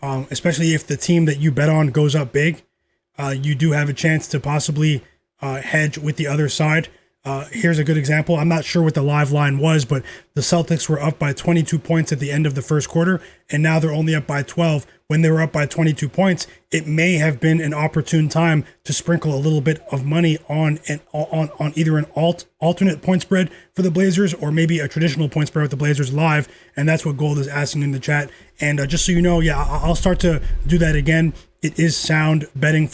Especially if the team that you bet on goes up big, you do have a chance to possibly hedge with the other side. Here's a good example. I'm not sure what the live line was, but the Celtics were up by 22 points at the end of the first quarter, and now they're only up by 12. When they were up by 22 points, it may have been an opportune time to sprinkle a little bit of money on either an alternate point spread for the Blazers, or maybe a traditional point spread with the Blazers live, and that's what Gold is asking in the chat. And just so you know, yeah, I'll start to do that again. It is sound betting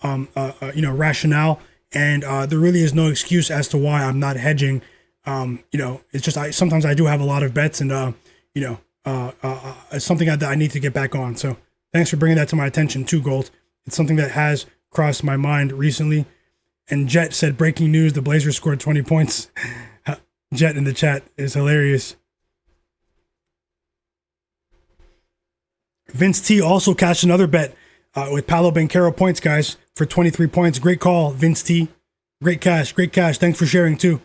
rationale. And there really is no excuse as to why I'm not hedging. It's just sometimes I do have a lot of bets, and it's something that I need to get back on. So thanks for bringing that to my attention too, Gold. It's something that has crossed my mind recently. And Jet said, breaking news, the Blazers scored 20 points. Jet in the chat is hilarious. Vince T also cashed another bet with Paolo Banchero points, guys, for 23 points. Great call, Vince T. Great cash, great cash. Thanks for sharing, too.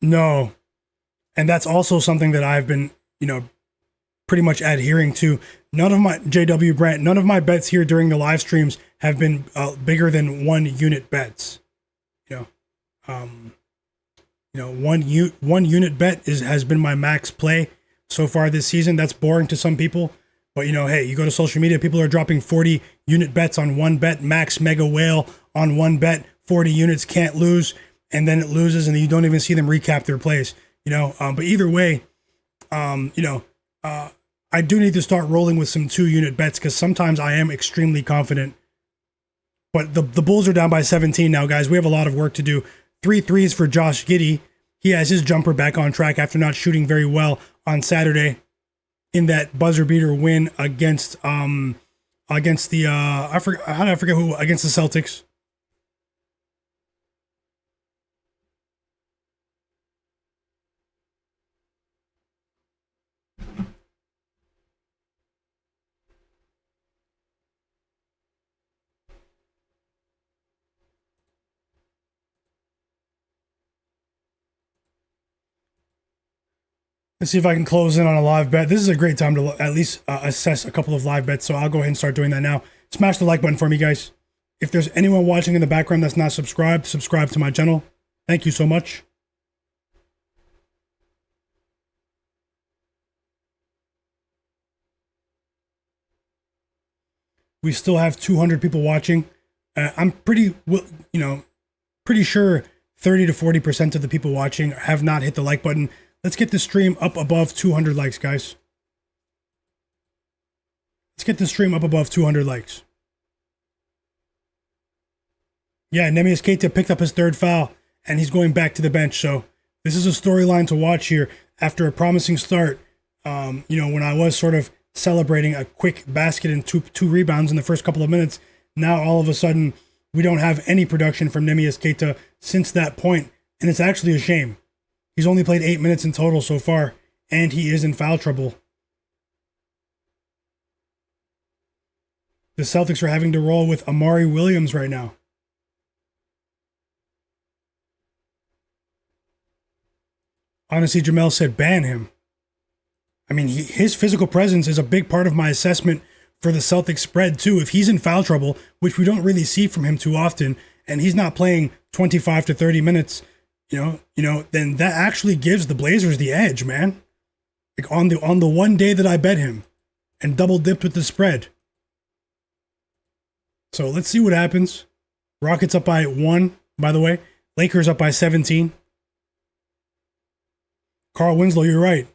No. And that's also something that I've been, pretty much adhering to. None of my, JW Brandt, none of my bets here during the live streams have been bigger than 1 unit bets. One unit bet has been my max play so far this season. That's boring to some people, but hey, you go to social media, people are dropping 40 unit bets on one bet, max mega whale on one bet, 40 units, can't lose, and then it loses, and you don't even see them recap their plays. But either way, I do need to start rolling with some 2 unit bets, because sometimes I am extremely confident. But the Bulls are down by 17 now, guys. We have a lot of work to do. 3 threes for Josh Giddey. He has his jumper back on track after not shooting very well on Saturday in that buzzer beater win against the against the Celtics. Let's see if I can close in on a live bet. This is a great time to at least assess a couple of live bets, so I'll go ahead and start doing that now. Smash the like button for me, guys. If there's anyone watching in the background that's not subscribed, subscribe to my channel. Thank you so much. We still have 200 people watching. I'm pretty sure 30 to 40% of the people watching have not hit the like button. Let's get the stream up above 200 likes, guys. Let's get the stream up above 200 likes. Yeah, Neemias Queta picked up his 3rd foul, and he's going back to the bench. So this is a storyline to watch here after a promising start. When I was sort of celebrating a quick basket and two rebounds in the first couple of minutes, now all of a sudden we don't have any production from Neemias Queta since that point, and it's actually a shame. He's only played 8 minutes in total so far, and he is in foul trouble. The Celtics are having to roll with Amari Williams right now. Honestly, Jamel said ban him. I mean, his physical presence is a big part of my assessment for the Celtics spread too. If he's in foul trouble, which we don't really see from him too often, and he's not playing 25 to 30 minutes, then that actually gives the Blazers the edge, man. Like on the one day that I bet him and double dipped with the spread. So let's see what happens. Rockets up by 1, by the way. Lakers up by 17. Carl Winslow, you're right.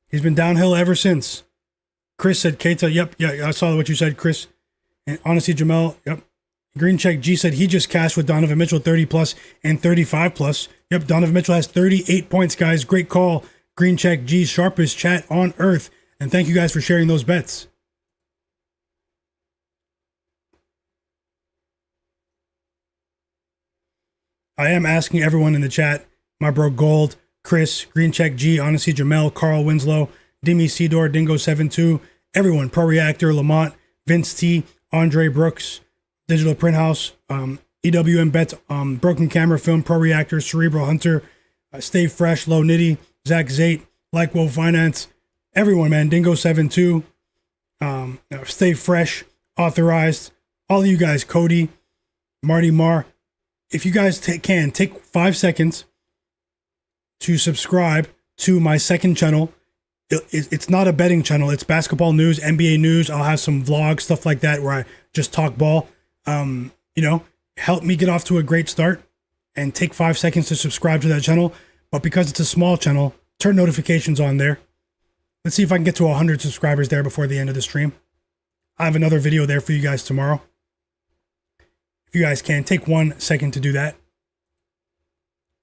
He's been downhill ever since. Chris said Keita. Yep, yeah, I saw what you said, Chris. And honestly, Jamel, yep. Green Check G said he just cashed with Donovan Mitchell 30 plus and 35 plus. Yep, Donovan Mitchell has 38 points, guys. Great call. Green Check G, sharpest chat on earth. And thank you guys for sharing those bets. I am asking everyone in the chat, my bro Gold, Chris, Greencheck G, Honesty Jamel, Carl Winslow, Dimi Sidor, Dingo72, everyone, Pro Reactor, Lamont, Vince T, Andre Brooks, Digital Print House, EWM Bets, Broken Camera Film, Pro Reactor, Cerebral Hunter, Stay Fresh, Low Nitty, Zach Zate, Like Wolf Finance, everyone, man, Dingo72, Stay Fresh, Authorized, all of you guys, Cody, Marty Marr. If you guys can take 5 seconds to subscribe to my second channel. It's not a betting channel. It's basketball news, NBA news. I'll have some vlogs, stuff like that, where I just talk ball. Help me get off to a great start and take 5 seconds to subscribe to that channel. But because it's a small channel, turn notifications on there. Let's see if I can get to 100 subscribers there before the end of the stream. I have another video there for you guys tomorrow. If you guys can, take 1 second to do that.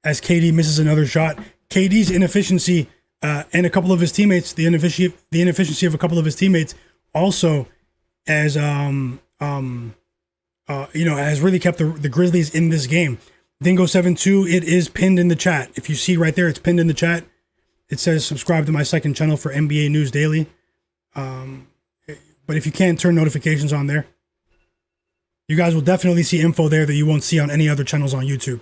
As KD misses another shot, KD's inefficiency and a couple of his teammates, the inefficiency of a couple of his teammates, also has has really kept the Grizzlies in this game. Dingo72, it is pinned in the chat. If you see right there, it's pinned in the chat. It says subscribe to my second channel for NBA News Daily. But if you can, turn notifications on there. You guys will definitely see info there that you won't see on any other channels on YouTube.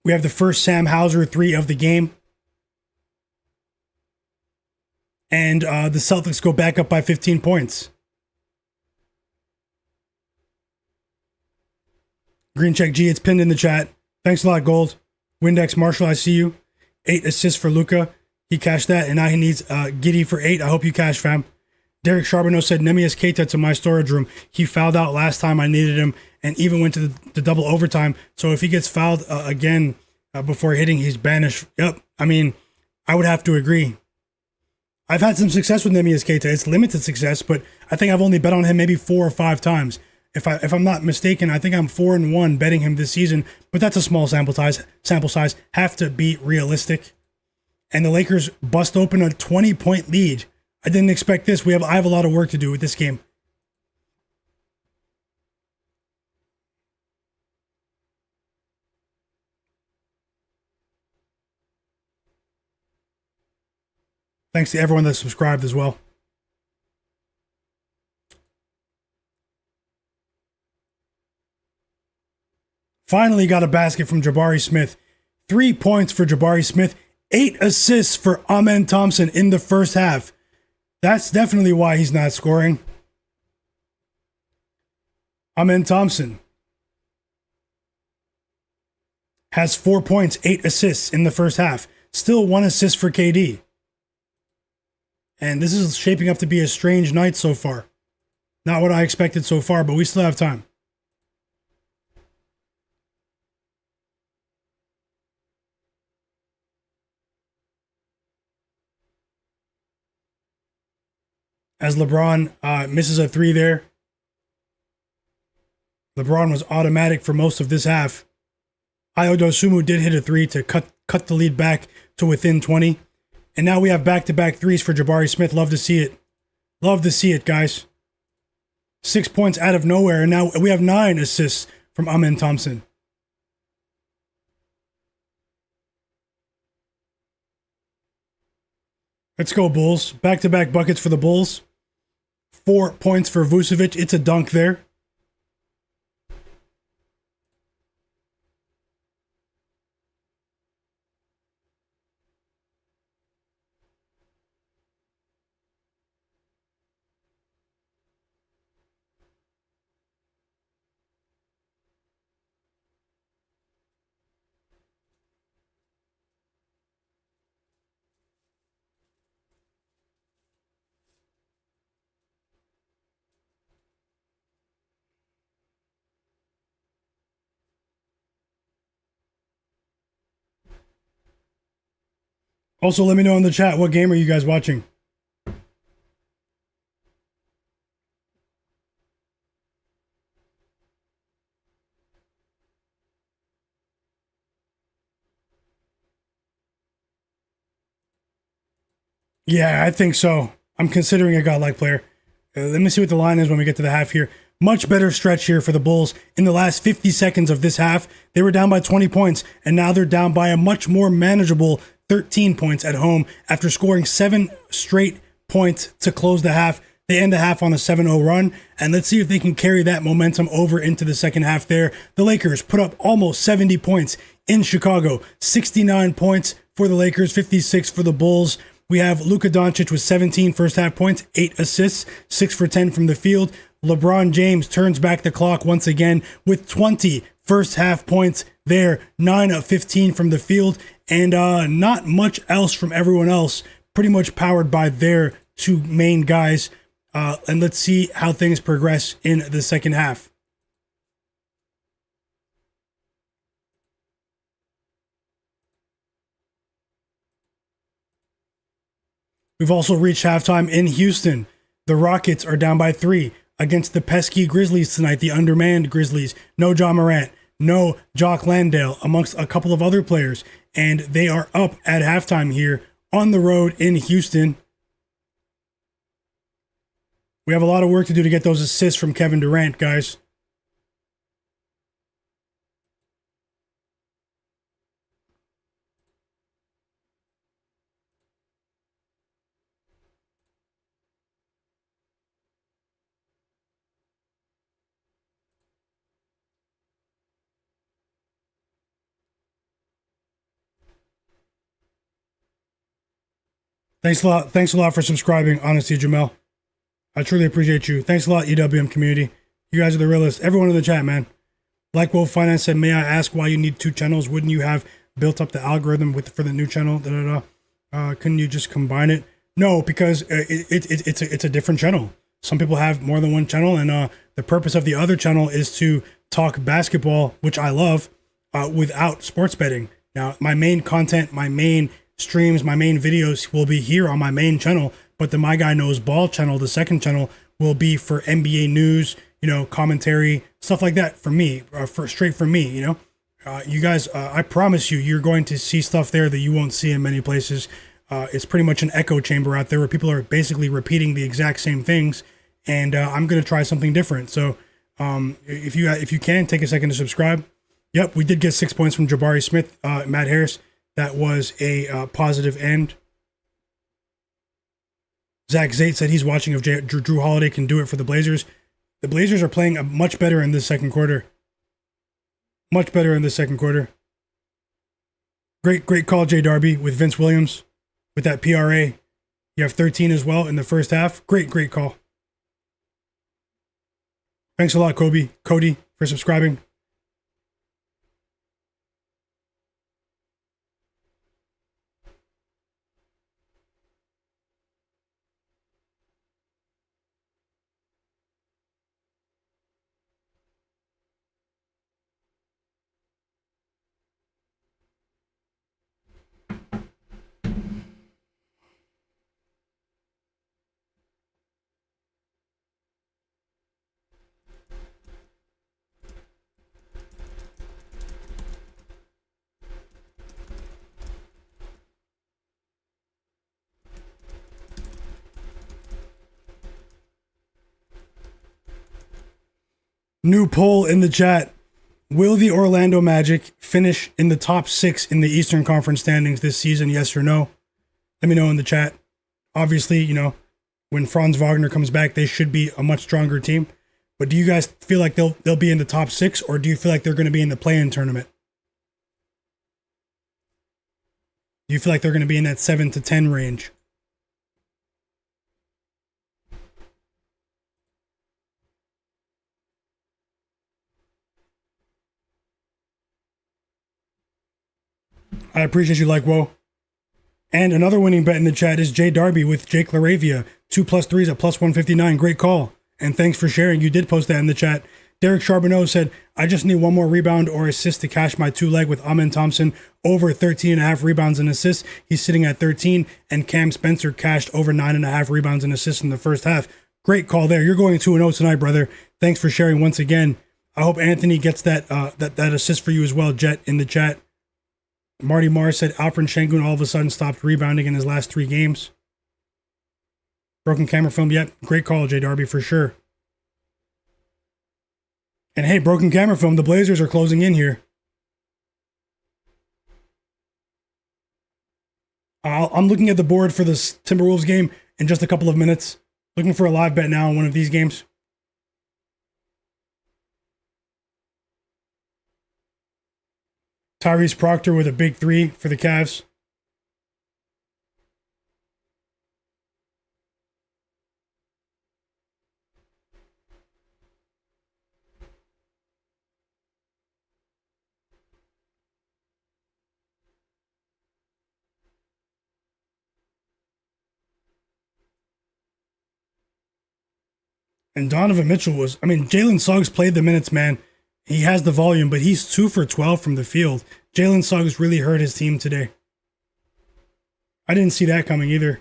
We have the first Sam Hauser 3 of the game. And the Celtics go back up by 15 points. Greencheck G, it's pinned in the chat. Thanks a lot, Gold. Windex Marshall, I see you. 8 assists for Luka. He cashed that, and now he needs Giddy for 8. I hope you cash, fam. Derek Charbonneau said, Nemias Keita to my storage room. He fouled out last time I needed him and even went to the double overtime. So if he gets fouled again before hitting, he's banished. Yep. I mean, I would have to agree. I've had some success with Nemias Keita. It's limited success, but I think I've only bet on him maybe 4 or 5 times. If I'm not mistaken, I think I'm 4-1 betting him this season, but that's a small sample size. Have to be realistic. And the Lakers bust open a 20-point lead. I didn't expect this. I have a lot of work to do with this game. Thanks to everyone that subscribed as well. Finally got a basket from Jabari Smith. 3 points for Jabari Smith. 8 assists for Amen Thompson in the first half. That's definitely why he's not scoring. Amen Thompson has 4 points, 8 assists in the first half. Still 1 assist for KD. And this is shaping up to be a strange night so far. Not what I expected so far, but we still have time. As LeBron misses a 3 there. LeBron was automatic for most of this half. Ayo Dosunmu did hit a 3 to cut the lead back to within 20. And now we have back-to-back 3s for Jabari Smith. Love to see it. Love to see it, guys. 6 points out of nowhere, and now we have 9 assists from Amen Thompson. Let's go, Bulls. Back-to-back buckets for the Bulls. 4 points for Vucevic. It's a dunk there. Also, let me know in the chat, what game are you guys watching? Yeah, I think so. I'm considering a godlike player. Let me see what the line is when we get to the half here. Much better stretch here for the Bulls. In the last 50 seconds of this half, they were down by 20 points, and now they're down by a much more manageable 13 points at home after scoring 7 straight points to close the half. They end the half on a 7-0 run, and let's see if they can carry that momentum over into the second half there. The Lakers put up almost 70 points in Chicago. 69 points for the Lakers, 56 for the Bulls. We have Luka Doncic with 17 first half points, 8 assists, 6 for 10 from the field. LeBron James turns back the clock once again with 20 first half points there, 9 of 15 from the field, and not much else from everyone else, pretty much powered by their two main guys. And let's see how things progress in the second half. We've also reached halftime in Houston. The Rockets are down by 3 against the pesky Grizzlies tonight, the undermanned Grizzlies. No Ja Morant, no Jock Landale, amongst a couple of other players. And they are up at halftime here on the road in Houston. We have a lot of work to do to get those assists from Kevin Durant, guys. Thanks a lot. Thanks a lot for subscribing, honestly, Jamel. I truly appreciate you. Thanks a lot, EWM community. You guys are the realest. Everyone in the chat, man. Like Wolf Finance said, may I ask why you need 2 channels? Wouldn't you have built up the algorithm for the new channel? Couldn't you just combine it? No, because it's a different channel. Some people have more than one channel, and the purpose of the other channel is to talk basketball, which I love, without sports betting. Now, my main content, my main streams, my main videos will be here on my main channel, but the My Guy Knows Ball channel, the second channel, will be for NBA news, commentary, stuff like that for me, straight for me, you guys, I promise you're going to see stuff there that you won't see in many places. It's pretty much an echo chamber out there where people are basically repeating the exact same things, and I'm going to try something different. So if you can, take a second to subscribe. Yep, we did get 6 points from Jabari Smith, Matt Harris. That was a positive end. Zach Zate said he's watching if Drew Holiday can do it for the Blazers. The Blazers are playing much better in the second quarter. Much better in the second quarter. Great call, Jay Darby, with Vince Williams. With that PRA. You have 13 as well in the first half. Great call. Thanks a lot, Cody, for subscribing. New poll in the chat. Will the Orlando Magic finish in the top 6 in the Eastern Conference standings this season, yes or no? Let me know in the chat. Obviously, when Franz Wagner comes back, they should be a much stronger team. But do you guys feel like they'll be in the top 6, or do you feel like they're going to be in the play-in tournament? Do you feel like they're going to be in that 7 to 10 range? I appreciate you, like, whoa. And another winning bet in the chat is Jay Darby with Jake LaRavia. 2+3s at +159. Great call. And thanks for sharing. You did post that in the chat. Derek Charbonneau said, I just need one more rebound or assist to cash my 2-leg with Amen Thompson over 13.5 rebounds and assists. He's sitting at 13, and Cam Spencer cashed over 9.5 rebounds and assists in the first half. Great call there. You're going 2-0 tonight, brother. Thanks for sharing once again. I hope Anthony gets that assist for you as well, Jet, in the chat. Marty Marr said Alperen Sengun all of a sudden stopped rebounding in his last 3 games. Broken camera film. Yep. Great call, J Darby, for sure. And hey, broken camera film. The Blazers are closing in here. I'm looking at the board for this Timberwolves game in just a couple of minutes. Looking for a live bet now on one of these games. Tyrese Proctor with a big three for the Cavs. And Donovan Mitchell Jalen Suggs played the minutes, man. He has the volume, but he's 2 for 12 from the field. Jalen Suggs really hurt his team today. I didn't see that coming either.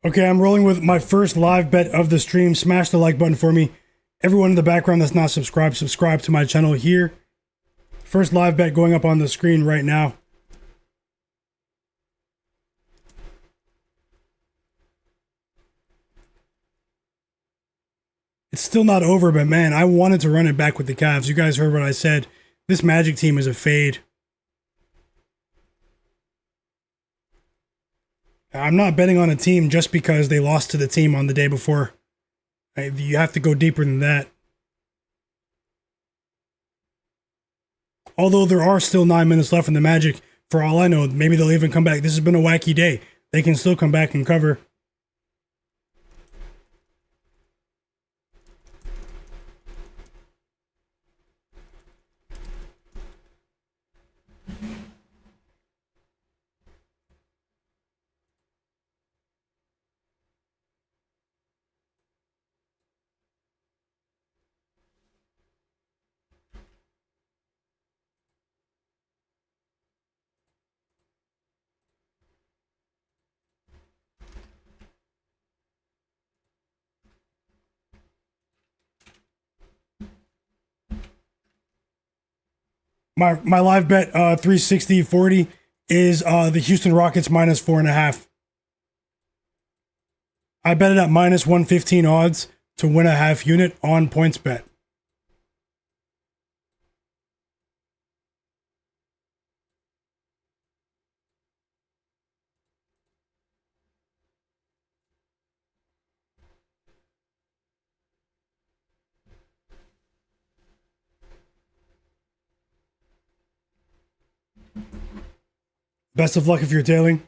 Okay, I'm rolling with my first live bet of the stream. Smash the like button for me. Everyone in the background that's not subscribed, subscribe to my channel here. First live bet going up on the screen right now. It's still not over, but man, I wanted to run it back with the Cavs. You guys heard what I said. This Magic team is a fade. I'm not betting on a team just because they lost to the team on the day before. You have to go deeper than that. Although there are still 9 minutes left in the Magic, for all I know, maybe they'll even come back. This has been a wacky day. They can still come back and cover. My live bet 360-40 is the Houston Rockets minus 4.5. I bet it at minus 115 odds to win a half unit on points bet. Best of luck if you're tailing.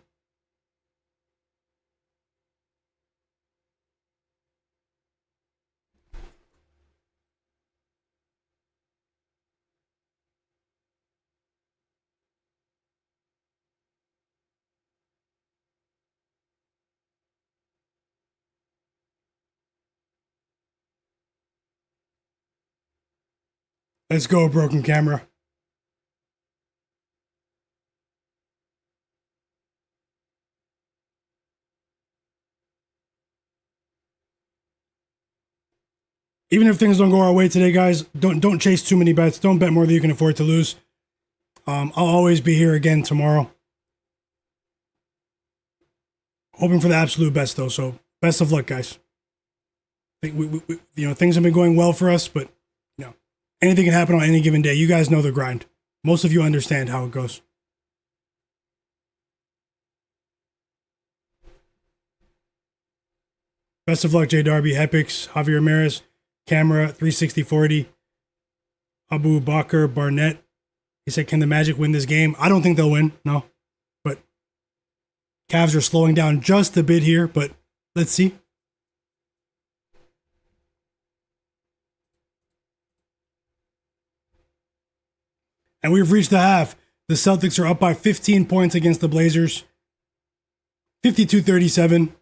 Let's go, broken camera. Even if things don't go our way today, guys, don't chase too many bets. Don't bet more than you can afford to lose. I'll always be here again tomorrow. Hoping for the absolute best, though. So best of luck, guys. I think things have been going well for us, but anything can happen on any given day. You guys know the grind. Most of you understand how it goes. Best of luck, J Darby, Hepix, Javier Ramirez, Camera, 36040, Abu Bakr Barnett. He said, can the Magic win this game? I don't think they'll win, no. But Cavs are slowing down just a bit here, but let's see. And we've reached the half. The Celtics are up by 15 points against the Blazers. 52-37.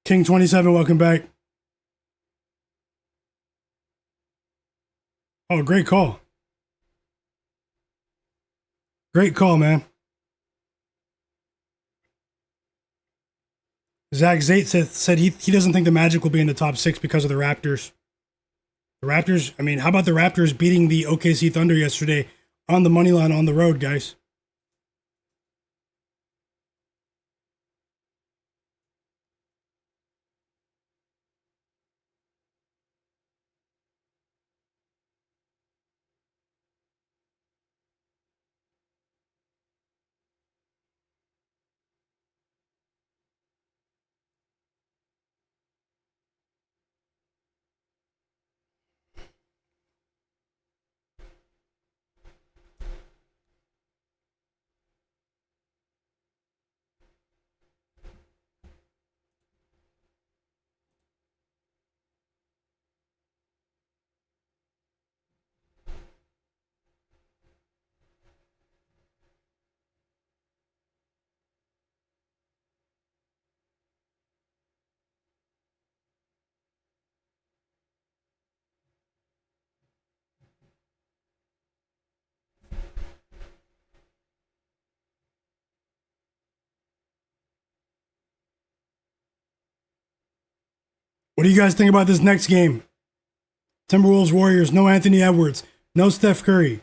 King 27, welcome back. Oh, great call. Great call, man. Zach Zate said he doesn't think the Magic will be in the top 6 because of the Raptors. The Raptors, I mean, how about the Raptors beating the OKC Thunder yesterday on the money line on the road, guys? What do you guys think about this next game? Timberwolves Warriors, no Anthony Edwards, no Steph Curry.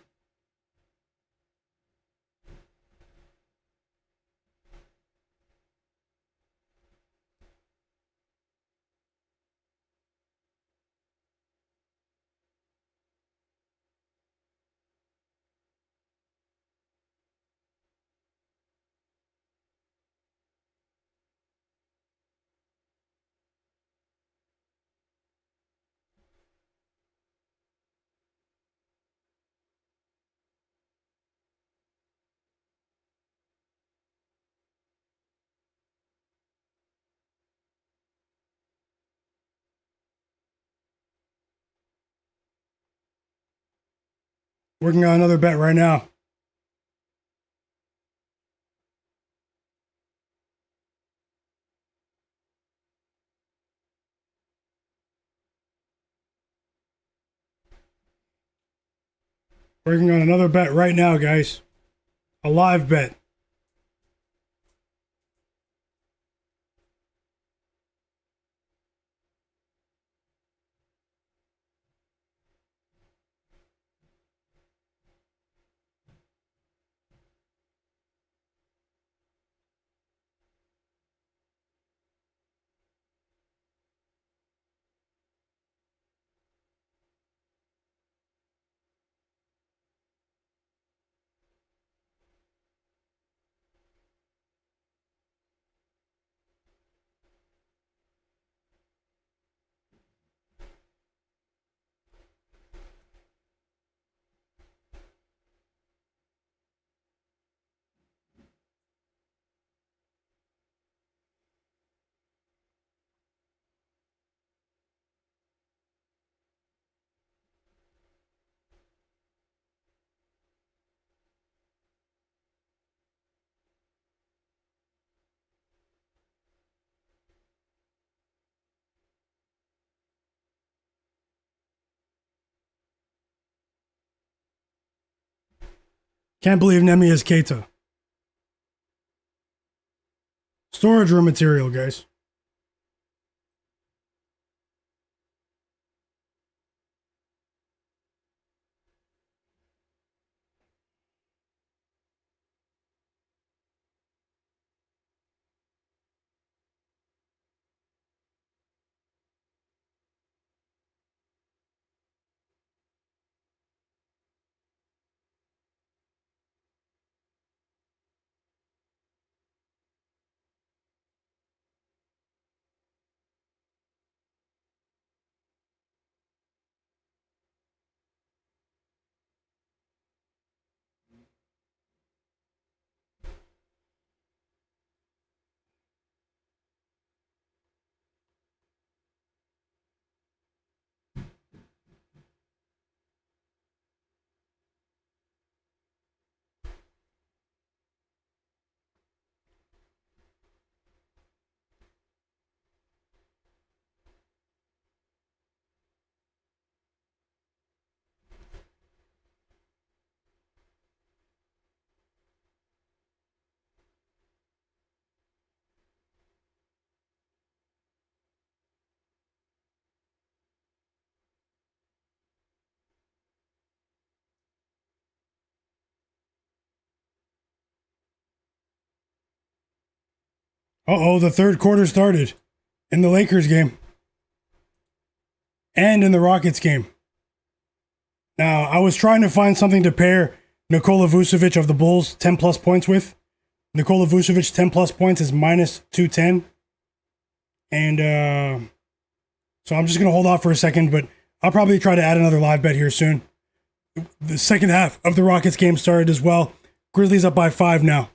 Working on another bet right now. Working on another bet right now, guys. A live bet. Can't believe Nemi is Keita. storage room material, guys. Uh-oh, the third quarter started in the Lakers game and in the Rockets game. Now, I was trying to find something to pair Nikola Vucevic of the Bulls 10 plus points with. Nikola Vucevic 10 plus points is minus 210. And so I'm just going to hold off for a second, but I'll probably try to add another live bet here soon. The second half of the Rockets game started as well. Grizzlies up by 5 now.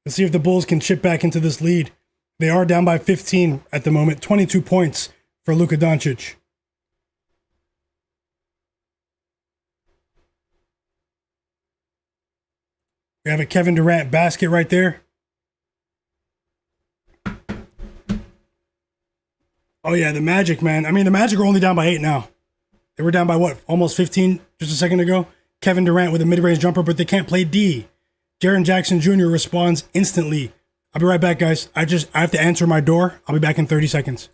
Let's see if the Bulls can chip back into this lead. They are down by 15 at the moment. 22 points for Luka Doncic. We have a Kevin Durant basket right there. Oh, yeah, the Magic, man. I mean, the Magic are only down by 8 now. They were down by what? Almost 15 just a second ago. Kevin Durant with a mid-range jumper, but they can't play D. Jaren Jackson Jr. responds instantly. I'll be right back, guys. I have to answer my door. I'll be back in 30 seconds.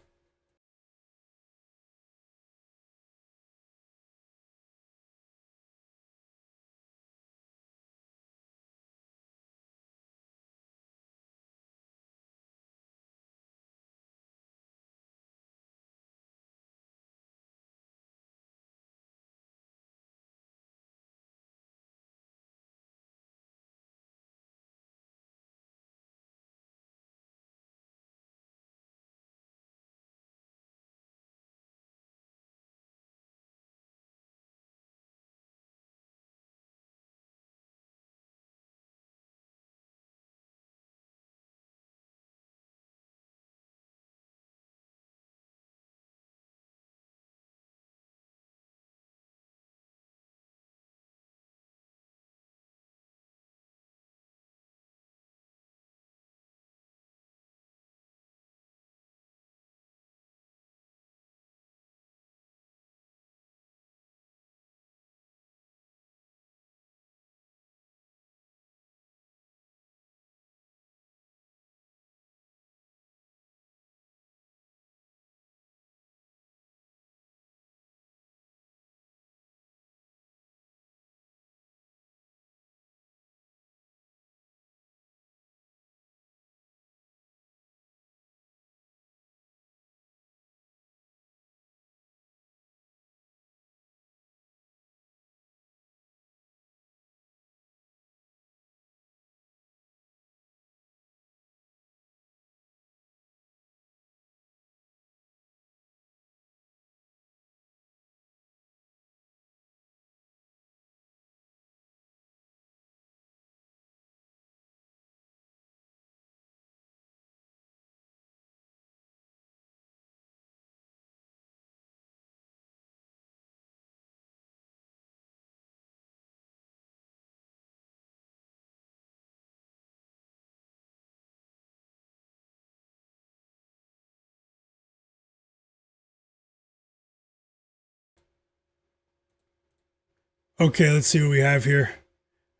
Okay, let's see what we have here.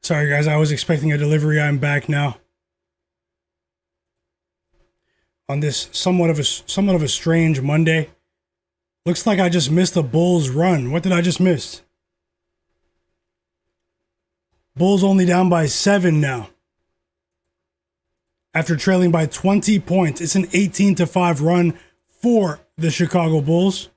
Sorry, guys, I was expecting a delivery. I'm back now. On this somewhat of a strange Monday. Looks like I just missed the Bulls run. What did I just miss? Bulls only down by 7 now. After trailing by 20 points. It's an 18-5 run for the Chicago Bulls.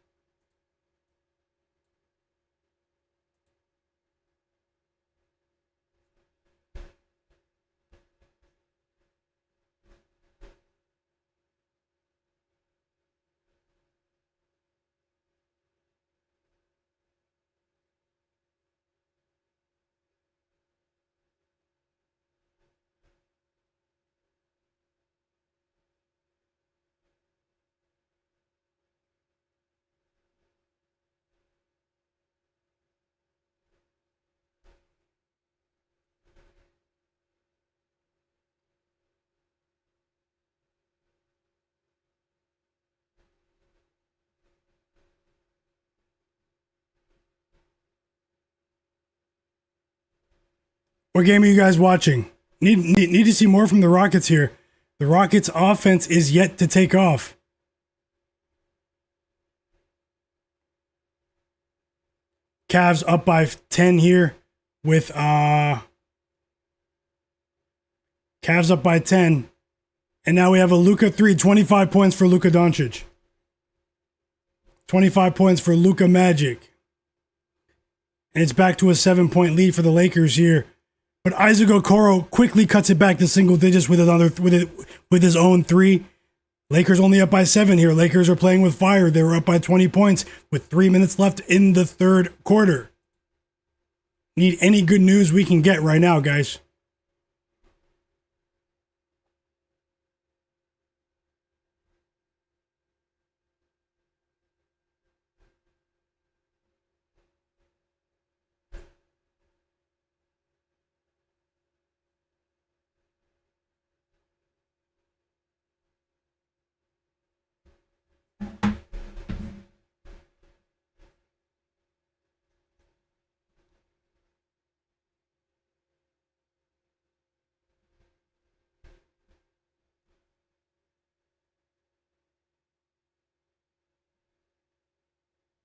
What game are you guys watching? Need to see more from the Rockets here. The Rockets' offense is yet to take off. Cavs up by 10 here with Cavs up by 10. And now we have a Luka 3, 25 points for Luka Doncic. 25 points for Luka Magic. And it's back to a 7-point lead for the Lakers here. But Isaac Okoro quickly cuts it back to single digits with his own 3. Lakers only up by 7 here. Lakers are playing with fire. They were up by 20 points with 3 minutes left in the third quarter. Need any good news we can get right now, guys.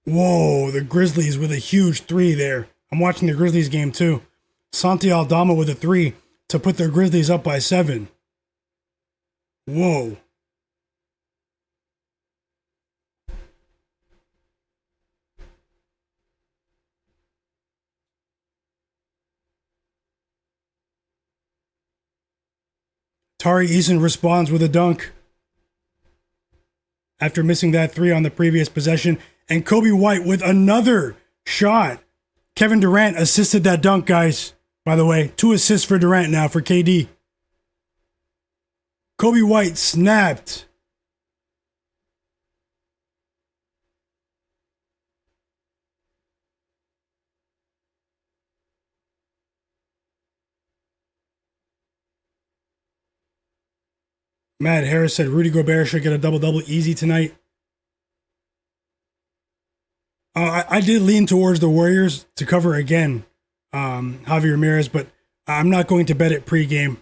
Whoa, the Grizzlies with a huge 3 there. I'm watching the Grizzlies game too. Santi Aldama with a 3 to put their Grizzlies up by 7. Whoa. Tari Eason responds with a dunk after missing that 3 on the previous possession. And Kobe White with another shot. Kevin Durant assisted that dunk, guys. By the way, 2 assists for Durant now for KD. Kobe White snapped. Matt Harris said Rudy Gobert should get a double-double easy tonight. I did lean towards the Warriors to cover again, Javier Ramirez, but I'm not going to bet it pregame.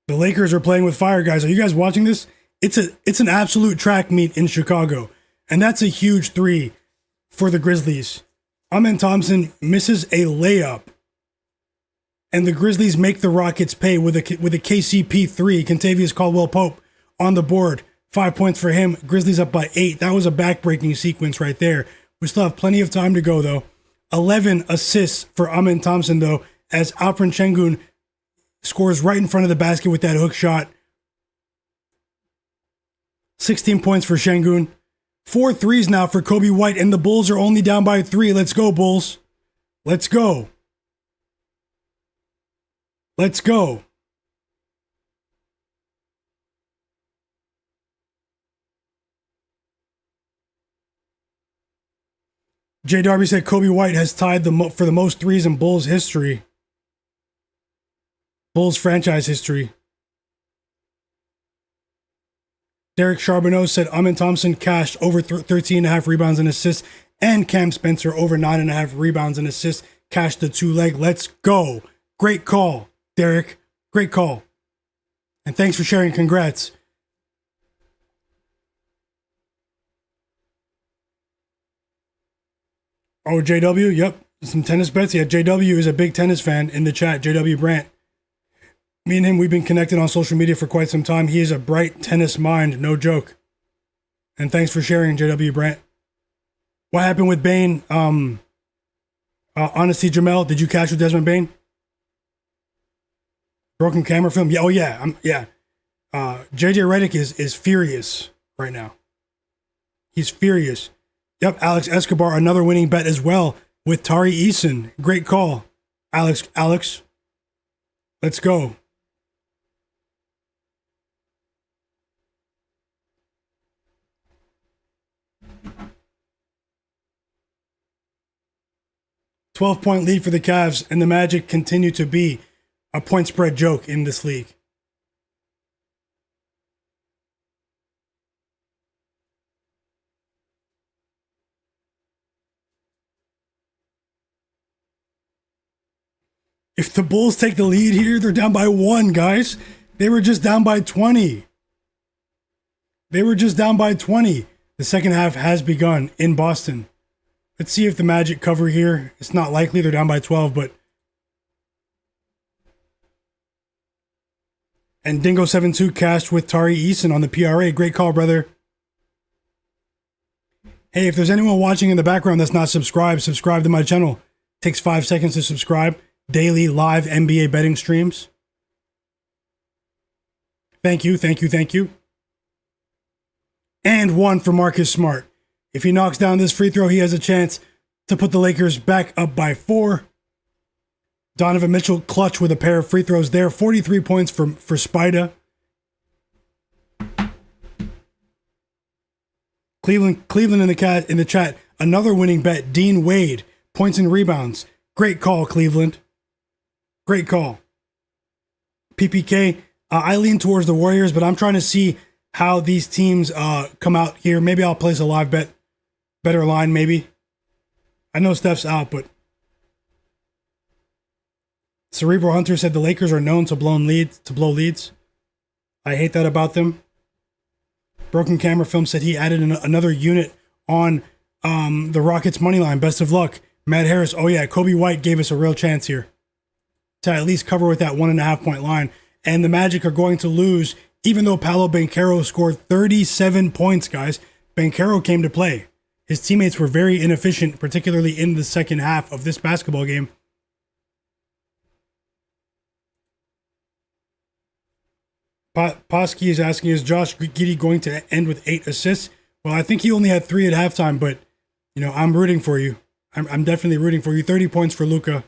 The Lakers are playing with fire, guys. Are you guys watching this? It's an absolute track meet in Chicago, and that's a huge 3 for the Grizzlies. Amen Thompson misses a layup, and the Grizzlies make the Rockets pay with a KCP 3, Kentavious Caldwell-Pope, on the board. 5 points for him. Grizzlies up by 8. That was a back-breaking sequence right there. We still have plenty of time to go, though. 11 assists for Amen Thompson, though, as Alperen Sengun scores right in front of the basket with that hook shot. 16 points for Sengun. 4 threes now for Kobe White, and the Bulls are only down by 3. Let's go, Bulls. Let's go. Let's go. Jay Darby said Kobe White has tied for the most threes in Bulls history. Bulls franchise history. Derek Charbonneau said Amin Thompson cashed over 13.5 rebounds and assists, and Cam Spencer over 9.5 rebounds and assists, cashed the 2-leg. Let's go. Great call, Derek. Great call. And thanks for sharing. Congrats. Oh, JW, yep. Some tennis bets. Yeah, JW is a big tennis fan in the chat. JW Brandt. Me and him, we've been connected on social media for quite some time. He is a bright tennis mind, no joke. And thanks for sharing, JW Brandt. What happened with Bane? Honesty Jamel, did you cash with Desmond Bane? Broken camera film? Yeah, oh yeah, JJ Redick is furious right now. He's furious. Yep, Alex Escobar, another winning bet as well with Tari Eason. Great call, Alex. Let's go. $12-point lead for the Cavs, and the Magic continue to be a point spread joke in this league. If the Bulls take the lead here, they're down by 1, guys. They were just down by 20. The second half has begun in Boston. Let's see if the Magic cover here. It's not likely. They're down by 12, but... And Dingo72 cashed with Tari Eason on the PRA. Great call, brother. Hey, if there's anyone watching in the background that's not subscribed, subscribe to my channel. Takes 5 seconds to subscribe. Daily live NBA betting streams. Thank you. And 1 for Marcus Smart. If he knocks down this free throw, he has a chance to put the Lakers back up by 4. Donovan Mitchell clutch with a pair of free throws there. 43 points for Spida. Cleveland in the chat. Another winning bet. Dean Wade, points and rebounds. Great call, Cleveland. Great call. PPK. I lean towards the Warriors, but I'm trying to see how these teams come out here. Maybe I'll place a live bet. Better line, maybe. I know Steph's out, but Cerebral Hunter said the Lakers are known to blow leads. I hate that about them. Broken Camera Film said he added another unit on the Rockets money line. Best of luck. Matt Harris. Oh yeah, Kobe White gave us a real chance here to at least cover with that 1.5 point line. And the Magic are going to lose, even though Paolo Banchero scored 37 points, guys. Banchero came to play. His teammates were very inefficient, particularly in the second half of this basketball game. Posky is asking, is Josh Giddey going to end with 8 assists? Well, I think he only had 3 at halftime, but, I'm rooting for you. I'm definitely rooting for you. 30 points for Luka.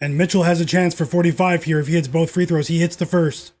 And Mitchell has a chance for 45 here if he hits both free throws. He hits the first.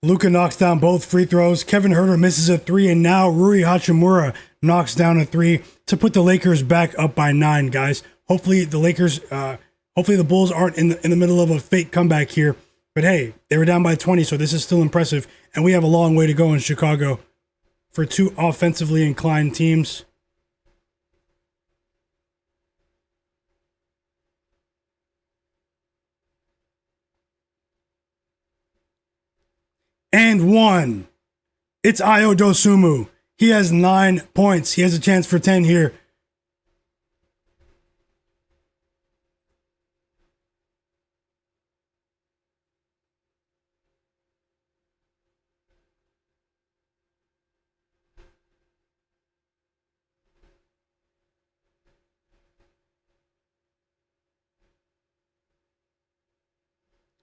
Luka knocks down both free throws. Kevin Huerter misses a 3, and now Rui Hachimura knocks down a 3 to put the Lakers back up by 9, guys. Hopefully the Bulls aren't in the middle of a fake comeback here. But hey, they were down by 20, so this is still impressive. And we have a long way to go in Chicago for 2 offensively inclined teams. And 1. It's Ayo Dosunmu. He has 9 points. He has a chance for 10 here.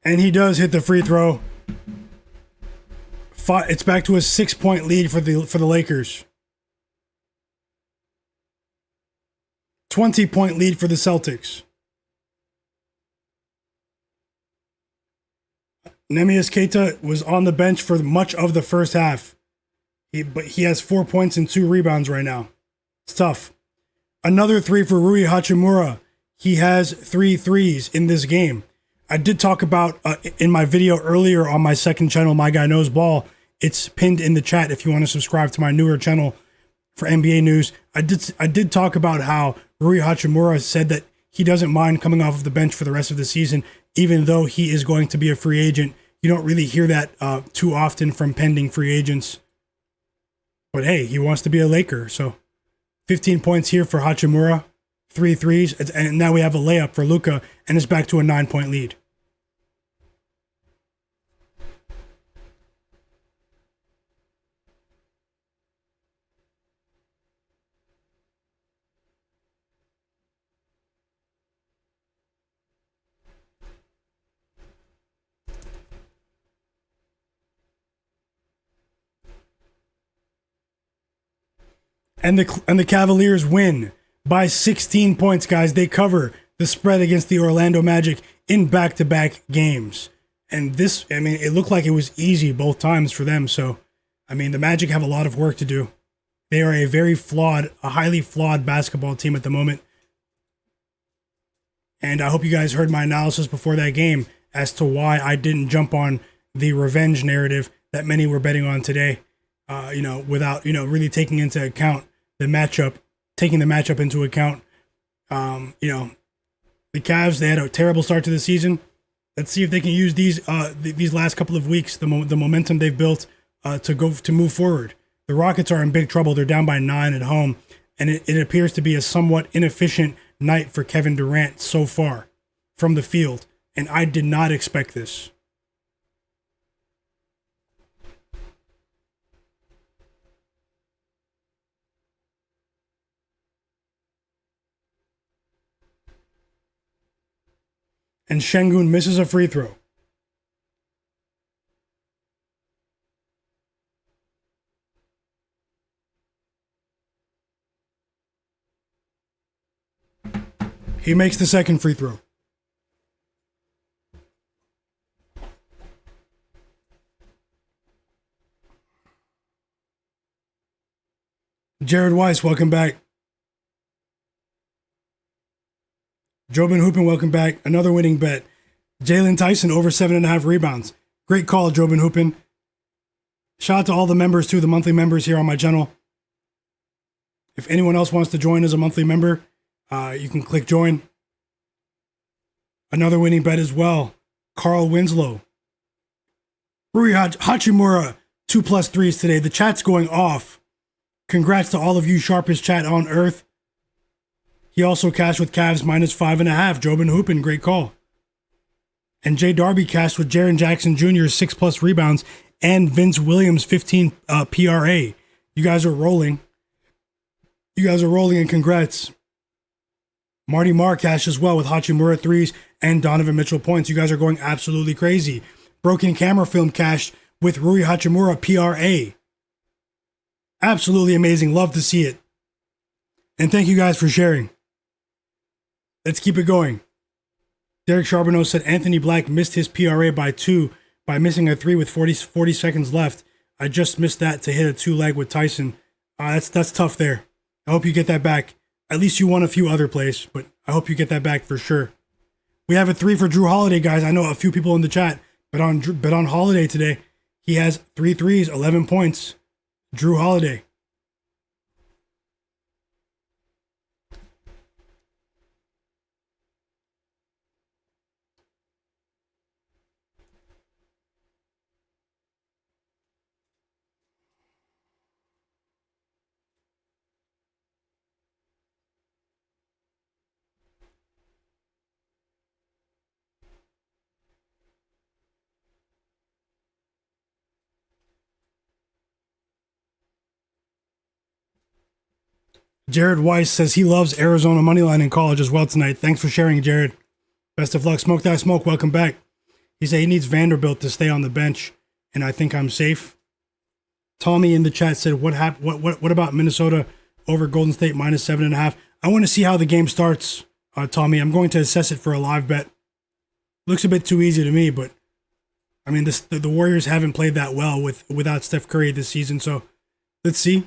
And he does hit the free throw. It's back to a 6-point lead for the Lakers. 20-point lead for the Celtics. Neemias Queta was on the bench for much of the first half. But he has 4 points and 2 rebounds right now. It's tough. Another 3 for Rui Hachimura. He has 3 threes in this game. I did talk about in my video earlier on my second channel, Myguyknowsaguy. It's pinned in the chat if you want to subscribe to my newer channel for NBA news. I did talk about how Rui Hachimura said that he doesn't mind coming off of the bench for the rest of the season, even though he is going to be a free agent. You don't really hear that too often from pending free agents. But hey, he wants to be a Laker, so 15 points here for Hachimura. 3 threes, and now we have a layup for Luka, and it's back to a 9-point lead. And the Cavaliers win by 16 points, guys. They cover the spread against the Orlando Magic in back-to-back games. And this, I mean, it looked like it was easy both times for them. So, I mean, the Magic have a lot of work to do. They are a highly flawed basketball team at the moment. And I hope you guys heard my analysis before that game as to why I didn't jump on the revenge narrative that many were betting on today, without, really taking into account the matchup. Taking the matchup into account, the Cavs, they had a terrible start to the season. Let's see if they can use these last couple of weeks, the momentum they've built to move forward. The Rockets are in big trouble. They're down by 9 at home, and it appears to be a somewhat inefficient night for Kevin Durant so far from the field, and I did not expect this. And Sengun misses a free throw. He makes the second free throw. Jared Weiss, welcome back. Jobin Hoopin, welcome back. Another winning bet. Jalen Tyson over 7.5 rebounds. Great call, Jobin Hoopin. Shout out to all the members too, the monthly members here on my channel. If anyone else wants to join as a monthly member, you can click join. Another winning bet as well. Carl Winslow. Rui Hachimura, 2+ threes today. The chat's going off. Congrats to all of you, sharpest chat on earth. He also cashed with Cavs -5.5. Jobin Hoopin, great call. And Jay Darby cashed with Jaren Jackson Jr. 6+ rebounds and Vince Williams 15 PRA. You guys are rolling. And congrats. Marty Marr cashed as well with Hachimura 3s and Donovan Mitchell points. You guys are going absolutely crazy. Broken Camera Film cashed with Rui Hachimura PRA. Absolutely amazing. Love to see it. And thank you guys for sharing. Let's keep it going. Derek Charbonneau said Anthony Black missed his PRA by 2 by missing a 3 with 40 seconds left. I just missed that to hit a 2-leg with Tyson. That's tough there. I hope you get that back. At least you won a few other plays, but I hope you get that back for sure. We have a 3 for Drew Holiday, guys. I know a few people in the chat bet on Holiday today. He has 3 threes, 11 points. Drew Holiday. Jared Weiss says he loves Arizona moneyline in college as well tonight. Thanks for sharing, Jared. Best of luck. Smoke that smoke. Welcome back. He said he needs Vanderbilt to stay on the bench, and I think I'm safe. Tommy in the chat said, What about Minnesota over Golden State minus 7.5? I want to see how the game starts, Tommy. I'm going to assess it for a live bet. Looks a bit too easy to me, but I mean, the Warriors haven't played that well without Steph Curry this season, so let's see.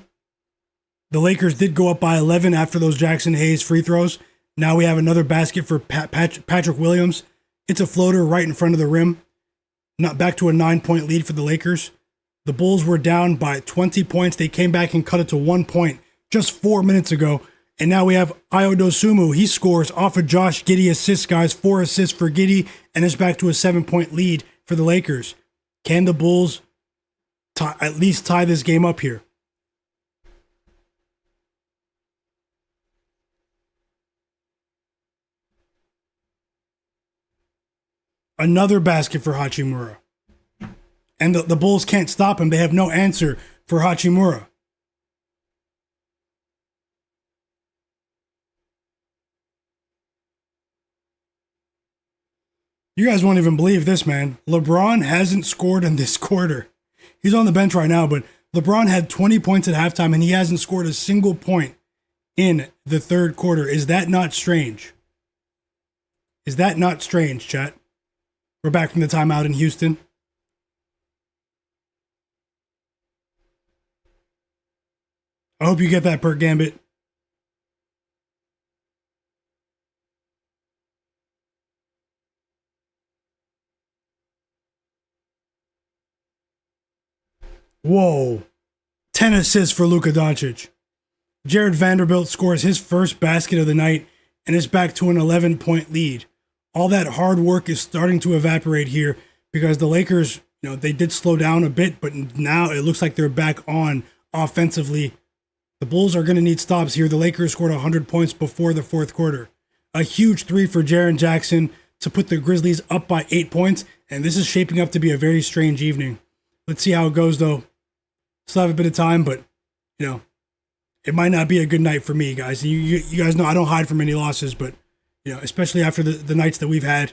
The Lakers did go up by 11 after those Jackson Hayes free throws. Now we have another basket for Patrick Williams. It's a floater right in front of the rim. Not back to a 9-point lead for the Lakers. The Bulls were down by 20 points. They came back and cut it to 1 point just 4 minutes ago. And now we have Ayo Dosunmu. He scores off of Josh Giddey assists, guys. 4 assists for Giddey, and it's back to a 7-point lead for the Lakers. Can the Bulls at least tie this game up here? Another basket for Hachimura. And the Bulls can't stop him. They have no answer for Hachimura. You guys won't even believe this, man. LeBron hasn't scored in this quarter. He's on the bench right now, but LeBron had 20 points at halftime, and he hasn't scored a single point in the third quarter. Is that not strange? Is that not strange, chat? We're back from the timeout in Houston. I hope you get that, Perk Gambit. Whoa. 10 assists for Luka Doncic. Jared Vanderbilt scores his first basket of the night and is back to an 11-point lead. All that hard work is starting to evaporate here because the Lakers, they did slow down a bit, but now it looks like they're back on offensively. The Bulls are going to need stops here. The Lakers scored 100 points before the fourth quarter. A huge three for Jaren Jackson to put the Grizzlies up by 8 points, and this is shaping up to be a very strange evening. Let's see how it goes, though. Still have a bit of time, but, it might not be a good night for me, guys. You guys know I don't hide from any losses, but, especially after the nights that we've had,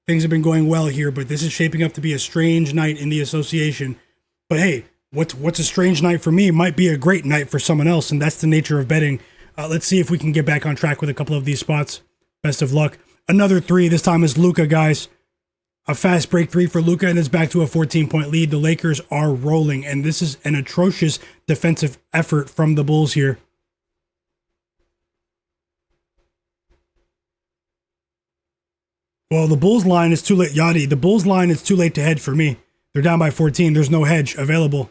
things have been going well here, but this is shaping up to be a strange night in the association. But hey, what's a strange night for me might be a great night for someone else, and that's the nature of betting. Let's see if we can get back on track with a couple of these spots. Best of luck. Another three. This time is Luka, guys. A fast break three for Luka, and it's back to a 14-point lead. The Lakers are rolling, and this is an atrocious defensive effort from the Bulls here. Well, the Bulls line is too late. Yachty, the Bulls line is too late to hedge for me. They're down by 14. There's no hedge available.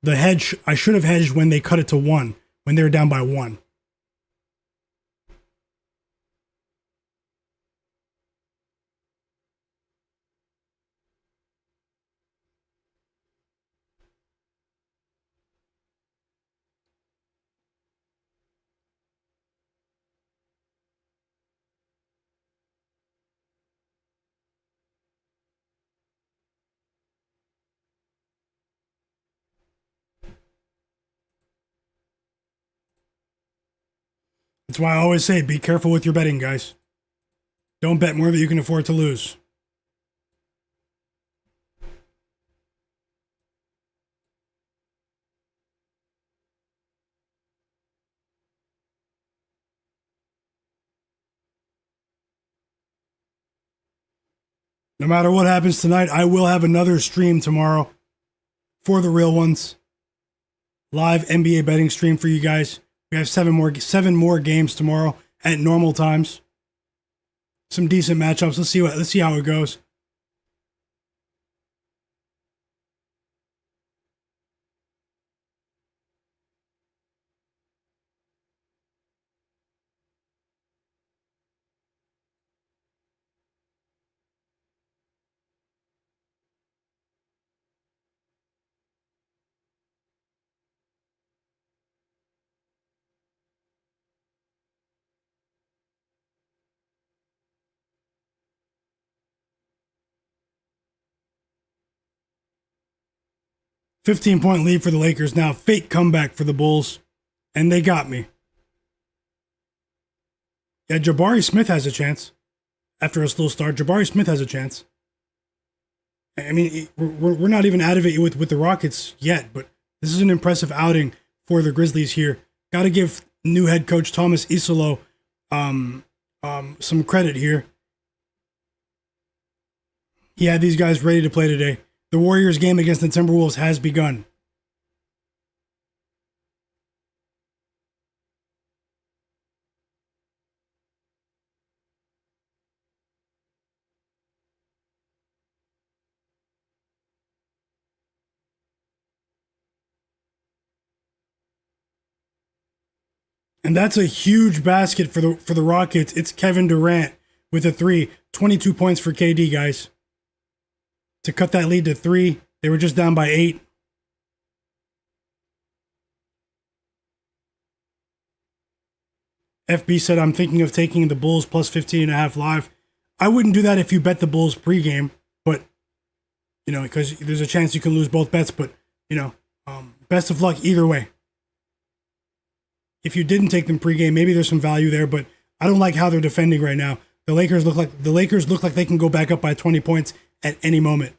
The hedge, I should have hedged when they cut it to 1, when they were down by 1. That's why I always say, be careful with your betting, guys. Don't bet more than you can afford to lose. No matter what happens tonight, I will have another stream tomorrow for the real ones. Live NBA betting stream for you guys. We have seven more games tomorrow at normal times. Some decent matchups. Let's see how it goes. $15-point lead for the Lakers now. Fake comeback for the Bulls. And they got me. Yeah, Jabari Smith has a chance. After a slow start, Jabari Smith has a chance. I mean, we're not even out of it with the Rockets yet, but this is an impressive outing for the Grizzlies here. Got to give new head coach Thomas Isolo some credit here. He had these guys ready to play today. The Warriors game against the Timberwolves has begun. And that's a huge basket for the Rockets. It's Kevin Durant with a three. 22 points for KD, guys. To cut that lead to 3. They were just down by 8. FB said, I'm thinking of taking the Bulls plus 15.5 live. I wouldn't do that if you bet the Bulls pregame, but, because there's a chance you can lose both bets, but, best of luck either way. If you didn't take them pregame, maybe there's some value there, but I don't like how they're defending right now. The Lakers look like they can go back up by 20 points at any moment.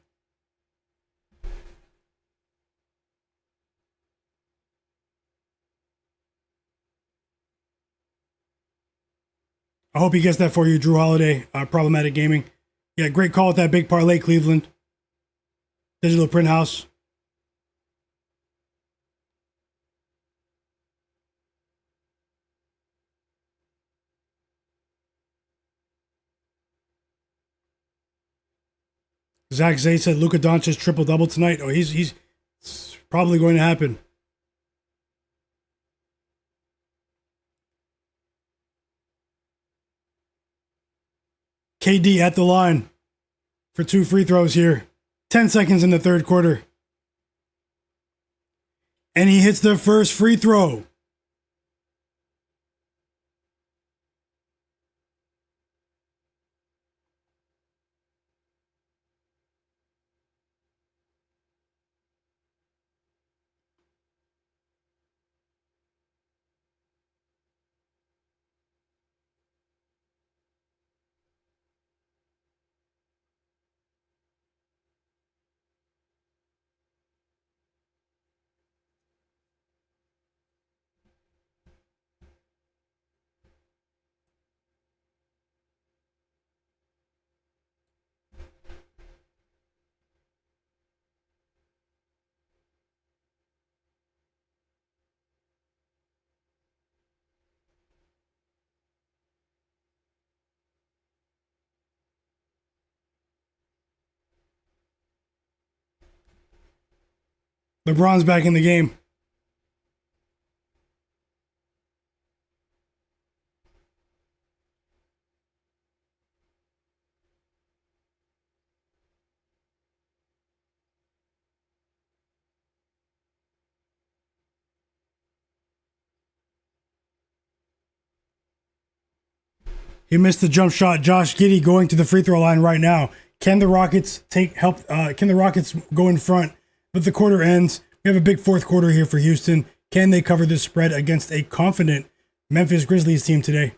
I hope he gets that for you, Drew Holiday. Problematic Gaming. Yeah, great call with that big parlay, Cleveland. Digital Print House. Zach Zay said Luka Doncic triple-double tonight. Oh, he's probably going to happen. KD at the line for 2 free throws here. 10 seconds in the third quarter. And he hits the first free throw. LeBron's back in the game. He missed the jump shot. Josh Giddey going to the free throw line right now. Can the Rockets can the Rockets go in front? But the quarter ends. We have a big fourth quarter here for Houston. Can they cover this spread against a confident Memphis Grizzlies team today?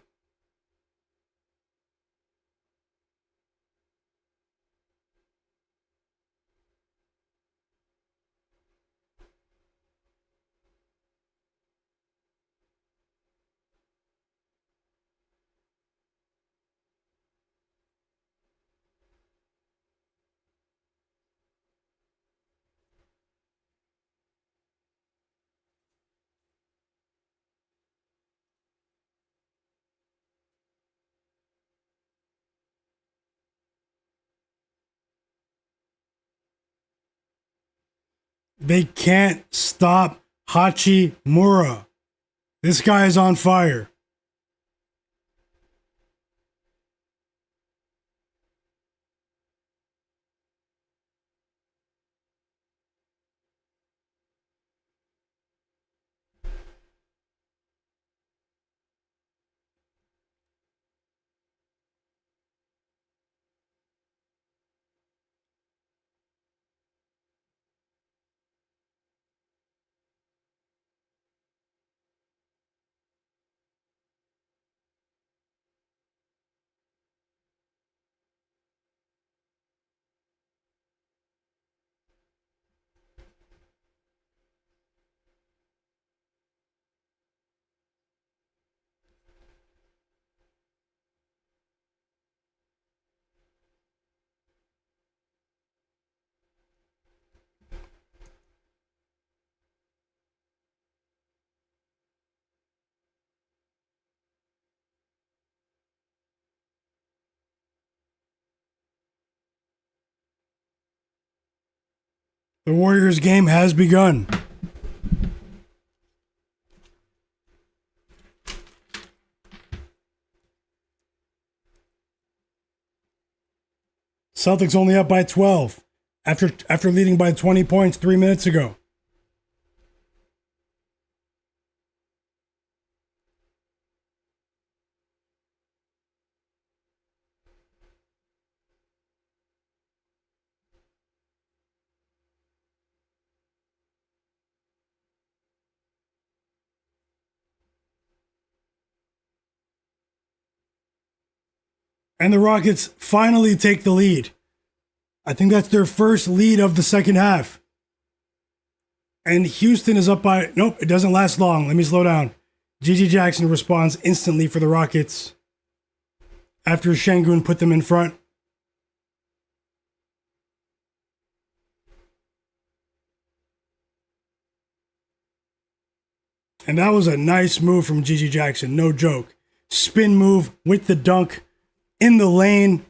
They can't stop Hachimura. This guy is on fire. The Warriors game has begun. Celtics only up by 12 after leading by 20 points 3 minutes ago. And the Rockets finally take the lead. I think that's their first lead of the second half. And Houston is up by... Nope, it doesn't last long. Let me slow down. G.G. Jackson responds instantly for the Rockets after Sengun put them in front. And that was a nice move from G.G. Jackson, no joke. Spin move with the dunk in the lane.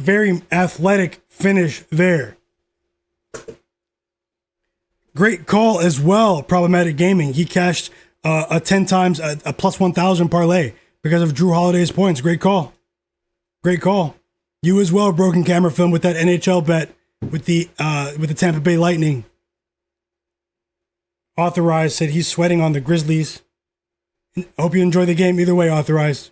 Very athletic finish there. Great call as well, Problematic Gaming. He cashed a 10 times a plus 1,000 parlay because of Drew Holiday's points. Great call. Great call. You as well, Broken Camera Film, with that NHL bet with the Tampa Bay Lightning. Authorized said he's sweating on the Grizzlies. Hope you enjoy the game either way, Authorized.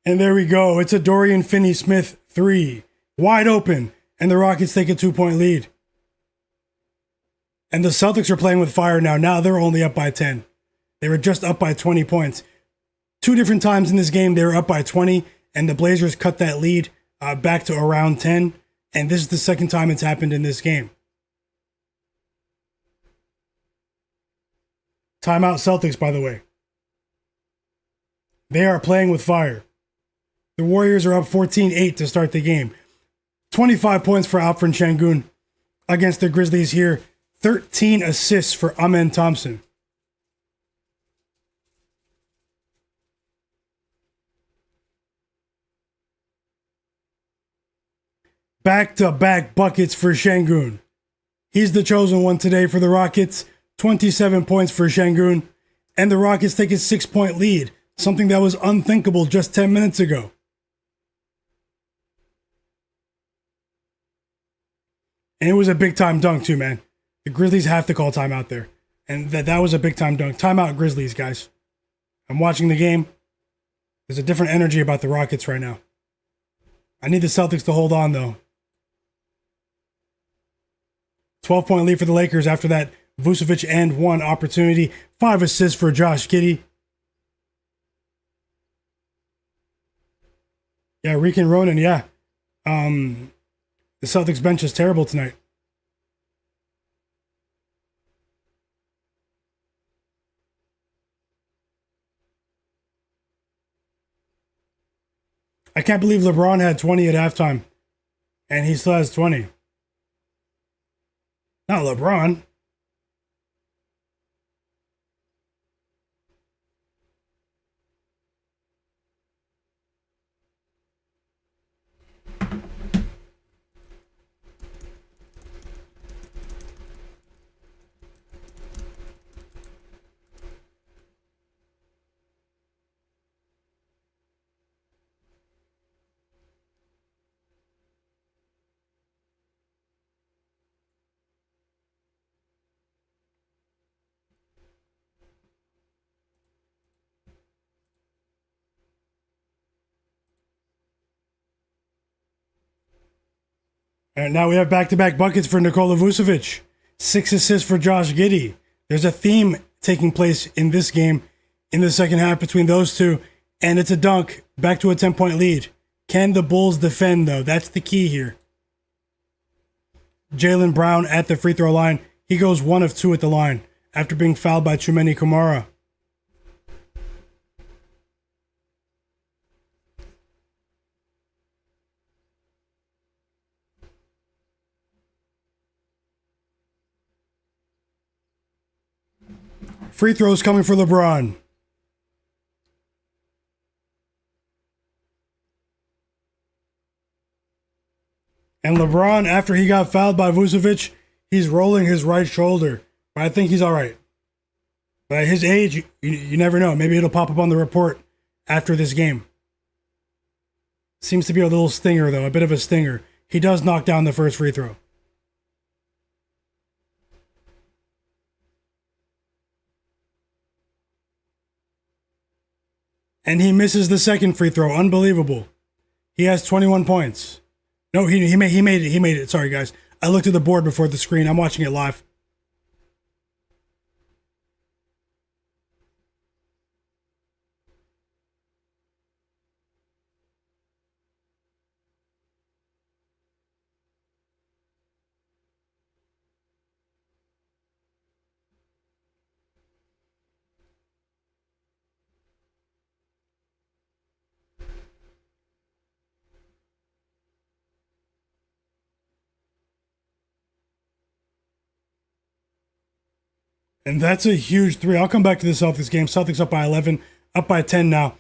And there we go. It's a Dorian Finney-Smith 3. Wide open. And the Rockets take a 2-point lead. And the Celtics are playing with fire now. Now they're only up by 10. They were just up by 20 points. 2 different times in this game, they were up by 20. And the Blazers cut that lead back to around 10. And this is the second time it's happened in this game. Timeout Celtics, by the way. They are playing with fire. The Warriors are up 14-8 to start the game. 25 points for Alperen Sengun against the Grizzlies here. 13 assists for Amen Thompson. Back-to-back buckets for Sengun. He's the chosen one today for the Rockets. 27 points for Sengun. And the Rockets take a 6-point lead. Something that was unthinkable just 10 minutes ago. And it was a big-time dunk, too, man. The Grizzlies have to call timeout there. And that was a big-time dunk. Timeout Grizzlies, guys. I'm watching the game. There's a different energy about the Rockets right now. I need the Celtics to hold on, though. 12-point lead for the Lakers after that Vucevic and 1 opportunity. 5 assists for Josh Giddey. Yeah, Reek and Ronan, yeah. The Celtics bench is terrible tonight. I can't believe LeBron had 20 at halftime. And he still has 20. Not LeBron. And now we have back-to-back buckets for Nikola Vucevic. 6 assists for Josh Giddey. There's a theme taking place in this game in the second half between those two. And it's a dunk back to a 10-point lead. Can the Bulls defend, though? That's the key here. Jaylen Brown at the free throw line. He goes 1 of 2 at the line after being fouled by Chumeni Kamara. Free throws coming for LeBron. And LeBron, after he got fouled by Vucevic, he's rolling his right shoulder. But I think he's all right. But at his age, you never know. Maybe it'll pop up on the report after this game. Seems to be a little stinger, though, a bit of a stinger. He does knock down the first free throw. And he misses the second free throw. Unbelievable. He has 21 points. No, he made it. Sorry, guys. I looked at the board before the screen. I'm watching it live. And that's a huge three. I'll come back to the Celtics game. Celtics up by 11, up by 10 now.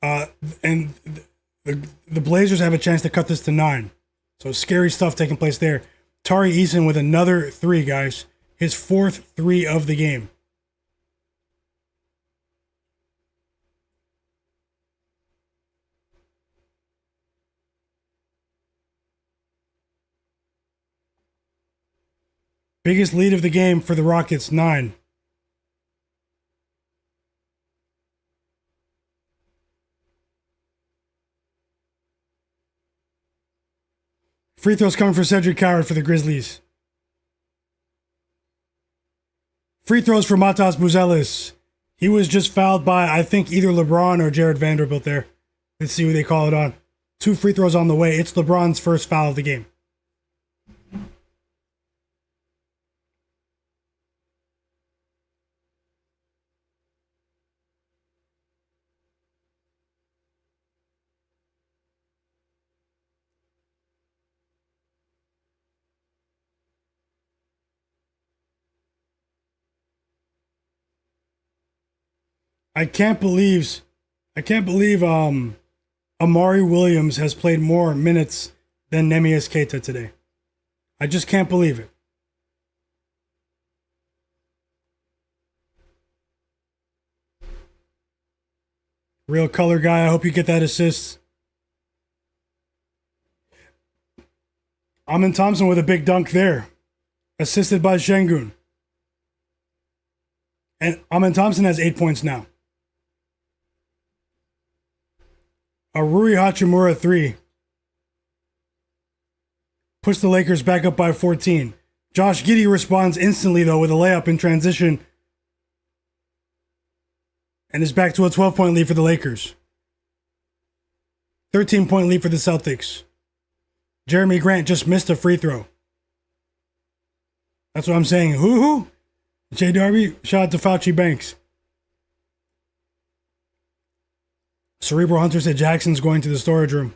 And the Blazers have a chance to cut this to 9. So scary stuff taking place there. Tari Eason with another three, guys. His fourth three of the game. Biggest lead of the game for the Rockets, 9. Free throws coming for Cedric Coward for the Grizzlies. Free throws for Matas Buzelis. He was just fouled by, I think, either LeBron or Jared Vanderbilt there. Let's see who they call it on. 2 free throws on the way. It's LeBron's first foul of the game. I can't believe Amari Williams has played more minutes than Neemias Queta today. I just can't believe it. Real color guy. I hope you get that assist. Amin Thompson with a big dunk there. Assisted by Sengun. And Amin Thompson has 8 points now. A Rui Hachimura 3. Puts the Lakers back up by 14. Josh Giddey responds instantly, though, with a layup in transition. And is back to a 12-point lead for the Lakers. 13-point lead for the Celtics. Jeremy Grant just missed a free throw. That's what I'm saying. Who? Jay Darby, shout out to Fauci Banks. Cerebral Hunter said Jackson's going to the storage room.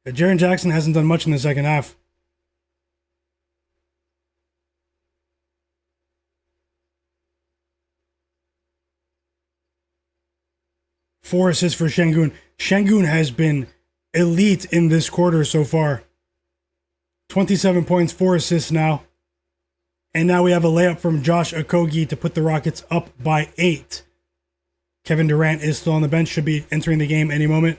Jaren Jackson hasn't done much in the second half. Four assists for Sengun. Sengun has been elite in this quarter so far. 27 points, 4 assists now. And now we have a layup from Josh Okogie to put the Rockets up by 8. Kevin Durant is still on the bench, should be entering the game any moment.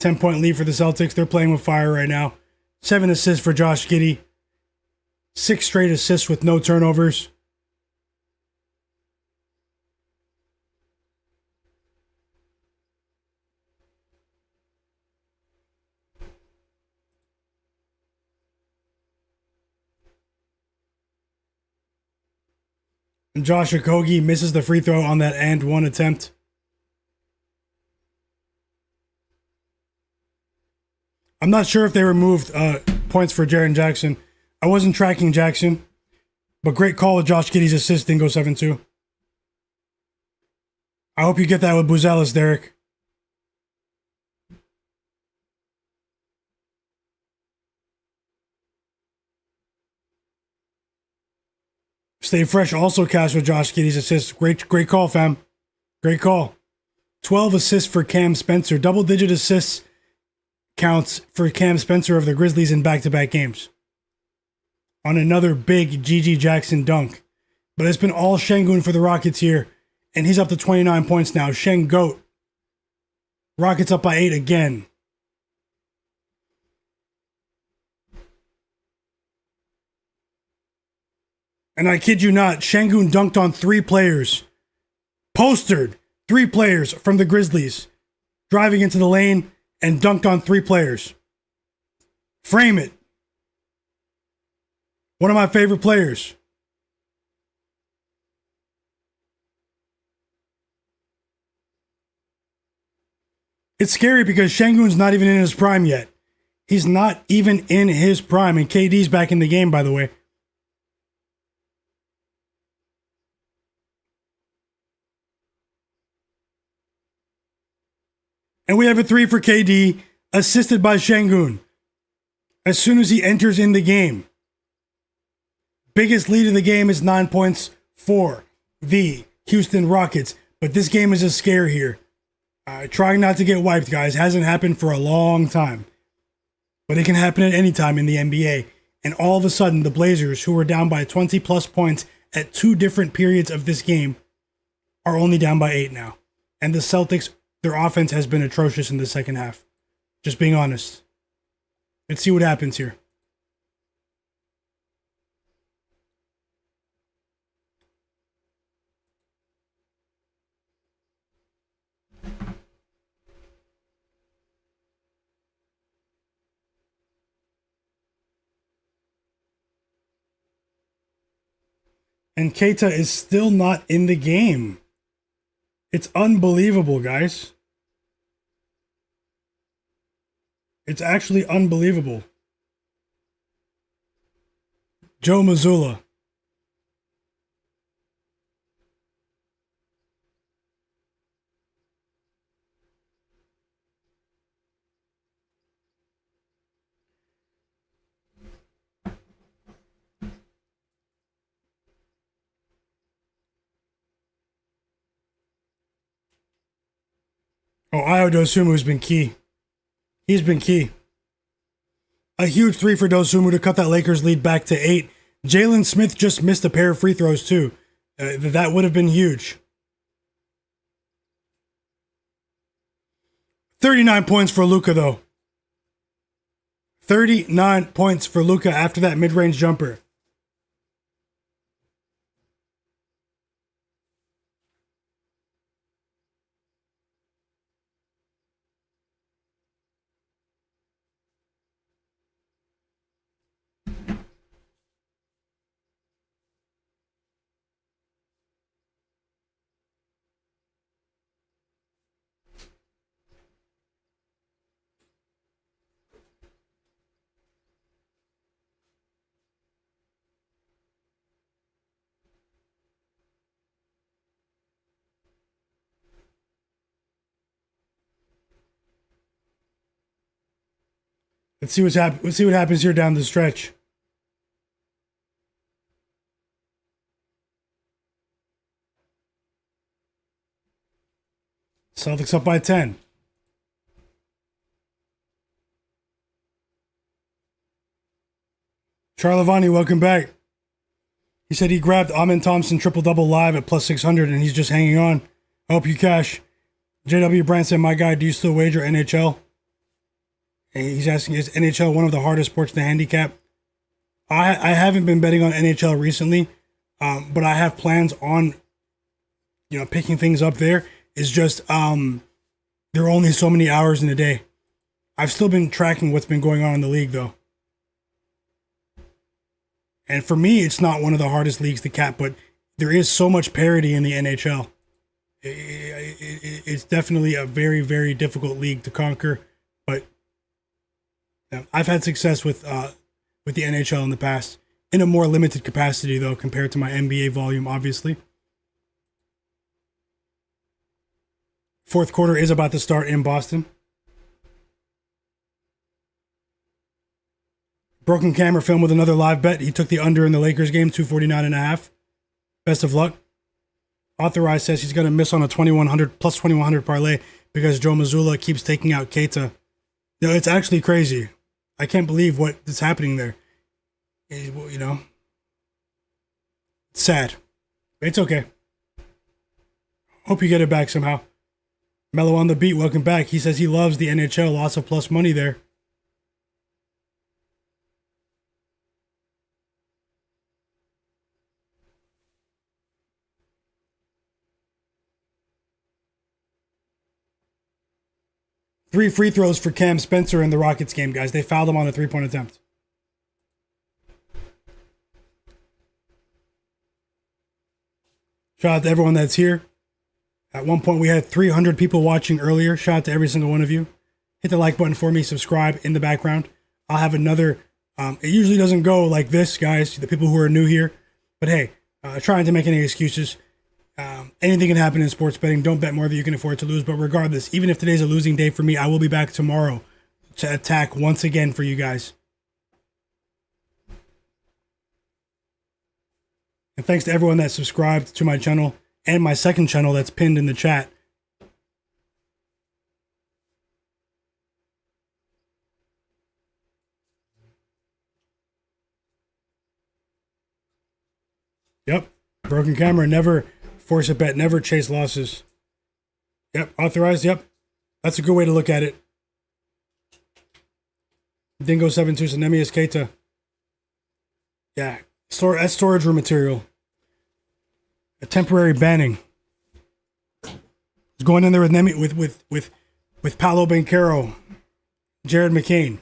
Ten-point lead for the Celtics. They're playing with fire right now. 7 assists for Josh Giddey. 6 straight assists with no turnovers. And Josh Okogie misses the free throw on that and one attempt. I'm not sure if they removed points for Jaren Jackson. I wasn't tracking Jackson, but great call with Josh Giddey's assist and go 7-2. I hope you get that with Buzelis, Derek. Stay fresh also cashed with Josh Giddey's assist. Great call, fam. Great call. 12 assists for Cam Spencer. Double-digit assists counts for Cam Spencer of the Grizzlies in back-to-back games. On another big G.G. Jackson dunk. But it's been all Sengun for the Rockets here, and he's up to 29 points now. Goat. Rockets up by 8 again. And I kid you not, Sengun dunked on 3 players. Postered 3 players from the Grizzlies. Driving into the lane and dunked on 3 players. Frame it. One of my favorite players. It's scary because Sengun's not even in his prime yet. He's not even in his prime. And KD's back in the game, by the way. And we have a 3 for KD, assisted by Sengun. As soon as he enters in the game. Biggest lead of the game is 9 points for the Houston Rockets. But this game is a scare here. Trying not to get wiped, guys. Hasn't happened for a long time. But it can happen at any time in the NBA. And all of a sudden, the Blazers, who were down by 20 plus points at 2 different periods of this game, are only down by 8 now. And the Celtics, their offense has been atrocious in the second half. Just being honest. Let's see what happens here. And Keita is still not in the game. It's unbelievable, guys. It's actually unbelievable. Joe Mazzulla. Oh, Ayo Dosunmu's been key. He's been key. A huge 3 for Dosunmu to cut that Lakers lead back to 8. Jalen Smith just missed a pair of free throws too. That would have been huge. 39 points for Luka though. 39 points for Luka after that mid-range jumper. Let's see what happens here down the stretch. Celtics up by 10. Charlavani, welcome back. He said he grabbed Amen Thompson triple-double live at plus 600 and he's just hanging on. I hope you cash. JW Brand said, my guy, do you still wager NHL? And he's asking, is NHL one of the hardest sports to handicap? I haven't been betting on NHL recently, but I have plans on, picking things up there. It's just there are only so many hours in a day. I've still been tracking what's been going on in the league, though. And for me, it's not one of the hardest leagues to cap, but there is so much parity in the NHL. It's definitely a very, very difficult league to conquer, but I've had success with the NHL in the past, in a more limited capacity, though, compared to my NBA volume, obviously. Fourth quarter is about to start in Boston. Broken camera film with another live bet. He took the under in the Lakers game, 249.5. Best of luck. Authorized says he's going to miss on a 2100 plus 2100 parlay because Joe Mazzulla keeps taking out Keita. It's actually crazy. I can't believe what is happening there. You know, it's sad. It's okay. Hope you get it back somehow. Mello on the beat, welcome back. He says he loves the NHL. Lots of plus money there. Three free throws for Cam Spencer in the Rockets game, guys. They fouled him on a three-point attempt. Shout out to everyone that's here. At one point, we had 300 people watching earlier. Shout out to every single one of you. Hit the like button for me. Subscribe in the background. I'll have another. It usually doesn't go like this, guys, the people who are new here. But hey, trying to make any excuses. Anything can happen in sports betting. Don't bet more than you can afford to lose. But regardless, even if today's a losing day for me, I will be back tomorrow to attack once again for you guys. And thanks to everyone that subscribed to my channel and my second channel that's pinned in the chat. Yep. Broken camera. Never force a bet. Never chase losses. Yep. Authorized. Yep. That's a good way to look at it. Dingo 72 Sanemius Keita. Yeah. That's storage room material. A temporary banning. It's going in there with Nemi with Paolo Banchero, Jared McCain.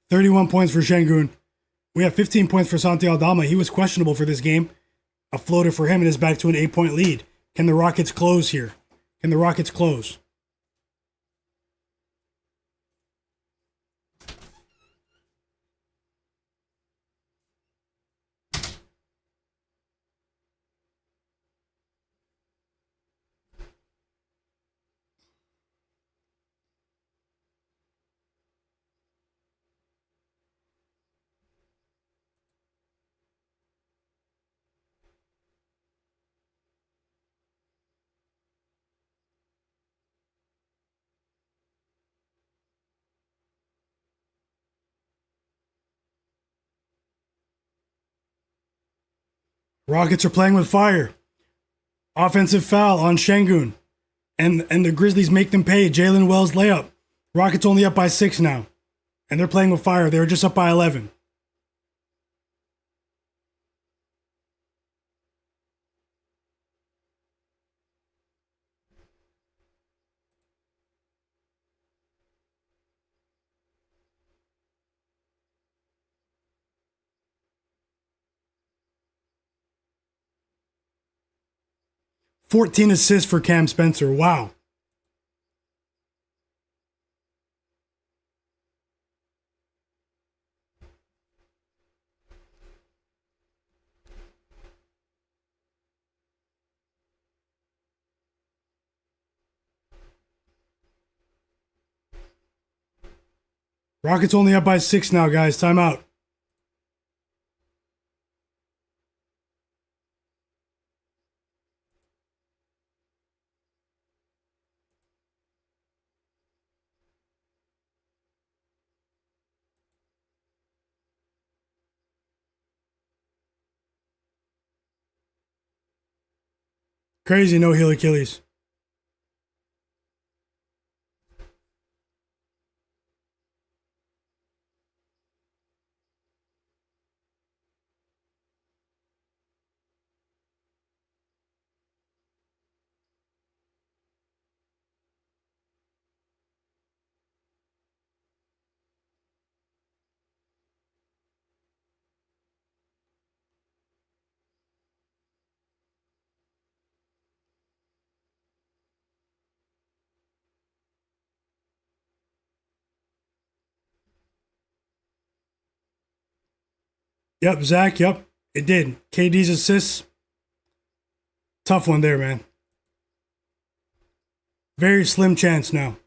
$31 points for Sengun. We have 15 points for Santi Aldama. He was questionable for this game. A floater for him and is back to an 8-point lead. Can the Rockets close here? Can the Rockets close? Rockets are playing with fire. Offensive foul on Sengun. And the Grizzlies make them pay. Jalen Wells layup. Rockets only up by 6 now. And they're playing with fire. They were just up by 11. $14 assists for Cam Spencer. Wow. Rockets only up by 6 now, guys. Timeout. Crazy no heel Achilles. Yep, Zach, yep. It did. KD's assists. Tough one there, man. Very slim chance now.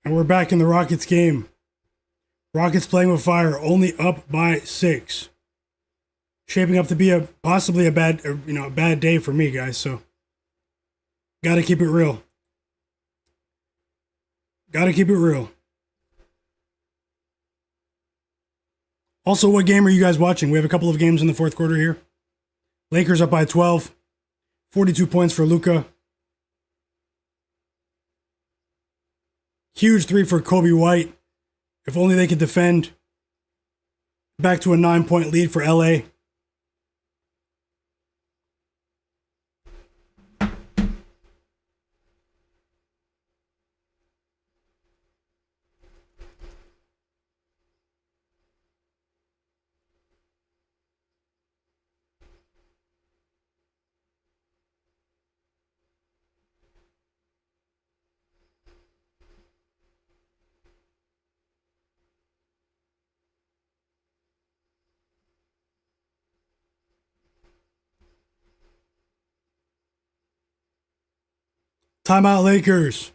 And we're back in the Rockets game. Rockets playing with fire, only up by 6. Shaping up to be possibly a bad day for me, guys. So, gotta keep it real. Gotta keep it real. Also, what game are you guys watching? We have a couple of games in the fourth quarter here. Lakers up by 12. 42 points for Luka. Huge 3 for Kobe White. If only they could defend. Back to a 9-point lead for LA. Timeout Lakers.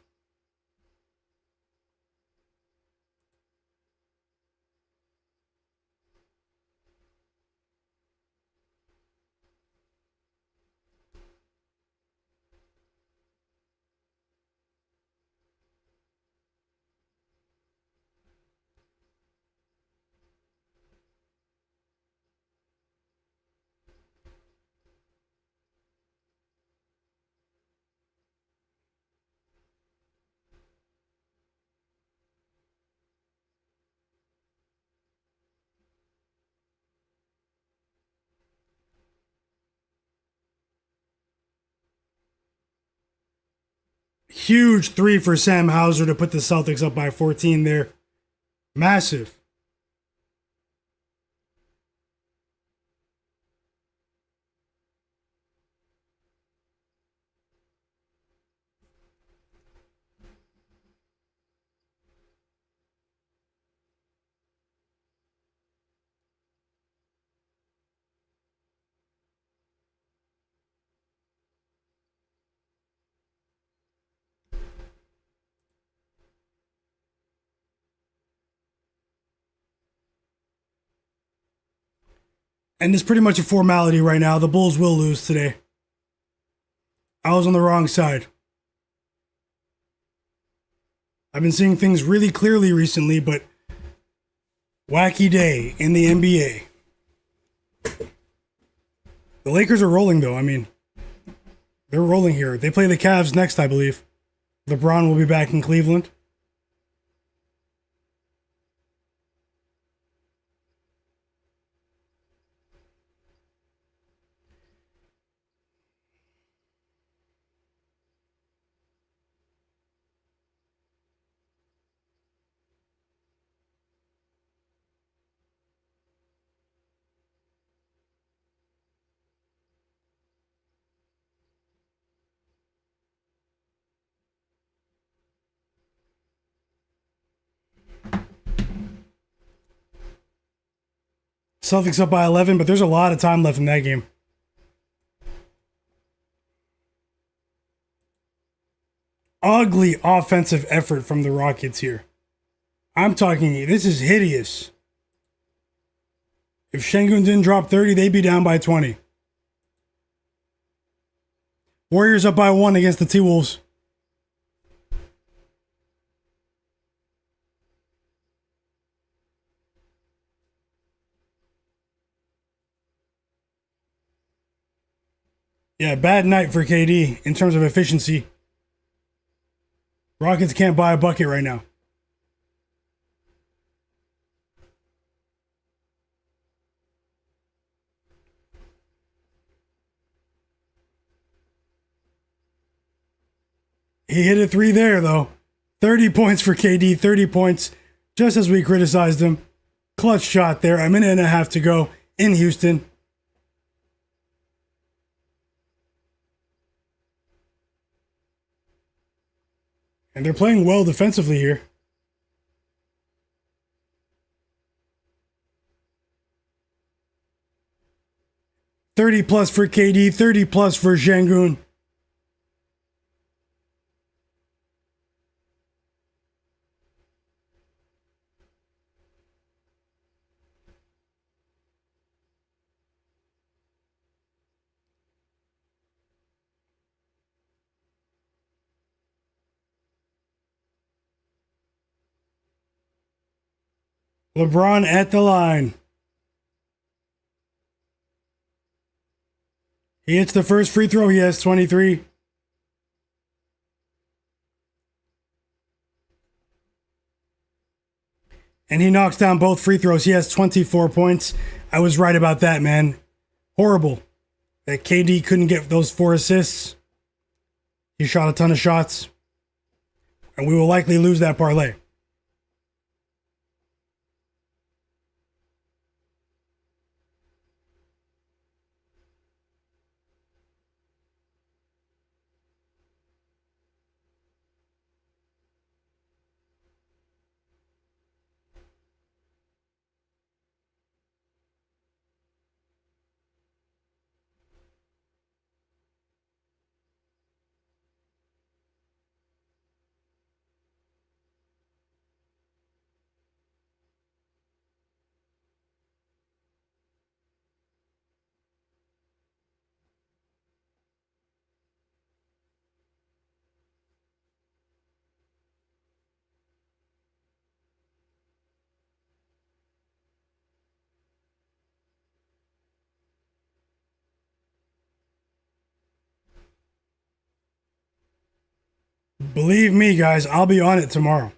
Huge 3 for Sam Hauser to put the Celtics up by 14 there. Massive. And it's pretty much a formality right now. The Bulls will lose today. I was on the wrong side. I've been seeing things really clearly recently, but wacky day in the NBA. The Lakers are rolling, though. I mean, they're rolling here. They play the Cavs next, I believe. LeBron will be back in Cleveland. Celtics up by 11, but there's a lot of time left in that game. Ugly offensive effort from the Rockets here. I'm talking, this is hideous. If Sengun didn't drop 30, they'd be down by 20. Warriors up by 1 against the T-Wolves. Yeah, bad night for KD in terms of efficiency. Rockets can't buy a bucket right now. He hit a three there, though. 30 points for KD, 30 points, just as we criticized him. Clutch shot there, a minute and a half to go in Houston. And they're playing well defensively here. +30 for KD, +30 for Sengun. LeBron at the line. He hits the first free throw. He has 23. And he knocks down both free throws. He has 24 points. I was right about that, man. Horrible that KD couldn't get those 4 assists. He shot a ton of shots. And we will likely lose that parlay. Believe me, guys, I'll be on it tomorrow.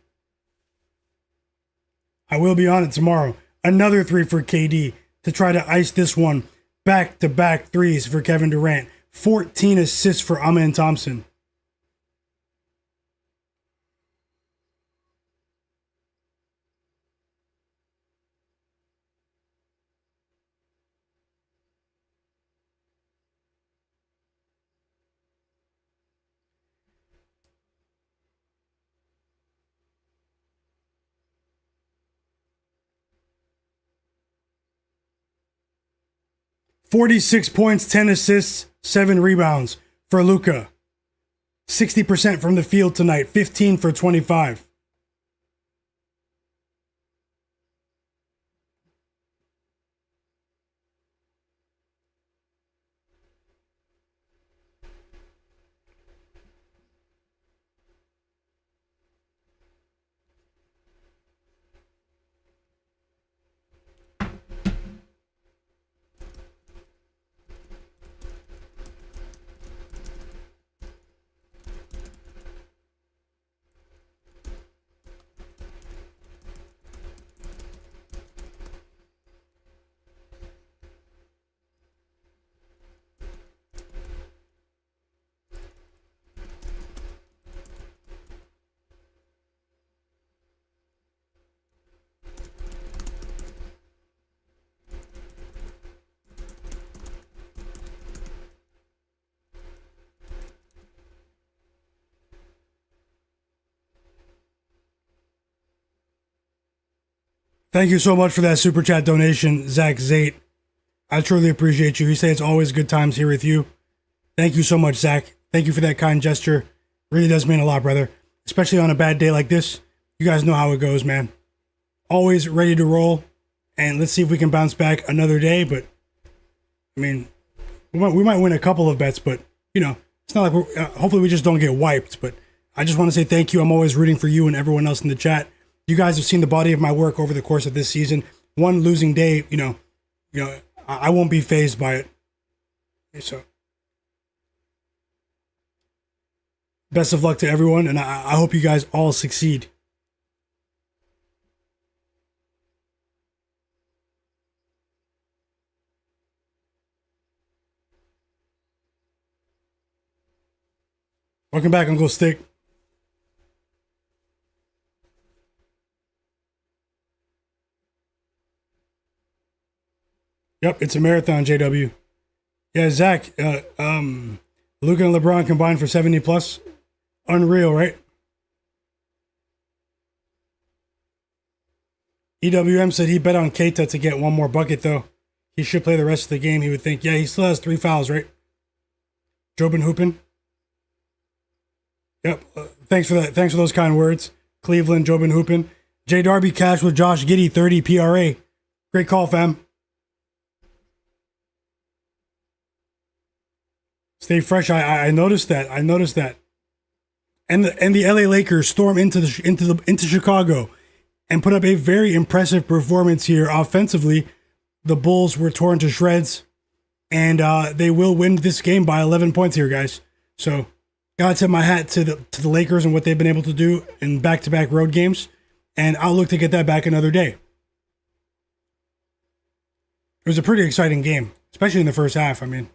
I will be on it tomorrow. Another 3 for KD to try to ice this one. Back-to-back threes for Kevin Durant. 14 assists for Amen Thompson. "46 points, 10 assists, 7 rebounds for Luka. 60% from the field tonight, 15 for 25. Thank you so much for that super chat donation, Zach Zate. I truly appreciate you. He said it's always good times here with you. Thank you so much, Zach. Thank you for that kind gesture. Really does mean a lot, brother. Especially on a bad day like this. You guys know how it goes, man. Always ready to roll. And let's see if we can bounce back another day. But, I mean, we might win a couple of bets, but, you know, it's not like we're, hopefully we just don't get wiped. But I just want to say thank you. I'm always rooting for you and everyone else in the chat. You guys have seen the body of my work over the course of this season. One losing day, you know, I won't be fazed by it. So Best of luck to everyone, and I hope you guys all succeed. Welcome back, Uncle Stick. Yep, it's a marathon, JW. Yeah, Zach, Luka and LeBron combined for 70 plus. Unreal, right? EWM said he bet on Keita to get one more bucket, though. He should play the rest of the game, he would think. Yeah, he still has 3 fouls, right? Jobin Hoopin. Yep, thanks for that. Thanks for those kind words. Cleveland, Jobin Hoopin. J. Darby Cash with Josh Giddey, 30 PRA. Great call, fam. Stay fresh. I noticed that. I noticed that. And the LA Lakers storm into Chicago and put up a very impressive performance here offensively. The Bulls were torn to shreds, and they will win this game by 11 points here, guys. So, gotta tip my hat to the Lakers and what they've been able to do in back-to-back road games, and I'll look to get that back another day. It was a pretty exciting game, especially in the first half. I mean.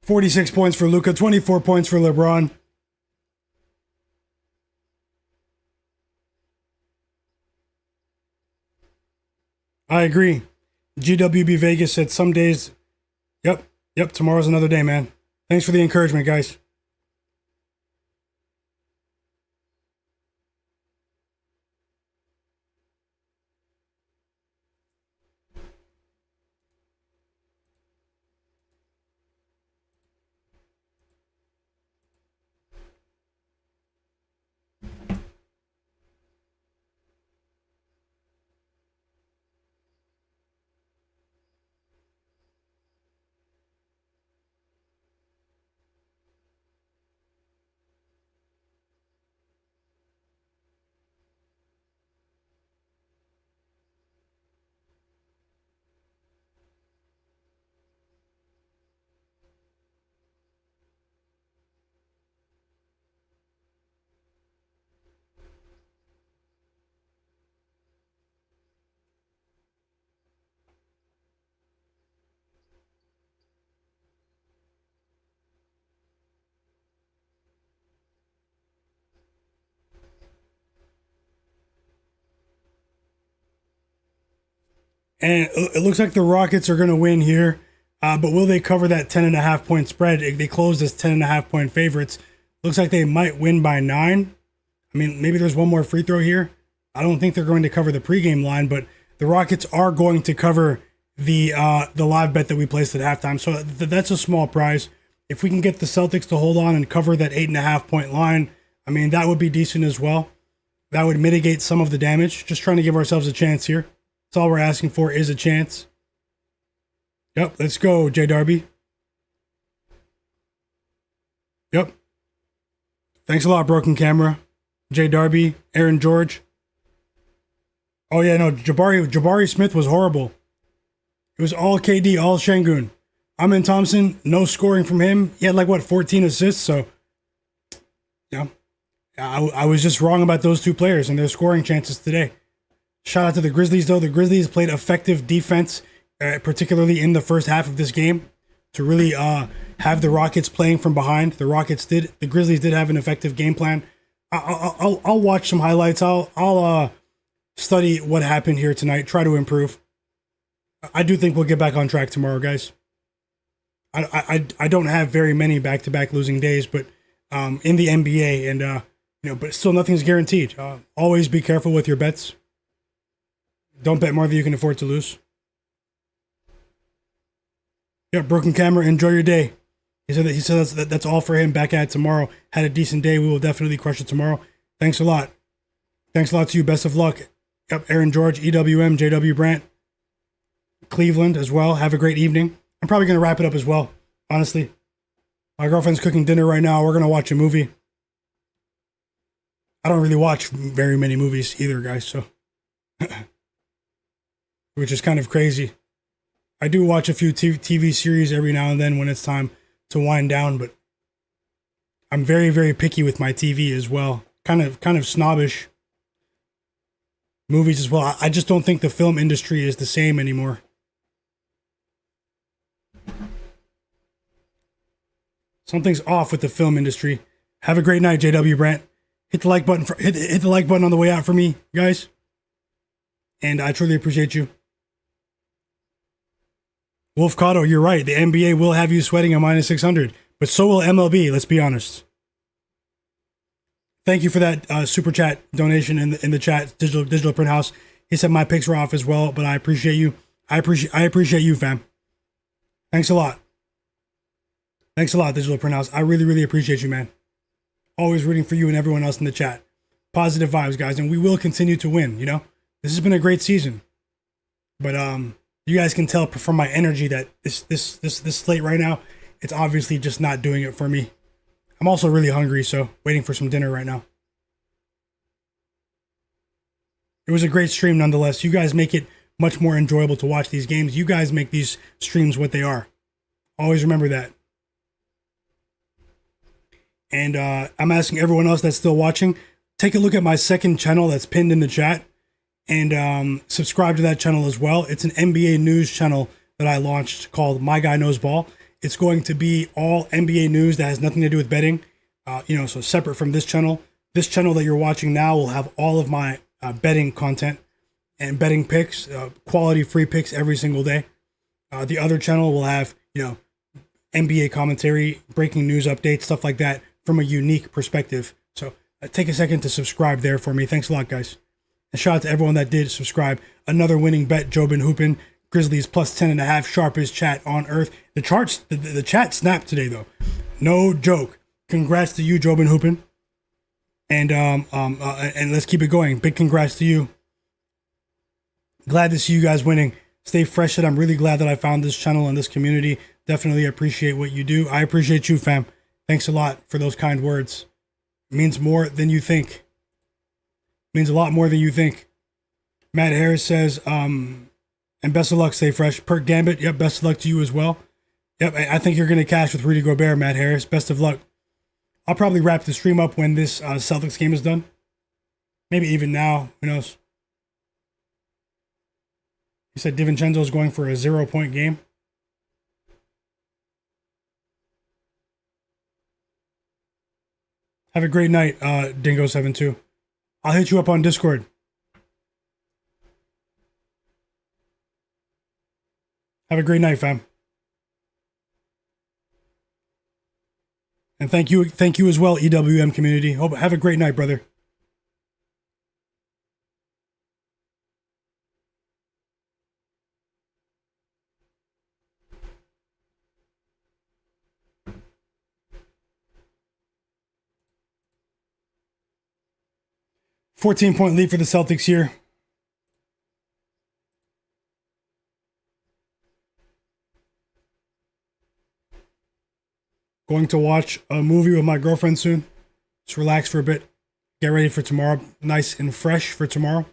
46 points for Luka, 24 points for LeBron. I agree. GWB Vegas said some days, yep, tomorrow's another day, man. Thanks for the encouragement, guys. And it looks like the Rockets are going to win here. But will they cover that 10.5 point spread? They closed as 10.5 point favorites. Looks like they might win by 9. I mean, maybe there's one more free throw here. I don't think they're going to cover the pregame line, but the Rockets are going to cover the live bet that we placed at halftime. So that's a small prize. If we can get the Celtics to hold on and cover that 8.5 point line, I mean, that would be decent as well. That would mitigate some of the damage. Just trying to give ourselves a chance here. That's all we're asking for is a chance. Yep, let's go, J. Darby. Yep. Thanks a lot, Broken Camera. J. Darby, Aaron George. Oh yeah, no, Jabari Smith was horrible. It was all KD, all Sengun. Amin Thompson, no scoring from him. He had 14 assists, so yeah. I was just wrong about those two players and their scoring chances today. Shout out to the Grizzlies, though. The Grizzlies played effective defense, particularly in the first half of this game, to really have the Rockets playing from behind. The Grizzlies did have an effective game plan. I'll watch some highlights. I'll study what happened here tonight. Try to improve. I do think we'll get back on track tomorrow, guys. I don't have very many back-to-back losing days, but in the NBA, and but still nothing's guaranteed. Always be careful with your bets. Don't bet more than you can afford to lose. Yeah, Broken Camera, enjoy your day. He said that's all for him. Back at it tomorrow. Had a decent day. We will definitely crush it tomorrow. Thanks a lot. Thanks a lot to you. Best of luck. Yep, Aaron George, EWM, JW Brandt, Cleveland as well. Have a great evening. I'm probably going to wrap it up as well, honestly. My girlfriend's cooking dinner right now. We're going to watch a movie. I don't really watch very many movies either, guys, so. Which is kind of crazy. I do watch a few TV series every now and then when it's time to wind down, but I'm very, very picky with my TV as well. Kind of snobbish. Movies as well. I just don't think the film industry is the same anymore. Something's off with the film industry. Have a great night, JW Brant. Hit the like button hit the like button on the way out for me, guys. And I truly appreciate you. Wolf Cotto, you're right. The NBA will have you sweating at minus 600, but so will MLB. Let's be honest. Thank you for that super chat donation in the chat. Digital Print House. He said my picks were off as well, but I appreciate you. I appreciate you, fam. Thanks a lot. Thanks a lot, Digital Print House. I really, really appreciate you, man. Always rooting for you and everyone else in the chat. Positive vibes, guys, and we will continue to win. You know, this has been a great season, but you guys can tell from my energy that this slate right now, it's obviously just not doing it for me. I'm also really hungry, so waiting for some dinner right now. It was a great stream nonetheless. You guys make it much more enjoyable to watch these games. You guys make these streams what they are. Always remember that. And I'm asking everyone else that's still watching, take a look at my second channel that's pinned in the chat and subscribe to that channel as well. It's an NBA news channel that I launched called My Guy Knows Ball. It's going to be all NBA news that has nothing to do with betting, so separate from this channel. This channel that you're watching now will have all of my betting content and betting picks, quality free picks every single day. The other channel will have, NBA commentary, breaking news updates, stuff like that from a unique perspective. So take a second to subscribe there for me. Thanks a lot, guys. And shout out to everyone that did subscribe. Another winning bet, Jobin Hoopin. Grizzlies plus 10.5, sharpest chat on earth. The chat snapped today though. No joke. Congrats to you, Jobin Hoopin. And let's keep it going. Big congrats to you. Glad to see you guys winning. Stay fresh. I'm really glad that I found this channel and this community. Definitely appreciate what you do. I appreciate you, fam. Thanks a lot for those kind words. It means more than you think. It means a lot more than you think. Matt Harris says, and best of luck, stay fresh. Perk Gambit, yep, best of luck to you as well. Yep, I think you're going to cash with Rudy Gobert, Matt Harris. Best of luck. I'll probably wrap the stream up when this Celtics game is done. Maybe even now. Who knows? He said DiVincenzo's going for a 0-point game. Have a great night, Dingo72. I'll hit you up on Discord. Have a great night, fam. And thank you as well, EWM community. Have a great night, brother. $14-point lead for the Celtics here. Going to watch a movie with my girlfriend soon. Just relax for a bit. Get ready for tomorrow. Nice and fresh for tomorrow.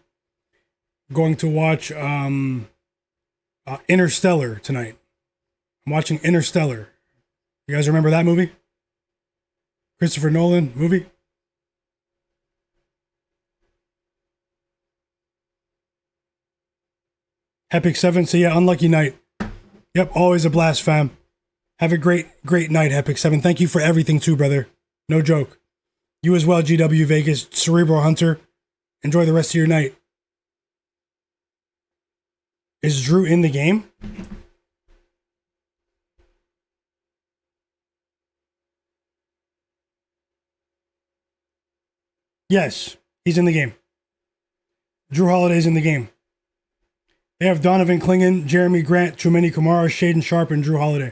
Going to watch Interstellar tonight. I'm watching Interstellar. You guys remember that movie? Christopher Nolan movie? Epic 7, so yeah, unlucky night. Yep, always a blast, fam. Have a great night, Epic 7. Thank you for everything too, brother. No joke. You as well, GW Vegas, Cerebral Hunter. Enjoy the rest of your night. Is Drew in the game? Yes, he's in the game. Drew Holiday's in the game. They have Donovan Clingan, Jeremy Grant, Chumeni Kamara, Shaden Sharp, and Drew Holiday.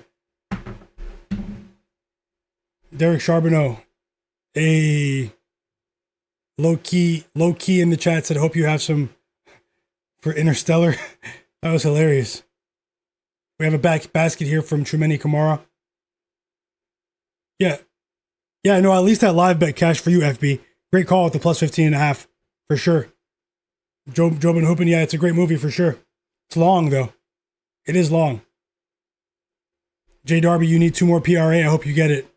Derek Charbonneau. A low key in the chat said, hope you have some for Interstellar. That was hilarious. We have a basket here from Chumeni Kamara. Yeah, no, at least that live bet cash for you, FB. Great call with the plus 15.5 for sure. Job and Hoopin, yeah, it's a great movie for sure. It's long though. It is long. J Darby, you need 2 more PRA. I hope you get it.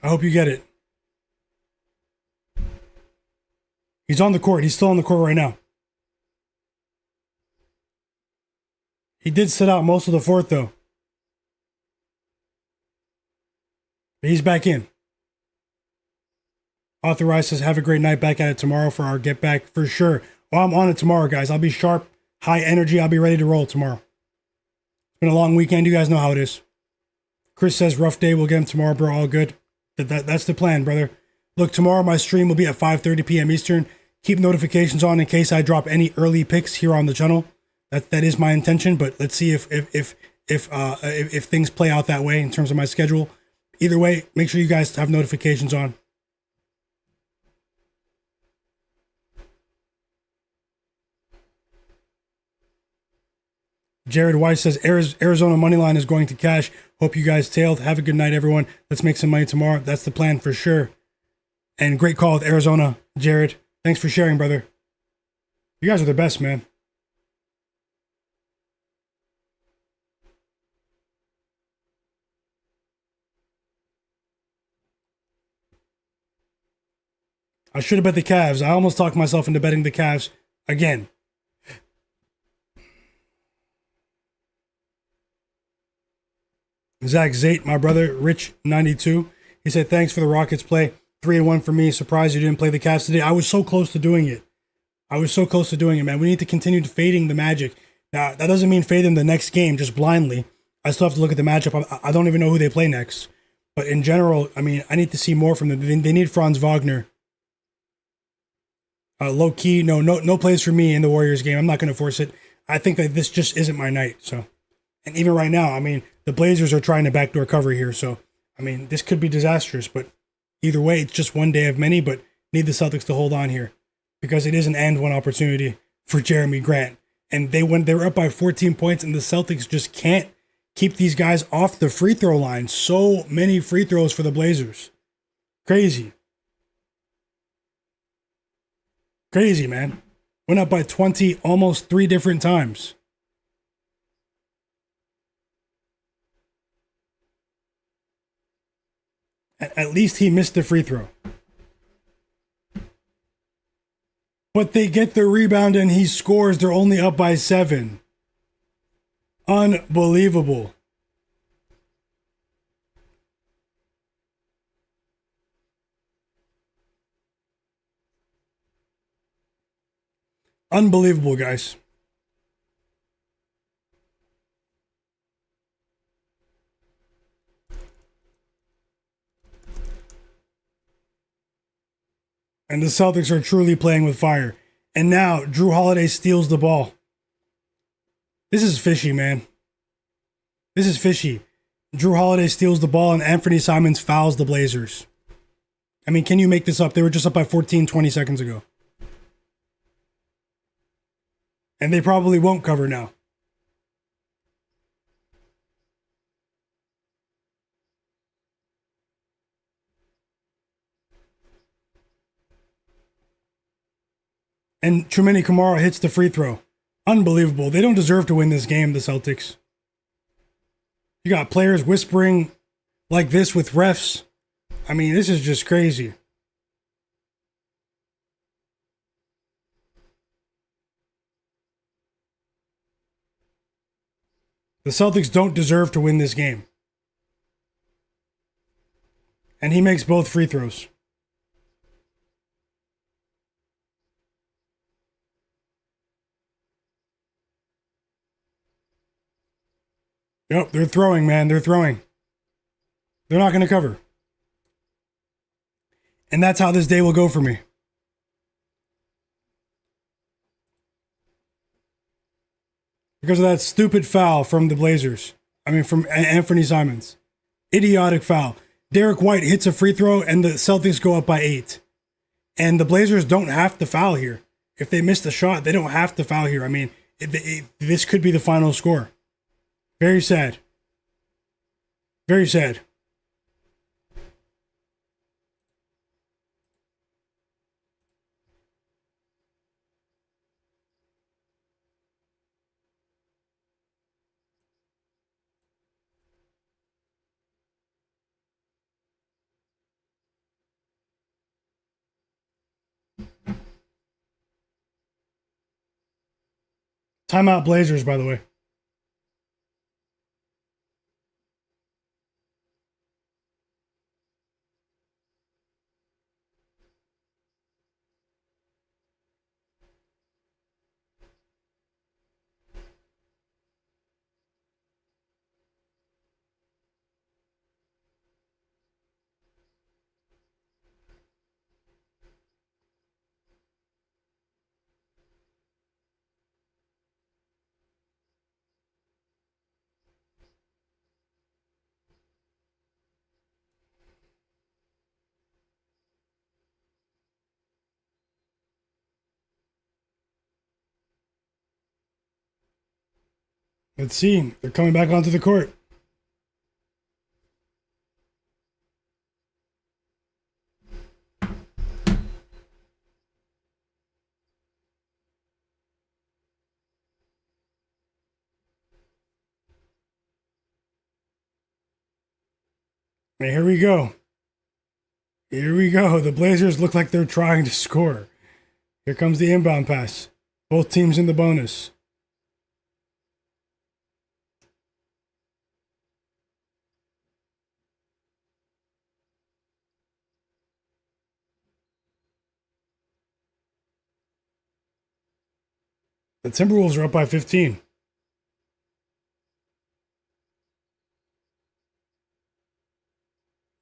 I hope you get it. He's on the court. He's still on the court right now. He did sit out most of the fourth, though. But he's back in. Authorized says, have a great night. Back at it tomorrow for our get back for sure. Well, I'm on it tomorrow, guys. I'll be sharp, high energy. I'll be ready to roll tomorrow. It's been a long weekend. You guys know how it is. Chris says, rough day. We'll get him tomorrow, bro. All good. That's the plan, brother. Look, tomorrow my stream will be at 5:30 p.m. Eastern. Keep notifications on in case I drop any early picks here on the channel. That is my intention, but let's see if things play out that way in terms of my schedule. Either way, make sure you guys have notifications on. Jared Weiss says Arizona money line is going to cash. Hope you guys tailed. Have a good night, everyone. Let's make some money tomorrow. That's the plan for sure. And great call with Arizona, Jared. Thanks for sharing, brother. You guys are the best, man. I should have bet the Cavs. I almost talked myself into betting the Cavs again. Zach Zate, my brother, Rich92. He said, thanks for the Rockets play. 3-1 for me. Surprised you didn't play the Cavs today. I was so close to doing it. Man. We need to continue fading the Magic. Now, that doesn't mean fade them the next game just blindly. I still have to look at the matchup. I don't even know who they play next. But in general, I mean, I need to see more from them. They need Franz Wagner. Low key, no plays for me in the Warriors game. I'm not going to force it. I think that this just isn't my night. So, and even right now, I mean, the Blazers are trying to backdoor cover here. So, I mean, this could be disastrous. But either way, it's just one day of many. But need the Celtics to hold on here because it is an and one opportunity for Jeremy Grant. And they were up by 14 points, and the Celtics just can't keep these guys off the free throw line. So many free throws for the Blazers. Crazy, man. Went up by 20 almost 3 different times. At least he missed the free throw. But they get the rebound and he scores. They're only up by 7. Unbelievable. Unbelievable, guys. And the Celtics are truly playing with fire. And now Drew Holiday steals the ball. This is fishy, man. This is fishy. Drew Holiday steals the ball and Anthony Simons fouls the Blazers. I mean, can you make this up? They were just up by 14, 20 seconds ago. And they probably won't cover now. And Tremeni Kamara hits the free throw. Unbelievable. They don't deserve to win this game, the Celtics. You got players whispering like this with refs. I mean, this is just crazy. The Celtics don't deserve to win this game. And he makes both free throws. Yep, they're throwing, man. They're throwing. They're not going to cover. And that's how this day will go for me. Because of that stupid foul from the Blazers. I mean, from Anthony Simons. Idiotic foul. Derek White hits a free throw and the Celtics go up by 8. And the Blazers don't have to foul here. If they miss the shot, they don't have to foul here. I mean, this could be the final score. Very sad. Very sad. Timeout Blazers, by the way. Let's see. They're coming back onto the court. And here we go. Here we go. The Blazers look like they're trying to score. Here comes the inbound pass. Both teams in the bonus. The Timberwolves are up by 15.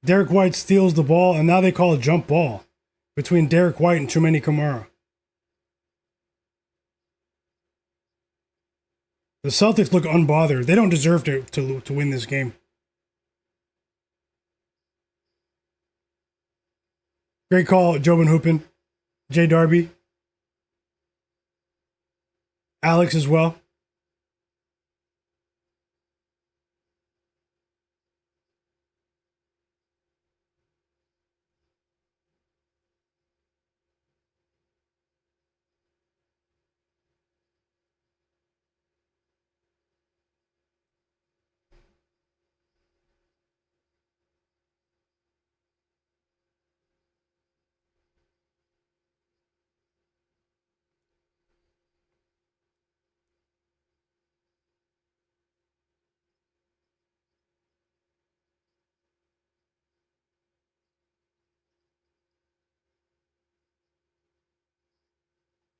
Derek White steals the ball, and now they call a jump ball between Derek White and Chumani Kamara. The Celtics look unbothered. They don't deserve to win this game. Great call, Jobin Hoopin, Jay Darby, Alex as well.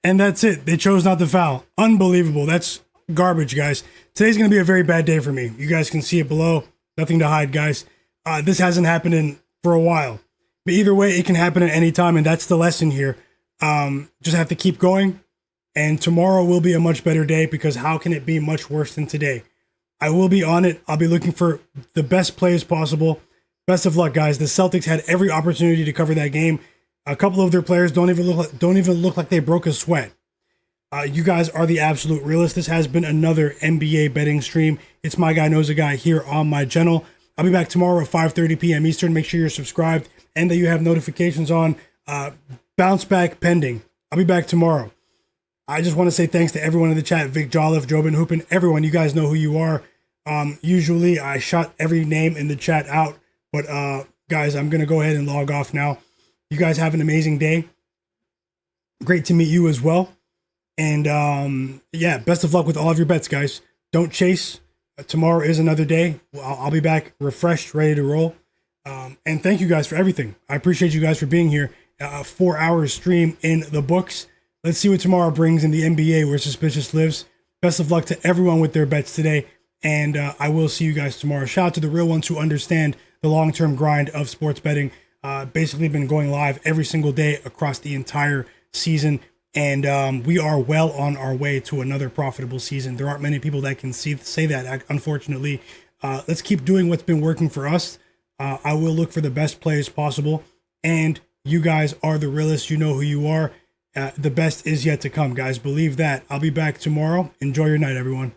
And that's it. They chose not to foul. Unbelievable. That's garbage, guys. Today's going to be a very bad day for me. You guys can see it below. Nothing to hide, guys. This hasn't happened for a while. But either way, it can happen at any time, and that's the lesson here. Just have to keep going. And tomorrow will be a much better day, because how can it be much worse than today? I will be on it. I'll be looking for the best plays possible. Best of luck, guys. The Celtics had every opportunity to cover that game. A couple of their players don't even look like they broke a sweat. You guys are the absolute realists. This has been another NBA betting stream. It's Myguyknowsaguy here on my channel. I'll be back tomorrow at 5:30 p.m. Eastern. Make sure you're subscribed and that you have notifications on. Bounce back pending. I'll be back tomorrow. I just want to say thanks to everyone in the chat. Vic Jolliffe, Jobin Hoopin, everyone. You guys know who you are. Usually I shot every name in the chat out, but guys, I'm going to go ahead and log off now. You guys have an amazing day. Great to meet you as well. And yeah, best of luck with all of your bets, guys. Don't chase. Tomorrow is another day. I'll be back refreshed, ready to roll. And thank you guys for everything. I appreciate you guys for being here. 4 hours stream in the books. Let's see what tomorrow brings in the NBA, where suspicious lives. Best of luck to everyone with their bets today. And I will see you guys tomorrow. Shout out to the real ones who understand the long-term grind of sports betting. Basically been going live every single day across the entire season. And we are well on our way to another profitable season. There aren't many people that can say that, unfortunately. Let's keep doing what's been working for us. I will look for the best plays possible. And you guys are the realists. You know who you are. The best is yet to come, guys. Believe that. I'll be back tomorrow. Enjoy your night, everyone.